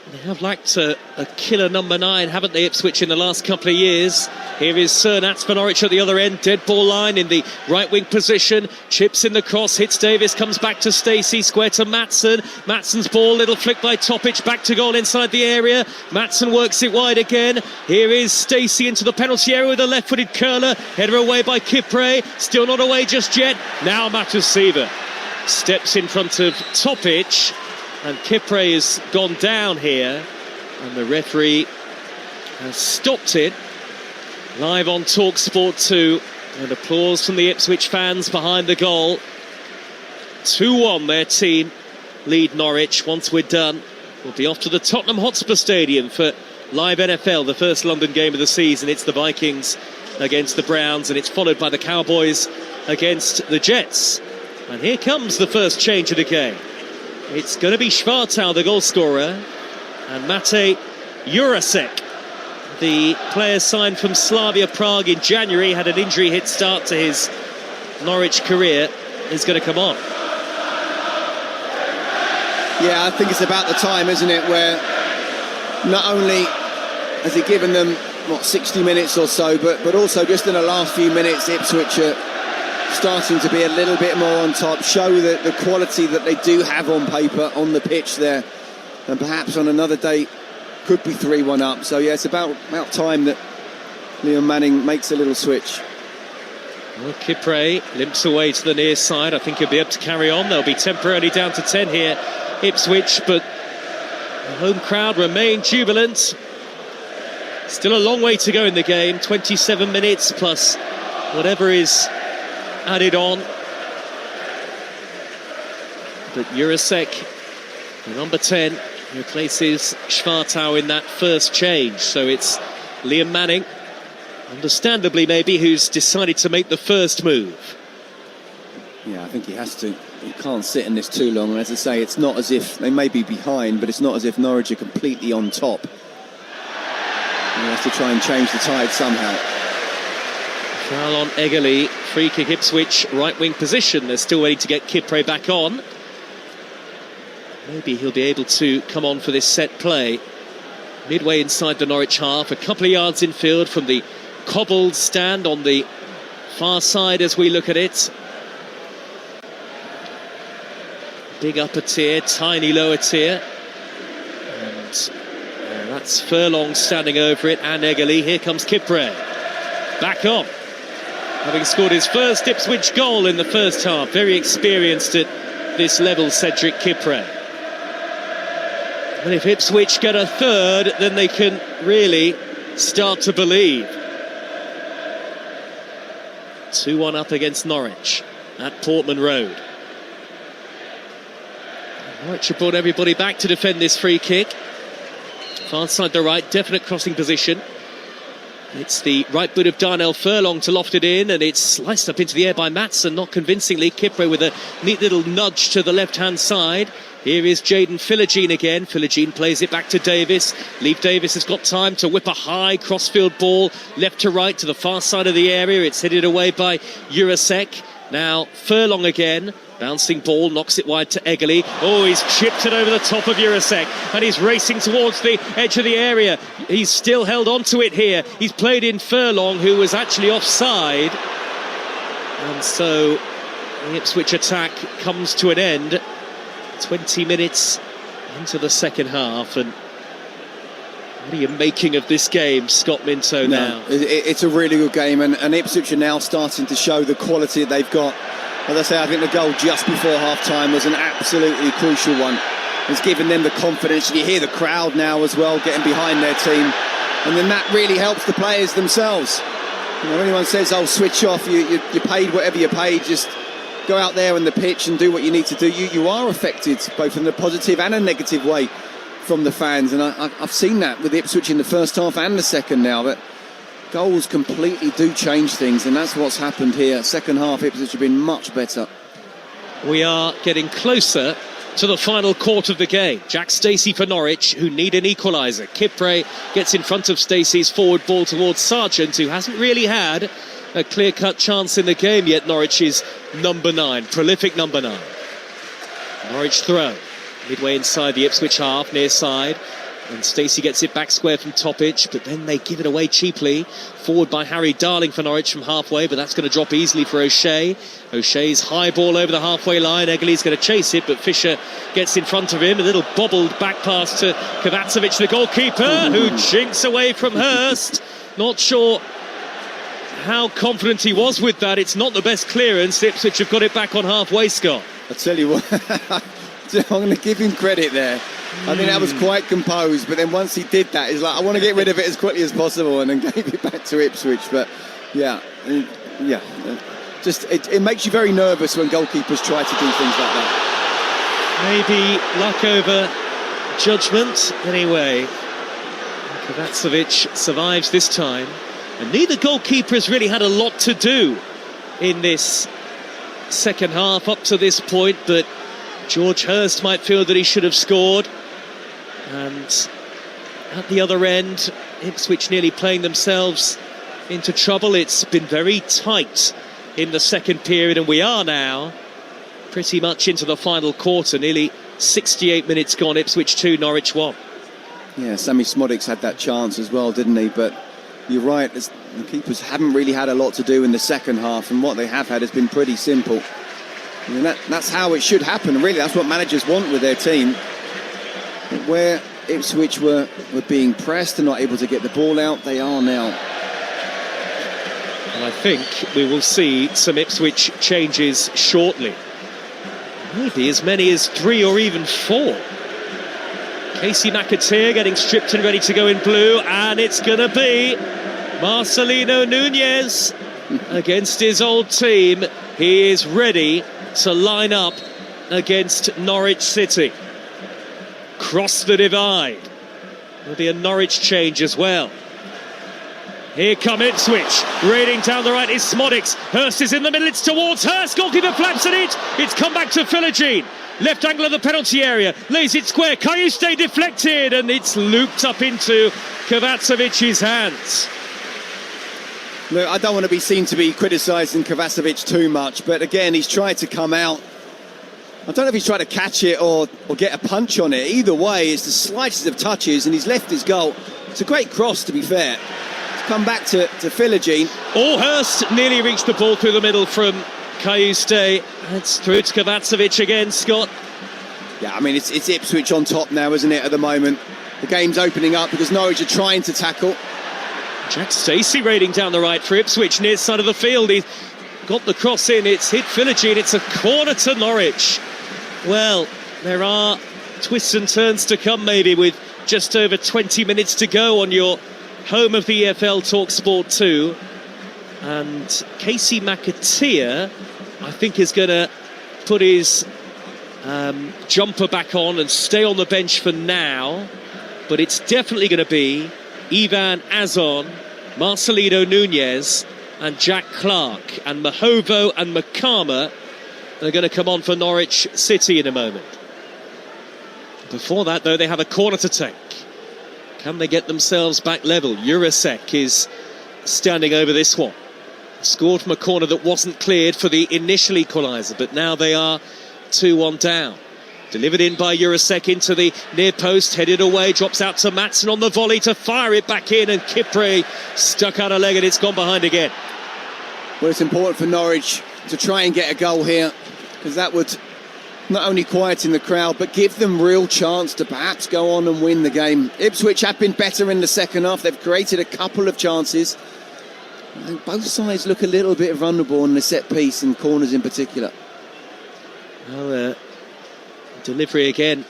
They have lacked a killer number 9, haven't they, Ipswich, in the last couple of years? Here is Sir Nats for Norwich at the other end. Dead ball line in the right wing position. Chips in the cross, hits Davis, comes back to Stacey, square to Maatsen. Maatsen's ball, little flick by Topic, back to goal inside the area. Maatsen works it wide again. Here is Stacey into the penalty area with a left-footed curler. Header away by Kipre. Still not away just yet. Now Matosiva steps in front of Topic. And Kipre has gone down here, and the referee has stopped it. Live on Talksport 2, and applause from the Ipswich fans behind the goal. 2-1 their team lead Norwich. Once we're done, we'll be off to the Tottenham Hotspur Stadium for live NFL, the first London game of the season. It's the Vikings against the Browns, and it's followed by the Cowboys against the Jets. And here comes the first change of the game. It's going to be Schwartau, the goal scorer, and Mate Jurasek, the player signed from Slavia Prague in January, had an injury hit start to his Norwich career, is going to come on. Yeah, I think it's about the time, isn't it, where not only has he given them, 60 minutes or so, but also just in the last few minutes, Ipswich are starting to be a little bit more on top, show the quality that they do have on paper, on the pitch there, and perhaps on another day could be 3-1 up. So yeah, it's about time that Liam Manning makes a little switch. Well, Kipre limps away to the near side. I think he'll be able to carry on. They'll be temporarily down to 10 here, Ipswich, but the home crowd remain jubilant. Still a long way to go in the game, 27 minutes plus whatever is added on. But Jurasek, the number 10, replaces Schwartau in that first change. So it's Liam Manning, understandably maybe, who's decided to make the first move. Yeah, I think he has to. He can't sit in this too long. And as I say, it's not as if they may be behind, but it's not as if Norwich are completely on top. He has to try and change the tide somehow. Foul on Egerle, free kick Ipswich, right wing position. They're still waiting to get Kipre back on. Maybe he'll be able to come on for this set play. Midway inside the Norwich half, a couple of yards infield from the cobbled stand on the far side as we look at it. Big upper tier, tiny lower tier. And that's Furlong standing over it, and Egerle. Here comes Kipre. Back on. Having scored his first Ipswich goal in the first half. Very experienced at this level, Cedric Kipre. And if Ipswich get a third, then they can really start to believe. 2-1 up against Norwich at Portman Road. Norwich have brought everybody back to defend this free kick. Far side the right, definite crossing position. It's the right boot of Darnell Furlong to loft it in, and it's sliced up into the air by Maatsen, not convincingly. Kipre with a neat little nudge to the left-hand side. Here is Jaden Philogene again. Philogene plays it back to Davis. Leif Davis has got time to whip a high crossfield ball left to right to the far side of the area. It's headed away by Jurasek. Now Furlong again. Bouncing ball, knocks it wide to Egerle. Oh, he's chipped it over the top of Jurasek, and he's racing towards the edge of the area. He's still held on to it here. He's played in Furlong, who was actually offside. And so the Ipswich attack comes to an end. 20 minutes into the second half. And what are you making of this game, Scott Minto, now? It's a really good game, and Ipswich are now starting to show the quality that they've got As I say, I think the goal just before half-time was an absolutely crucial one. It's given them the confidence. You hear the crowd now as well getting behind their team. And then that really helps the players themselves. You know, anyone says, oh, switch off, you paid whatever you paid, just go out there on the pitch and do what you need to do. You are affected, both in a positive and a negative way, from the fans. And I've seen that with Ipswich in the first half and the second now, that goals completely do change things, and that's what's happened here. Second half, Ipswich have been much better. We are getting closer to the final quarter of the game. Jack Stacey for Norwich, who need an equaliser. Kipre gets in front of Stacey's forward ball towards Sargent, who hasn't really had a clear-cut chance in the game yet. Norwich's number 9, prolific number 9. Norwich throw, midway inside the Ipswich half, near side. And Stacey gets it back square from Topic, but then they give it away cheaply. Forward by Harry Darling for Norwich from halfway, but that's going to drop easily for O'Shea. O'Shea's high ball over the halfway line. Eggley's going to chase it, but Fisher gets in front of him. A little bobbled back pass to Kovacevic, the goalkeeper, who jinks away from Hurst. Not sure how confident he was with that. It's not the best clearance. Ipswich have got it back on halfway, Scott. I tell you what, I'm going to give him credit there. I think that was quite composed, but then once he did that, he's like, I want to get rid of it as quickly as possible, and then gave it back to Ipswich. But yeah, just it makes you very nervous when goalkeepers try to do things like that. Maybe luck over judgment. Anyway, Kovacevic survives this time, and neither goalkeeper has really had a lot to do in this second half up to this point, but George Hurst might feel that he should have scored. And at the other end, Ipswich nearly playing themselves into trouble. It's been very tight in the second period, and we are now pretty much into the final quarter. Nearly 68 minutes gone. Ipswich 2, Norwich 1. Yeah, Sammy Smodics had that chance as well, didn't he? But you're right, the keepers haven't really had a lot to do in the second half, and what they have had has been pretty simple. I mean, that's how it should happen, really. That's what managers want with their team. But where Ipswich were being pressed and not able to get the ball out, they are now. And I think we will see some Ipswich changes shortly. Maybe as many as 3 or even 4. Casey McAteer getting stripped and ready to go in blue, and it's going to be Marcelino Nunez against his old team. He is ready to line up against Norwich City. Cross the divide. There'll be a Norwich change as well. Here come Ipswich. Raiding down the right is Smodics. Hurst is in the middle. It's towards Hurst. Goalkeeper flaps at it. It's come back to Philogene. Left angle of the penalty area. Lays it square. Cayuste deflected, and it's looped up into Kovacevic's hands. Look, I don't want to be seen to be criticising Kovacevic too much, but again, he's tried to come out. I don't know if he's tried to catch it or get a punch on it. Either way, it's the slightest of touches, and he's left his goal. It's a great cross, to be fair. It's come back to Philogene. Hurst nearly reached the ball through the middle from Cayuste. It's through to Kovacevic again, Scott. Yeah, I mean, it's Ipswich on top now, isn't it, at the moment? The game's opening up because Norwich are trying to tackle. Jack Stacey raiding down the right for Ipswich, near side of the field. He's got the cross in, it's hit Philogene, it's a corner to Norwich. Well, there are twists and turns to come, maybe, with just over 20 minutes to go on your home of the EFL Talksport 2. And Casey McAteer, I think, is going to put his jumper back on and stay on the bench for now. But it's definitely going to be Ivan Azon, Marcelino Nunez and Jack Clark, and Mahovo and Makama are going to come on for Norwich City in a moment. Before that, though, they have a corner to take. Can they get themselves back level? Jurasek is standing over this one. Scored from a corner that wasn't cleared for the initial equaliser, but now they are 2-1 down. Delivered in by Jurasek into the near post, headed away, drops out to Maatsen on the volley to fire it back in, and Kipre stuck out a leg and it's gone behind again. Well, it's important for Norwich to try and get a goal here, because that would not only quieten the crowd but give them real chance to perhaps go on and win the game. Ipswich have been better in the second half. They've created a couple of chances. I think both sides look a little bit vulnerable on the set piece and corners in particular. Well, delivery again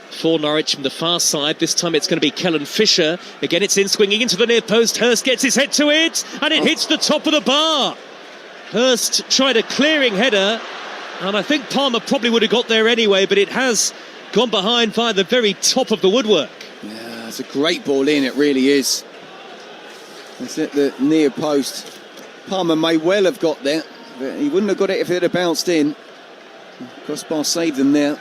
for Norwich from the far side. This time it's going to be Kellen Fisher. Again, it's in swinging into the near post. Hurst gets his head to it, and it hits the top of the bar. Hurst tried a clearing header, and I think Palmer probably would have got there anyway, but it has gone behind via the very top of the woodwork. Yeah, it's a great ball in, it really is. It's at the near post. Palmer may well have got there, but he wouldn't have got it if it had bounced in. Crossbar saved them there.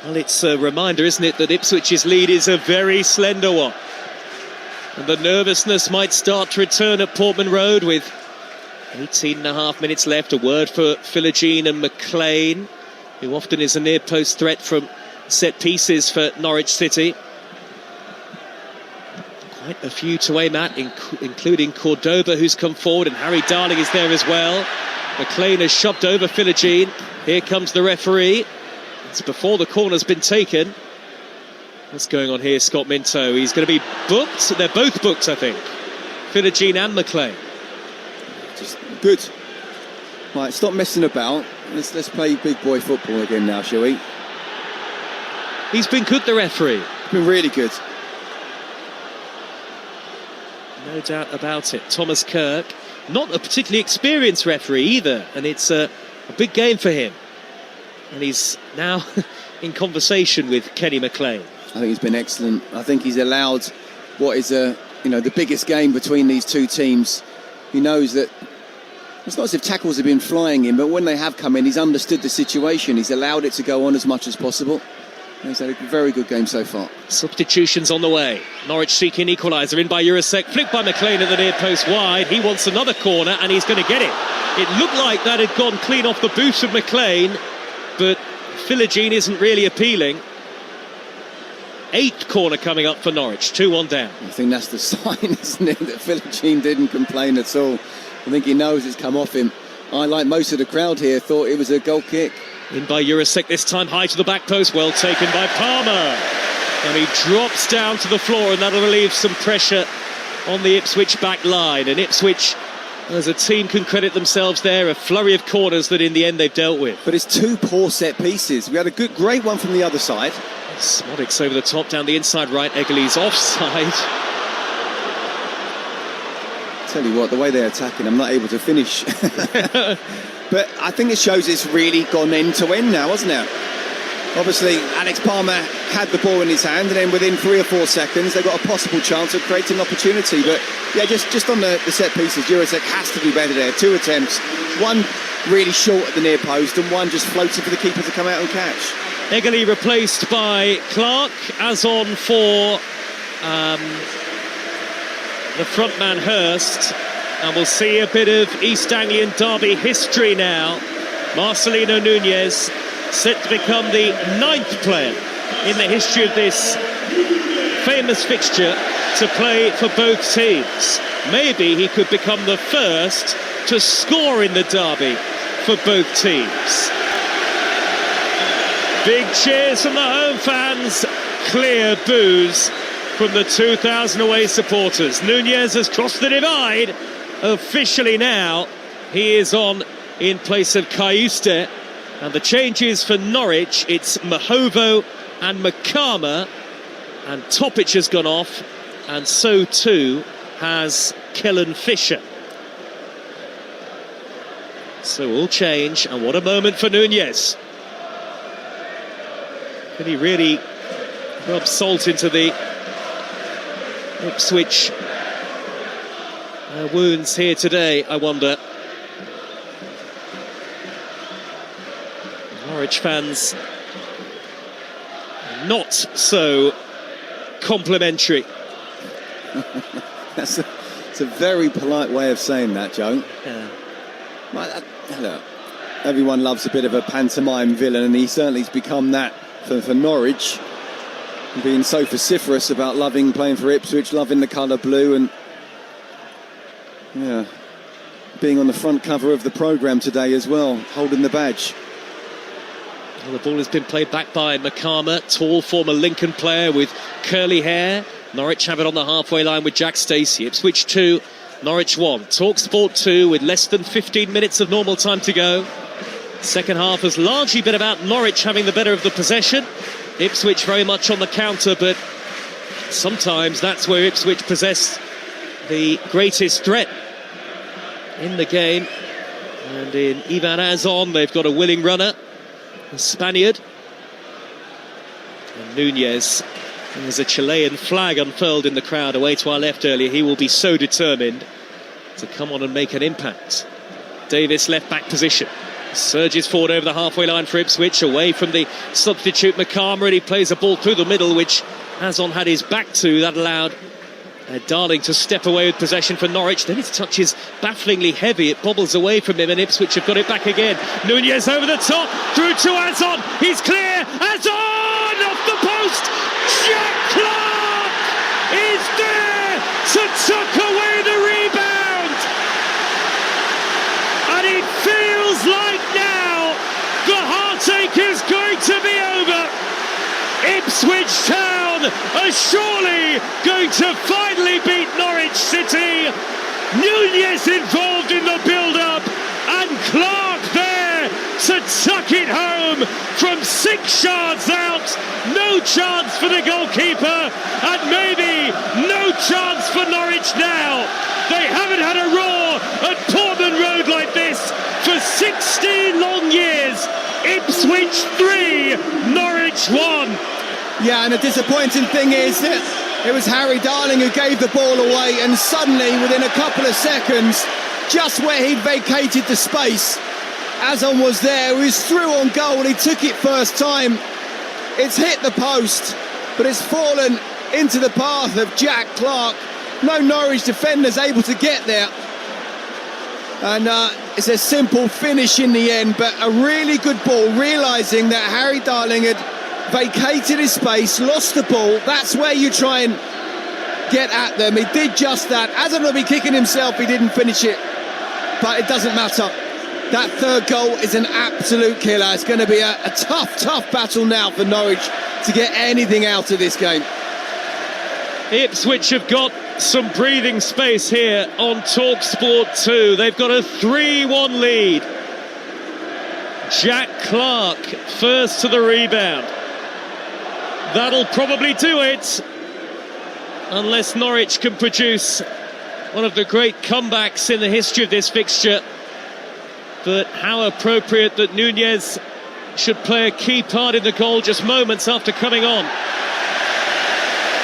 Well, it's a reminder, isn't it, that Ipswich's lead is a very slender one. And the nervousness might start to return at Portman Road with 18.5 minutes left. A word for Philogene and McLean, who often is a near-post threat from set pieces for Norwich City. Quite a few to aim at, including Cordoba, who's come forward, and Harry Darling is there as well. McLean has shoved over Philogene. Here comes the referee. It's before the corner's been taken. What's going on here, Scott Minto? He's going to be booked. They're both booked, I think. Philogene and McLean. Just good. Right, stop messing about. Let's play big boy football again now, shall we? He's been good, the referee. He's been really good. No doubt about it. Thomas Kirk, not a particularly experienced referee either, and it's a big game for him. And he's now in conversation with Kenny McLean. I think he's been excellent. I think he's allowed what is the biggest game between these two teams. He knows that it's not as if tackles have been flying in, but when they have come in, he's understood the situation. He's allowed it to go on as much as possible. And he's had a very good game so far. Substitutions on the way. Norwich seeking equaliser, in by Jurasek, flicked by McLean at the near post wide. He wants another corner, and he's going to get it. It looked like that had gone clean off the boot of McLean, but Philogene isn't really appealing. 8th corner coming up for Norwich, 2-1 down. I think that's the sign, isn't it, that Philogene didn't complain at all. I think he knows it's come off him. I, like most of the crowd here, thought it was a goal kick. In by Jurasek this time, high to the back post, well taken by Palmer. And he drops down to the floor, and that'll relieve some pressure on the Ipswich back line. And Ipswich, as a team, can credit themselves there, a flurry of corners that in the end they've dealt with. But it's two poor set pieces. We had a great one from the other side. Smodics over the top, down the inside right. Eggerly's offside. Tell you what, the way they're attacking, I'm not able to finish. But I think it shows it's really gone end to end now, hasn't it? Obviously, Alex Palmer had the ball in his hand, and then within 3 or 4 seconds, they got a possible chance of creating an opportunity. But yeah, just on the set pieces, Jurasek has to do better there. 2 attempts, one really short at the near post, and one just floated for the keeper to come out and catch. Eggerly replaced by Clark, as on for the front man Hurst. And we'll see a bit of East Anglian derby history now. Marcelino Nunez set to become the 9th player in the history of this famous fixture to play for both teams. Maybe he could become the first to score in the derby for both teams. Big cheers from the home fans, clear boos from the 2,000 away supporters. Nunez has crossed the divide. Officially now, he is on in place of Cayuste. And the changes for Norwich, it's Mahovo and Makama. And Topic has gone off, and so too has Kellen Fisher. So all change, and what a moment for Nunez. Can he really rub salt into the Ipswich wounds here today, I wonder? Norwich fans not so complimentary. It's a very polite way of saying that, Joe. Yeah. Look, everyone loves a bit of a pantomime villain, and he certainly has become that for Norwich, being so vociferous about loving playing for Ipswich, loving the colour blue, and yeah, being on the front cover of the programme today as well, holding the badge. Well, the ball has been played back by Makama, tall former Lincoln player with curly hair. Norwich have it on the halfway line with Jack Stacey. Ipswich 2, Norwich 1, Talksport 2 with less than 15 minutes of normal time to go. Second half has largely been about Norwich having the better of the possession. Ipswich very much on the counter, but sometimes that's where Ipswich possess the greatest threat in the game. And in Ivan Azon, they've got a willing runner, a Spaniard. And Nunez, there's a Chilean flag unfurled in the crowd away to our left earlier. He will be so determined to come on and make an impact. Davis, left back position. Surges forward over the halfway line for Ipswich, away from the substitute Makama, and he plays a ball through the middle, which Azon had his back to. That allowed Darling to step away with possession for Norwich. Then his touch is bafflingly heavy. It bobbles away from him, and Ipswich have got it back again. Nunez over the top, through to Azon. He's clear. Azon off the post. Jack Clark is there to tuck away the rebound. And it feels like now the heartache is going to be over. Ipswich Town are surely going to finally beat Norwich City. Nunez involved in the build-up, and Clark there to tuck it home from 6 yards out. No chance for the goalkeeper, and maybe no chance for Norwich now. They haven't had a roar at Portman Road like this for 16 long years. Ipswich 3, Norwich 1. Yeah, and the disappointing thing is that it was Harry Darling who gave the ball away, and suddenly, within a couple of seconds, just where he'd vacated the space, Azon was there. He was through on goal. He took it first time. It's hit the post, but it's fallen into the path of Jack Clark. No Norwich defenders able to get there. And it's a simple finish in the end, but a really good ball, realising that Harry Darling had vacated his space, lost the ball. That's where you try and get at them. He did just that. Azon will be kicking himself he didn't finish it, but it doesn't matter. That third goal is an absolute killer. It's going to be a tough battle now for Norwich to get anything out of this game. Ipswich have got some breathing space here on Talksport 2. They've got a 3-1 lead. Jack Clark first to the rebound. That'll probably do it, unless Norwich can produce one of the great comebacks in the history of this fixture. But how appropriate that Nunez should play a key part in the goal just moments after coming on.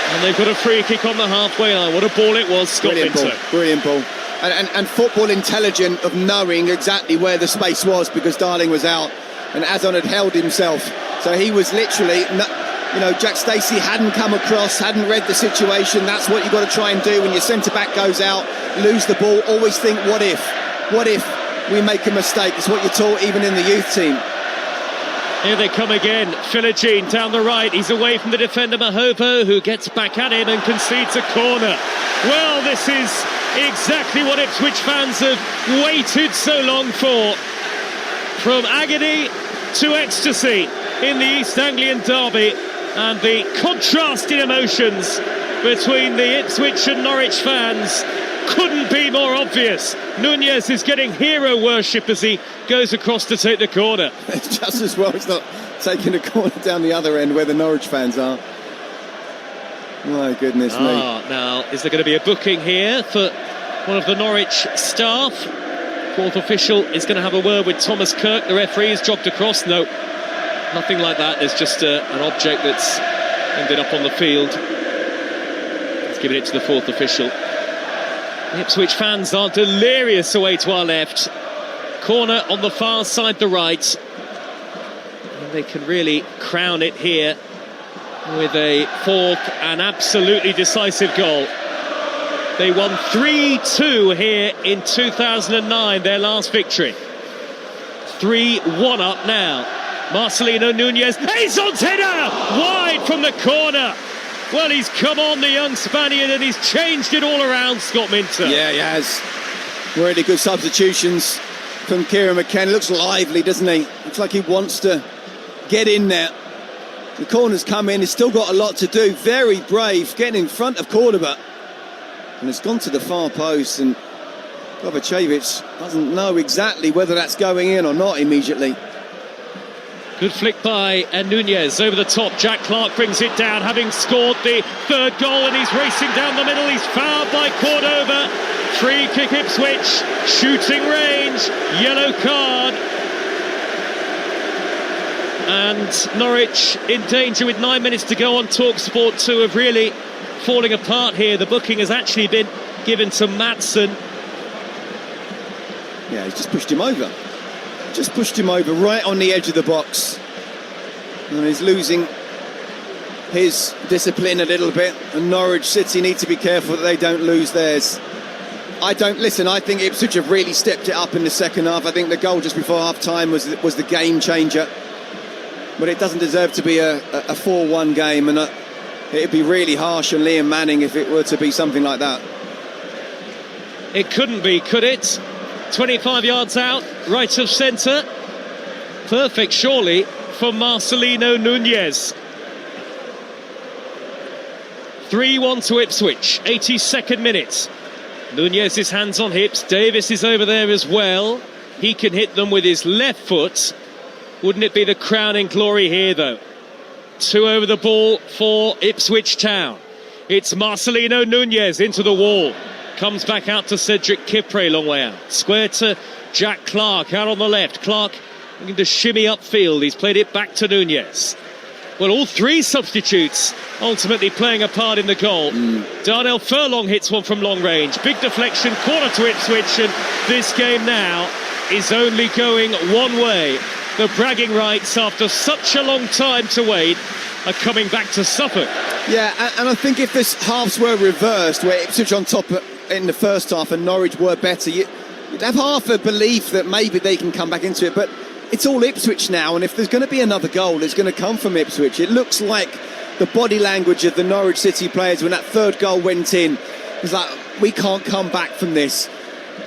And they've got a free kick on the halfway line. What a ball it was, Scott Minto. Brilliant ball. And football intelligent of knowing exactly where the space was, because Darling was out and Azon had held himself. So he was literally... Jack Stacey hadn't come across, hadn't read the situation. That's what you've got to try and do when your centre-back goes out, lose the ball. Always think, what if? What if we make a mistake? It's what you're taught even in the youth team. Here they come again. Philogene down the right. He's away from the defender Mahopo, who gets back at him and concedes a corner. Well, this is exactly what Ipswich fans have waited so long for. From agony to ecstasy in the East Anglian derby. And the contrast in emotions between the Ipswich and Norwich fans couldn't be more obvious. Nunez is getting hero worship as he goes across to take the corner. It's just as well he's not taking a corner down the other end where the Norwich fans are. My goodness me. Now, is there going to be a booking here for one of the Norwich staff? Fourth official is going to have a word with Thomas Kirk. The referee has jogged across. No. Nothing like that. There's just an object that's ended up on the field. Let's give it to the fourth official. The Ipswich fans are delirious away to our left. Corner on the far side, the right. And they can really crown it here with a fourth and absolutely decisive goal. They won 3-2 here in 2009, their last victory. 3-1 up now. Marcelino Nunez, Azon's header, wide from the corner. Well, he's come on, the young Spaniard, and he's changed it all around, Scott Minter. Yeah, he has. Really good substitutions from Kieran McKenna. Looks lively, doesn't he? Looks like he wants to get in there. The corner's come in, he's still got a lot to do. Very brave, getting in front of Cordoba. and it's gone to the far post, and Kovacevic doesn't know exactly whether that's going in or not immediately. Good flick by Nunez over the top. Jack Clark brings it down, having scored the third goal, and he's racing down the middle. He's fouled by Cordova. Free kick Ipswich, shooting range, yellow card. And Norwich in danger with 9 minutes to go on Talksport 2 of really falling apart here. The booking has actually been given to Maatsen. Yeah, he's just pushed him over. Just pushed him over right on the edge of the box. And he's losing his discipline a little bit. And Norwich City need to be careful that they don't lose theirs. I think Ipswich have really stepped it up in the second half. I think the goal just before half-time was the game changer. But it doesn't deserve to be a 4-1 game. And it'd be really harsh on Liam Manning if it were to be something like that. It couldn't be, could it? 25 yards out, right of centre. Perfect, surely, for Marcelino Nunez. 3-1 to Ipswich, 82nd minute. Nunez's hands on hips. Davis is over there as well. He can hit them with his left foot. Wouldn't it be the crowning glory here, though? 2 over the ball for Ipswich Town. It's Marcelino Nunez into the wall. Comes back out to Cedric Kipre, long way out. Square to Jack Clark, out on the left. Clark looking to shimmy upfield. He's played it back to Nunez. Well, all 3 substitutes ultimately playing a part in the goal. Darnell Furlong hits one from long range. Big deflection, corner to Ipswich, and this game now is only going one way. The bragging rights, after such a long time to wait, are coming back to Suffolk. Yeah, and I think if this halves were reversed, where Ipswich on top in the first half and Norwich were better, you'd have half a belief that maybe they can come back into it. But it's all Ipswich now, and if there's going to be another goal, it's going to come from Ipswich. It looks like the body language of the Norwich City players when that third goal went in, it's like, we can't come back from this.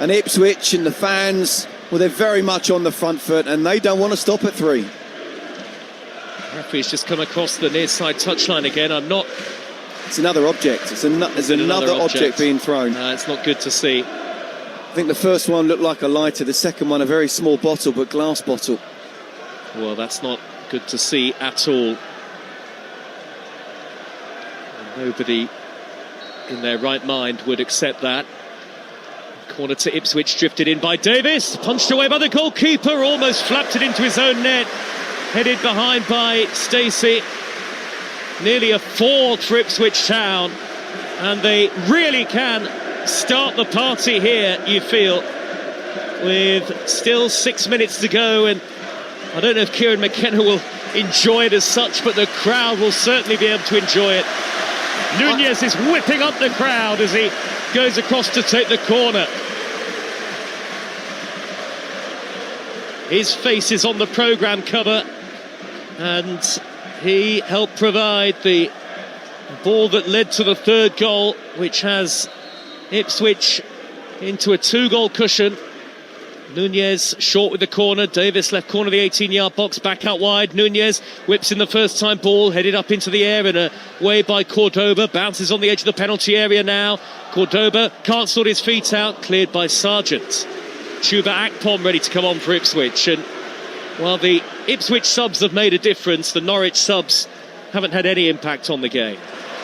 And Ipswich and the fans, well, they're very much on the front foot, and they don't want to stop at 3. Referee's just come across the near side touchline again. It's another object. There's another object being thrown. It's not good to see. I think the first one looked like a lighter, the second one a very small bottle, but glass bottle. Well, that's not good to see at all. And nobody in their right mind would accept that. Corner to Ipswich, drifted in by Davis, punched away by the goalkeeper, almost flapped it into his own net. Headed behind by Stacey. Nearly a 4 for Ipswich Town, and they really can start the party here, you feel, with still 6 minutes to go. And I don't know if Kieran McKenna will enjoy it as such, but the crowd will certainly be able to enjoy it. Nunez is whipping up the crowd as he goes across to take the corner. His face is on the programme cover, and he helped provide the ball that led to the third goal, which has Ipswich into a 2-goal cushion. Nunez short with the corner. Davis left corner of the 18-yard box, back out wide. Nunez whips in the first time ball, headed up into the air and away by Cordova. Bounces on the edge of the penalty area now. Cordova can't sort his feet out, cleared by Sargent. Chuba Akpom ready to come on for Ipswich. And while the Ipswich subs have made a difference, the Norwich subs haven't had any impact on the game.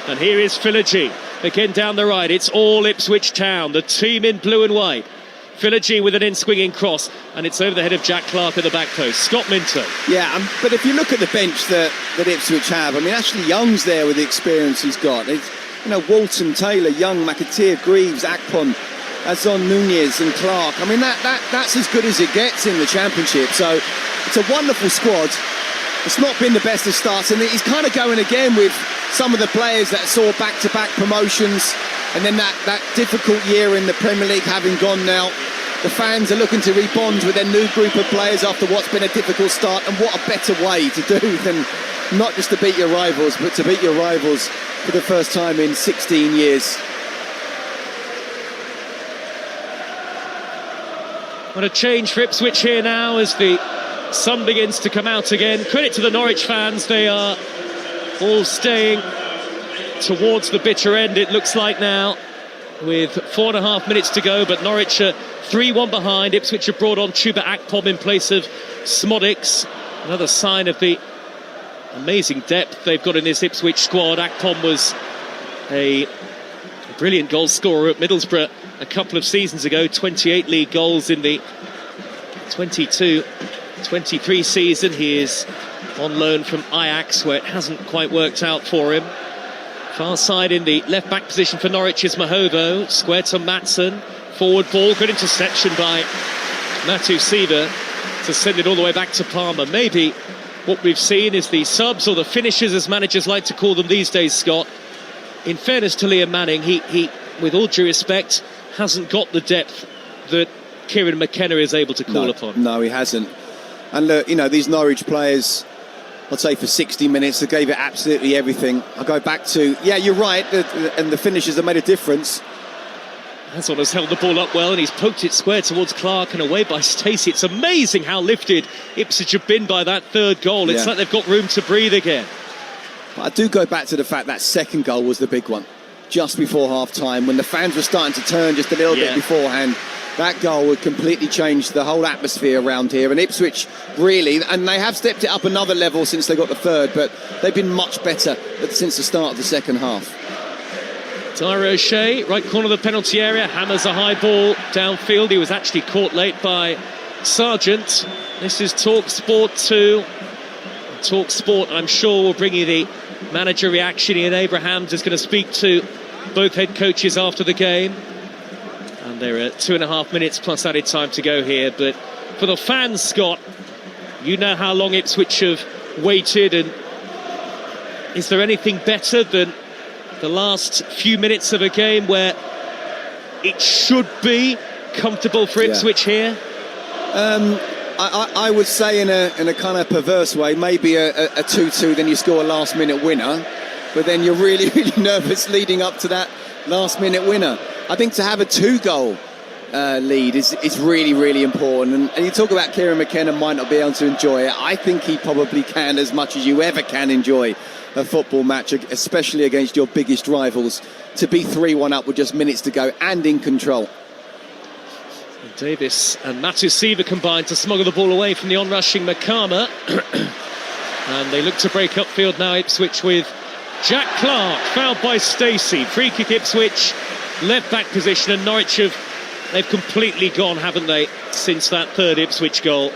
And here is Philogene again down the right. It's all Ipswich Town, the team in blue and white. Philogene with an in-swinging cross, and it's over the head of Jack Clark at the back post. Scott Minto. Yeah, but if you look at the bench that Ipswich have, I mean, Ashley Young's there with the experience he's got. It's, Walton, Taylor, Young, McAteer, Greaves, Akpom, Azon, Nunez and Clark. I mean, that's as good as it gets in the Championship. So it's a wonderful squad. It's not been the best of starts, and he's kind of going again with some of the players that saw back-to-back promotions, and then that difficult year in the Premier League having gone now. The fans are looking to rebond with their new group of players after what's been a difficult start, and what a better way to do than not just to beat your rivals, but to beat your rivals for the first time in 16 years. What a change for Ipswich here now as the sun begins to come out again. Credit to the Norwich fans, they are all staying towards the bitter end, it looks like now. with 4.5 minutes to go, but Norwich are 3-1 behind. Ipswich have brought on Chuba Akpom in place of Smodics. Another sign of the amazing depth they've got in this Ipswich squad. Akpom was a brilliant goal scorer at Middlesbrough a couple of seasons ago, 28 league goals in the 22-23 season. He is on loan from Ajax, where it hasn't quite worked out for him. Far side in the left back position for Norwich is Mahovo. Square to Maatsen. Forward ball, good interception by Matu Siva to send it all the way back to Palmer. Maybe what we've seen is the subs, or the finishers as managers like to call them these days, Scott. In fairness to Liam Manning, he with all due respect, hasn't got the depth that Kieran McKenna is able to call upon. No, he hasn't. And look, you know, these Norwich players, I'd say for 60 minutes, they gave it absolutely everything. I go back to, yeah, you're right, and the finishers have made a difference. Hazard has held the ball up well, and he's poked it square towards Clark and away by Stacey. It's amazing how lifted Ipswich have been by that third goal. It's like they've got room to breathe again. But I do go back to the fact that second goal was the big one, just before half-time, when the fans were starting to turn just a little bit beforehand. That goal would completely change the whole atmosphere around here. And Ipswich, really, and they have stepped it up another level since they got the third, but they've been much better since the start of the second half. Tyro O'Shea, right corner of the penalty area, hammers a high ball downfield. He was actually caught late by Sargent. This is Talksport 2. Talksport, I'm sure, will bring you the manager reaction. Ian Abrahams is going to speak to both head coaches after the game. And there are 2.5 minutes plus added time to go here. But for the fans, Scott, you know how long Ipswich have waited. And is there anything better than the last few minutes of a game where it should be comfortable for Ipswich here? I would say in a kind of perverse way, maybe a 2-2, then you score a last-minute winner. But then you're really, really nervous leading up to that last-minute winner. I think to have a 2-goal lead is really, really important. And you talk about Kieran McKenna might not be able to enjoy it. I think he probably can as much as you ever can enjoy a football match, especially against your biggest rivals, to be 3-1 up with just minutes to go and in control. Davis and Matu Siva combined to smuggle the ball away from the on-rushing Makama. And they look to break upfield now, Ipswich, with Jack Clark, fouled by Stacey. Free kick Ipswich, left back position, and Norwich they've completely gone, haven't they, since that third Ipswich goal.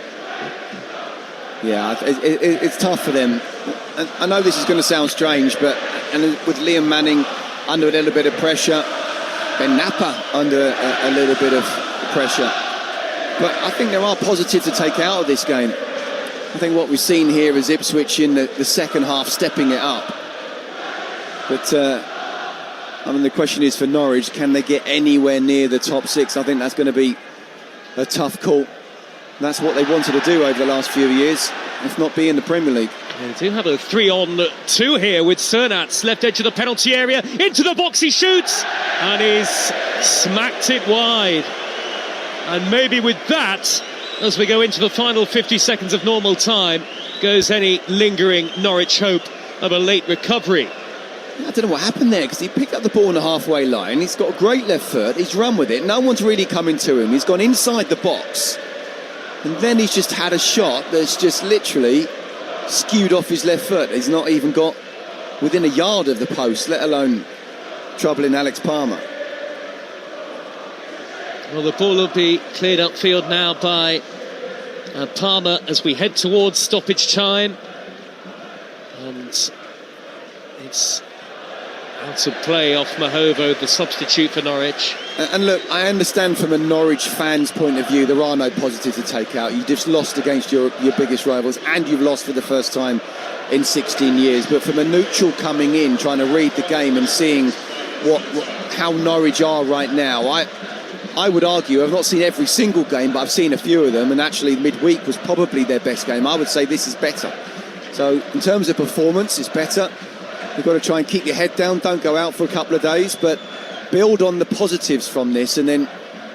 Yeah, it's tough for them. And I know this is going to sound strange, but with Liam Manning under a little bit of pressure, Ben Napper under a little bit of pressure. But I think there are positives to take out of this game. I think what we've seen here is Ipswich in the second half stepping it up. But I mean, the question is for Norwich, can they get anywhere near the top six? I think that's going to be a tough call. That's what they wanted to do over the last few years, if not be in the Premier League. They do have a 3-on-2 here with Cernats, left edge of the penalty area, into the box he shoots, and he's smacked it wide. And maybe with that, as we go into the final 50 seconds of normal time, goes any lingering Norwich hope of a late recovery. I don't know what happened there, because he picked up the ball on the halfway line. He's got a great left foot. He's run with it. No one's really coming to him. He's gone inside the box. And then he's just had a shot that's just literally skewed off his left foot. He's not even got within a yard of the post, let alone troubling Alex Palmer. Well, the ball will be cleared upfield now by Palmer as we head towards stoppage time. And it's out of play off Mahovo, the substitute for Norwich. And look, I understand from a Norwich fan's point of view, there are no positives to take out. You just lost against your biggest rivals, and you've lost for the first time in 16 years. But from a neutral coming in, trying to read the game and seeing how Norwich are right now, I would argue, I've not seen every single game, but I've seen a few of them, and actually midweek was probably their best game. I would say this is better. So in terms of performance, it's better. You've got to try and keep your head down, don't go out for a couple of days, but build on the positives from this, and then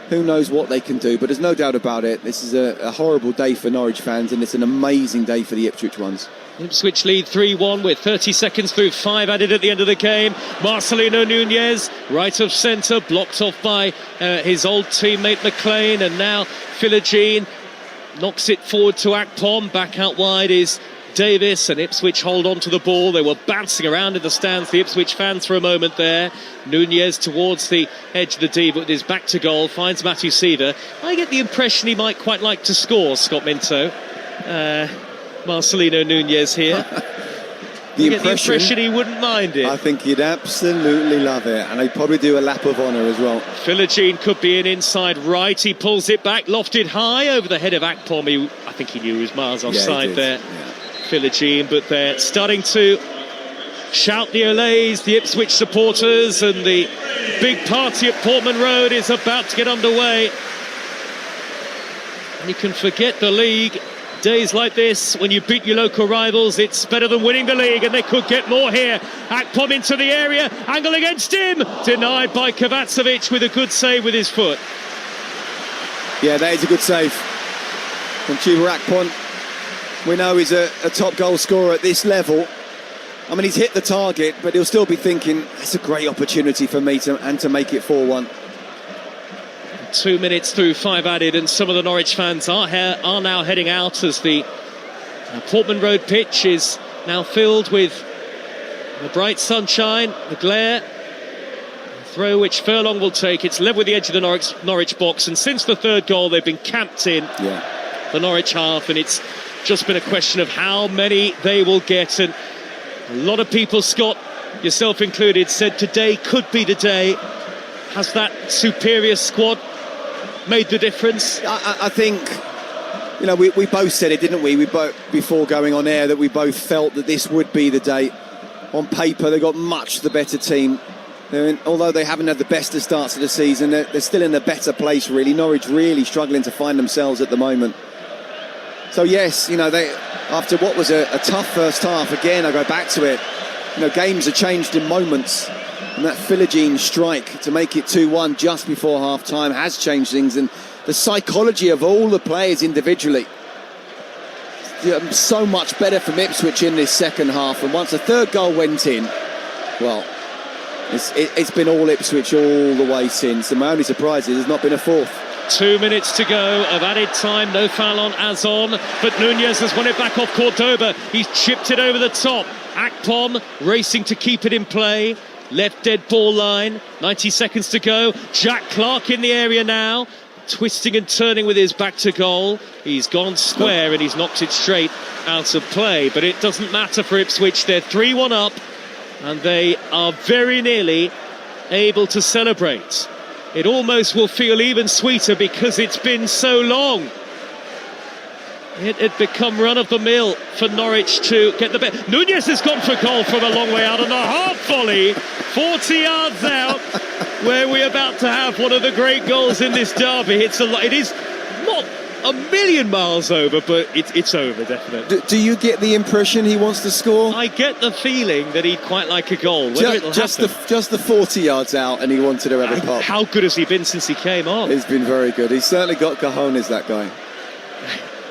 who knows what they can do. But there's no doubt about it, this is a horrible day for Norwich fans, and it's an amazing day for the Ipswich ones. Ipswich lead 3-1 with 30 seconds through 5 added at the end of the game. Marcelino Nunez, right of centre, blocked off by his old teammate McLean, and now Philogene knocks it forward to Akpom. Back out wide is Davis, and Ipswich hold on to the ball. They were bouncing around in the stands, the Ipswich fans, for a moment there. Nunez towards the edge of the D, but with his back to goal, finds Matthew Seaver. I get the impression he might quite like to score, Scott Minto. Marcelino Nunez here. The impression he wouldn't mind it. I think he'd absolutely love it, and he'd probably do a lap of honour as well. Philogene could be in inside right. He pulls it back, lofted high over the head of Akpom. I think he knew he was miles offside there. Yeah. Philogene, but they're starting to shout the Olays, the Ipswich supporters, and the big party at Portman Road is about to get underway. And you can forget the league. Days like this, when you beat your local rivals, it's better than winning the league, and they could get more here. Akpom into the area, angle against him, denied by Kovacevic with a good save with his foot. Yeah, that is a good save from Chuba Akpom. We know he's a top goal scorer at this level. I mean, he's hit the target, but he'll still be thinking, it's a great opportunity for me to make it 4-1. 2 minutes through 5 added, and some of the Norwich fans are now heading out as the Portman Road pitch is now filled with the bright sunshine, the glare. The throw which Furlong will take. It's level with the edge of the Norwich box, and since the third goal they've been camped in the Norwich half, and it's just been a question of how many they will get. And a lot of people, Scott, yourself included, said today could be the day. Has that superior squad made the difference? I think, you know, we both said it, didn't we? We both, before going on air, that we both felt that this would be the day. On paper, they've got much the better team. Although they haven't had the best of starts of the season, they're still in a better place, really. Norwich really struggling to find themselves at the moment. So yes, you know, they, after what was a tough first half, again, I go back to it, you know, games are changed in moments. And that Philogene strike to make it 2-1 just before half-time has changed things. And the psychology of all the players individually, so much better from Ipswich in this second half. And once the third goal went in, well, it's been all Ipswich all the way since. And my only surprise is there's not been a fourth. 2 minutes to go of added time. No foul on Azon, but Nunez has won it back off Cordoba. He's chipped it over the top. Akpom racing to keep it in play. Left dead ball line, 90 seconds to go. Jack Clark in the area now, twisting and turning with his back to goal. He's gone square and he's knocked it straight out of play. But it doesn't matter for Ipswich. They're 3-1 up and they are very nearly able to celebrate. It almost will feel even sweeter because it's been so long. It had become run-of-the-mill for Norwich to get the best. Nunez has gone for goal from a long way out, and a half volley, 40 yards out, where we're about to have one of the great goals in this derby. It is not a million miles over, but it's over, definitely. Do you get the impression he wants to score? I get the feeling that he'd quite like a goal. Just the 40 yards out, and he wanted to have a pop. How good has he been since he came on? He's been very good. He's certainly got cojones, that guy.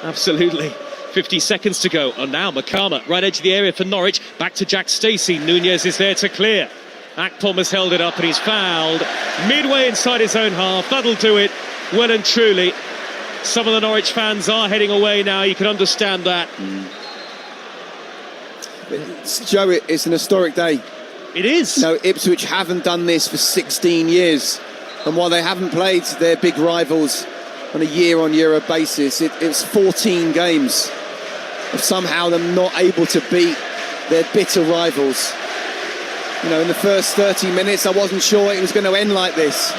Absolutely. 50 seconds to go. And now Makama, right edge of the area for Norwich. Back to Jack Stacey. Nunez is there to clear. Akpom has held it up and he's fouled midway inside his own half. That'll do it well and truly. Some of the Norwich fans are heading away now. You can understand that. Joe, it's an historic day. It is. No, Ipswich haven't done this for 16 years. And while they haven't played their big rivals on a year-on-year basis, it's 14 games of somehow them not able to beat their bitter rivals. You know, in the first 30 minutes, I wasn't sure it was going to end like this.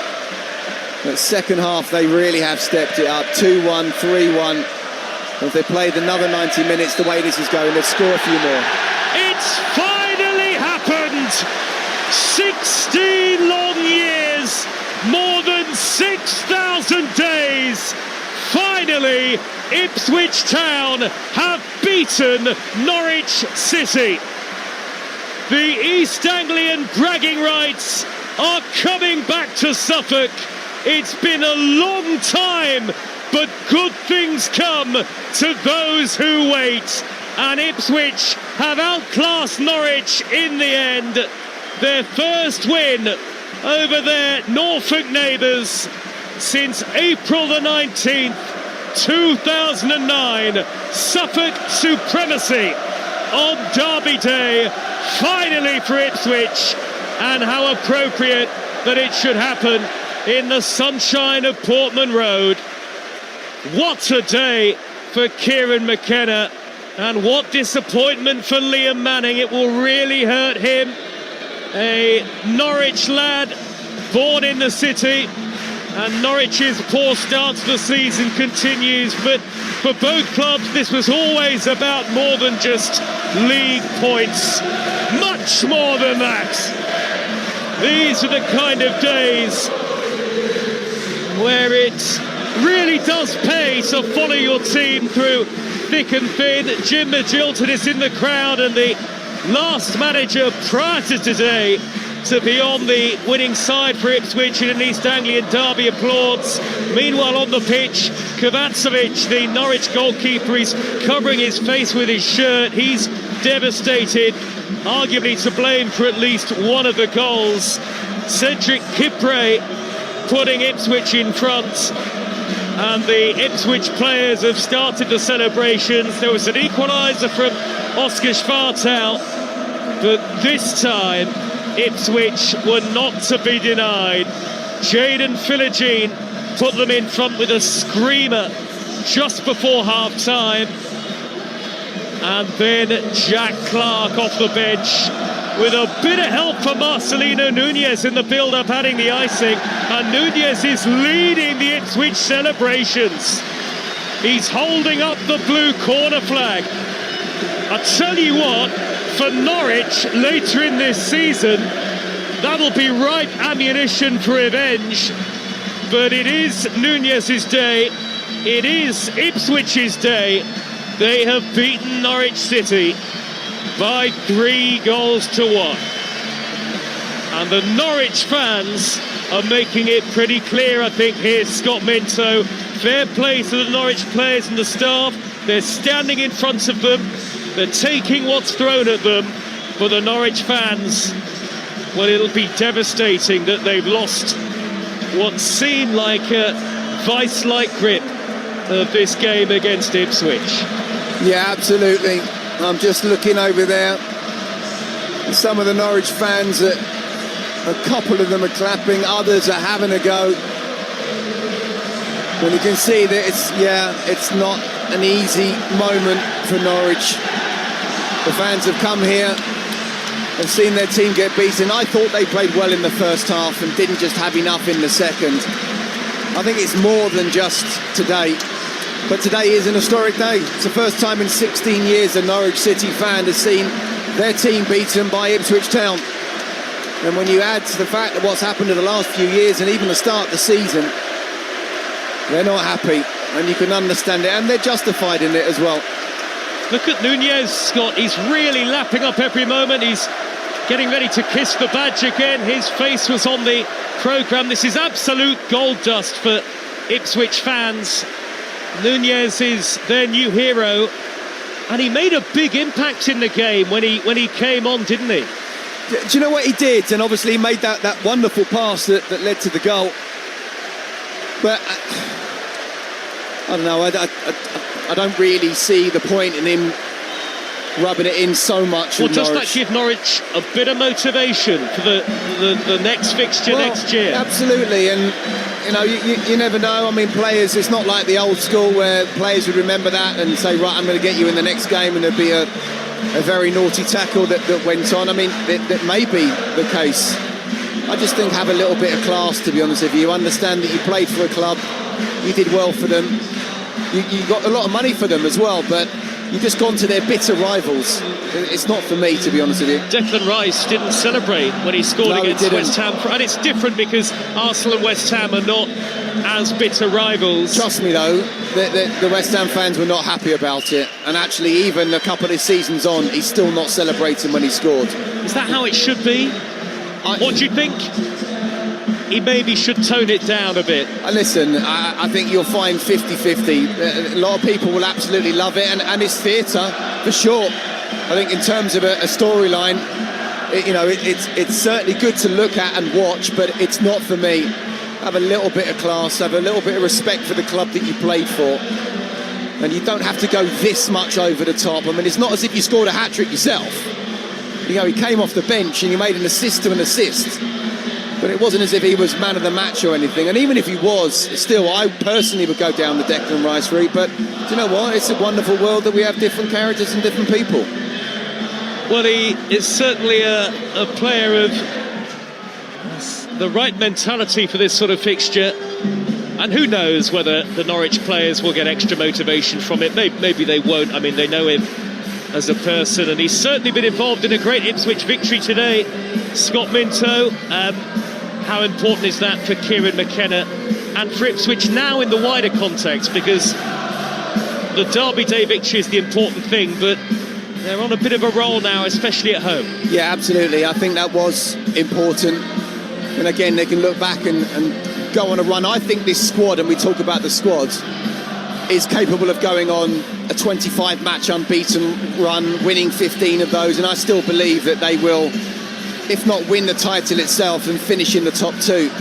But second half, they really have stepped it up. 2-1, 3-1. And if they played another 90 minutes the way this is going, they'll score a few more. It's finally happened! 16 long years! More than 6,000 days. Finally, Ipswich Town have beaten Norwich City. The East Anglian bragging rights are coming back to Suffolk. It's been a long time, but good things come to those who wait. and Ipswich have outclassed Norwich in the end. Their first win over their Norfolk neighbours since April the 19th, 2009. Suffolk supremacy on Derby Day, finally for Ipswich, and how appropriate that it should happen in the sunshine of Portman Road. What a day for Kieran McKenna, and what disappointment for Liam Manning. It will really hurt him. A Norwich lad born in the city, and Norwich's poor start to the season continues, but for both clubs this was always about more than just league points, much more than that. These are the kind of days where it really does pay to follow your team through thick and thin. Jim Magilton is in the crowd, and the last manager prior to today to be on the winning side for Ipswich in an East Anglian derby applauds. Meanwhile on the pitch, Kovacevic, the Norwich goalkeeper, is covering his face with his shirt. He's devastated, arguably to blame for at least one of the goals. Cedric Kipre putting Ipswich in front, and the Ipswich players have started the celebrations. There was an equaliser from Oscar Schwartau, but this time Ipswich were not to be denied. Jayden Philogene put them in front with a screamer just before half-time, and then Jack Clark off the bench with a bit of help from Marcelino Nunez in the build-up, adding the icing, and Nunez is leading the Ipswich celebrations. He's holding up the blue corner flag. I tell you what, for Norwich later in this season, that'll be ripe ammunition for revenge. But it is Nunez's day, it is Ipswich's day. They have beaten Norwich City by 3-1. And the Norwich fans are making it pretty clear, I think. Here's Scott Minto. Fair play to the Norwich players and the staff. They're standing in front of them. They're taking what's thrown at them. For the Norwich fans, well, it'll be devastating that they've lost what seemed like a vice-like grip of this game against Ipswich. Yeah, absolutely. I'm just looking over there. Some of the Norwich fans, a couple of them are clapping, others are having a go. When you can see that it's not an easy moment for Norwich. The fans have come here and seen their team get beaten. I thought they played well in the first half and didn't just have enough in the second. I think it's more than just today. But today is an historic day. It's the first time in 16 years a Norwich City fan has seen their team beaten by Ipswich Town. And when you add to the fact that what's happened in the last few years and even the start of the season, they're not happy, and you can understand it, and they're justified in it as well. Look at Nunez, Scott. He's really lapping up every moment. He's getting ready to kiss the badge again. His face was on the programme. This is absolute gold dust for Ipswich fans. Nunez is their new hero, and he made a big impact in the game when he came on, didn't he? Do you know what he did? And obviously he made that wonderful pass that led to the goal. But I don't know, I don't really see the point in him rubbing it in so much. Well, does that give Norwich a bit of motivation for the next fixture next year? Absolutely, and you know, you never know. I mean, players, it's not like the old school where players would remember that and say, right, I'm going to get you in the next game, and there'd be a very naughty tackle that went on. I mean, that may be the case. I just think have a little bit of class, to be honest with you. You understand that you played for a club, you did well for them, you got a lot of money for them as well, but you've just gone to their bitter rivals. It's not for me, to be honest with you. Declan Rice didn't celebrate when he scored against West Ham, and it's different because Arsenal and West Ham are not as bitter rivals. Trust me though, the West Ham fans were not happy about it, and actually even a couple of seasons on, he's still not celebrating when he scored. Is that how it should be? What do you think? He maybe should tone it down a bit. Listen, I think you'll find 50-50. A lot of people will absolutely love it, and it's theatre. For sure. I think in terms of a storyline, it's certainly good to look at and watch, but it's not for me. Have a little bit of class, have a little bit of respect for the club that you played for. And you don't have to go this much over the top. I mean, it's not as if you scored a hat-trick yourself. He came off the bench and you made an assist to an assist. But it wasn't as if he was man of the match or anything. And even if he was, still, I personally would go down the Declan Rice route. But do you know what? It's a wonderful world that we have different characters and different people. Well, he is certainly a player of the right mentality for this sort of fixture. And who knows whether the Norwich players will get extra motivation from it. Maybe they won't. I mean, they know him as a person, and he's certainly been involved in a great Ipswich victory today. Scott Minto, how important is that for Kieran McKenna and for Ipswich now in the wider context? Because the Derby Day victory is the important thing, but they're on a bit of a roll now, especially at home. Yeah, absolutely. I think that was important. And again, they can look back and go on a run. I think this squad, and we talk about the squad, is capable of going on a 25-match unbeaten run, winning 15 of those, and I still believe that they will, if not win the title itself, and finish in the top two.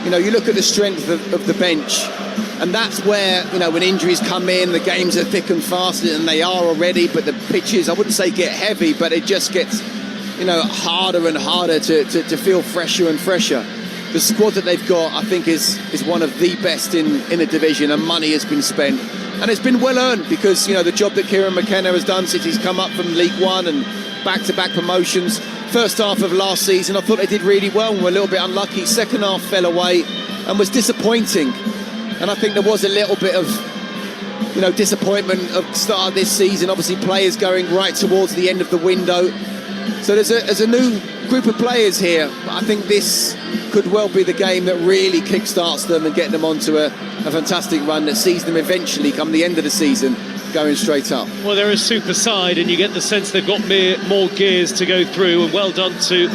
You look at the strength of the bench, and that's where, when injuries come in, the games are thick and fast, and they are already, but the pitches, I wouldn't say get heavy, but it just gets, harder and harder to feel fresher and fresher. The squad that they've got, I think, is one of the best in the division, and money has been spent. And it's been well earned because, the job that Kieran McKenna has done since he's come up from League One and back-to-back promotions. First half of last season, I thought they did really well and were a little bit unlucky. Second half fell away and was disappointing. And I think there was a little bit of, disappointment at the start of this season. Obviously, players going right towards the end of the window. So there's a new group of players here. But I think this could well be the game that really kickstarts them and get them onto a fantastic run that sees them eventually, come the end of the season, going straight up. Well, they're a super side, and you get the sense they've got more gears to go through, and well done to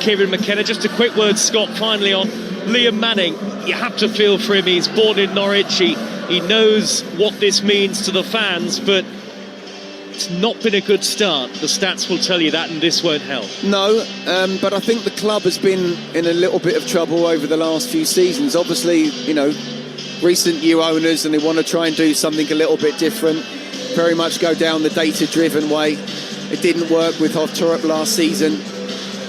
Kieran McKenna. Just a quick word, Scott, finally on Liam Manning. You have to feel for him. He's born in Norwich. He knows what this means to the fans, but it's not been a good start. The stats will tell you that, and this won't help. No, but I think the club has been in a little bit of trouble over the last few seasons. Obviously, recent new owners, and they want to try and do something a little bit different. Very much go down the data-driven way. It didn't work with Hoftorp last season,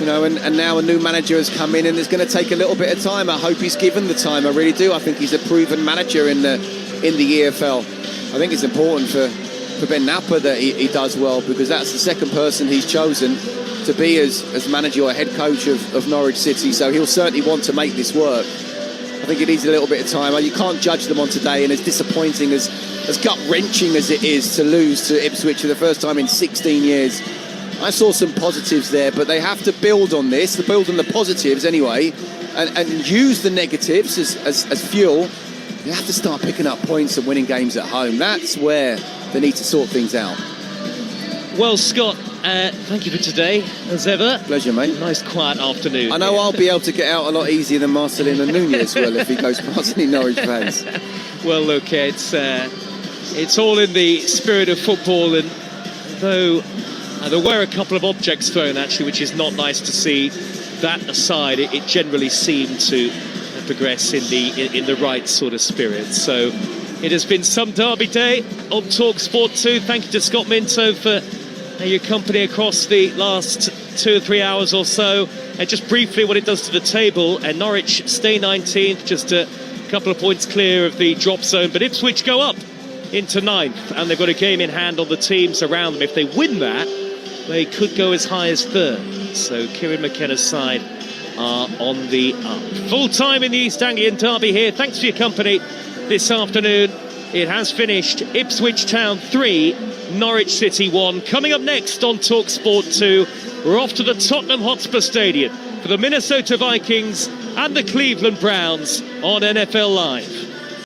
and now a new manager has come in, and it's going to take a little bit of time. I hope he's given the time. I really do. I think he's a proven manager in the EFL. I think it's important for Ben Napper that he does well, because that's the second person he's chosen to be as manager or head coach of Norwich City. So he'll certainly want to make this work. I think it needs a little bit of time. You can't judge them on today, and as disappointing, as gut-wrenching as it is to lose to Ipswich for the first time in 16 years, I saw some positives there, but they have to build on this, to build on the positives anyway, and use the negatives as fuel. You have to start picking up points and winning games at home. That's where they need to sort things out. Well, Scott, thank you for today, as ever. Pleasure, mate. Nice quiet afternoon. I know I'll be able to get out a lot easier than Marcelino Nunez will if he goes past any Norwich fans. Well, look, it's all in the spirit of football, and though there were a couple of objects thrown, actually, which is not nice to see, that aside, it generally seemed to progress in the right sort of spirit. So it has been some Derby Day on Talksport 2. Thank you to Scott Minto for your company across the last 2 or 3 hours or so. And just briefly what it does to the table, and Norwich stay 19th, just a couple of points clear of the drop zone, but Ipswich go up into 9th, and they've got a game in hand on the teams around them. If they win that, they could go as high as 3rd. So Kieran McKenna's side are on the up. Full time in the East Anglian Derby here. Thanks for your company this afternoon. It has finished. Ipswich Town 3, Norwich City 1. Coming up next on Talksport 2, we're off to the Tottenham Hotspur Stadium for the Minnesota Vikings and the Cleveland Browns on NFL Live.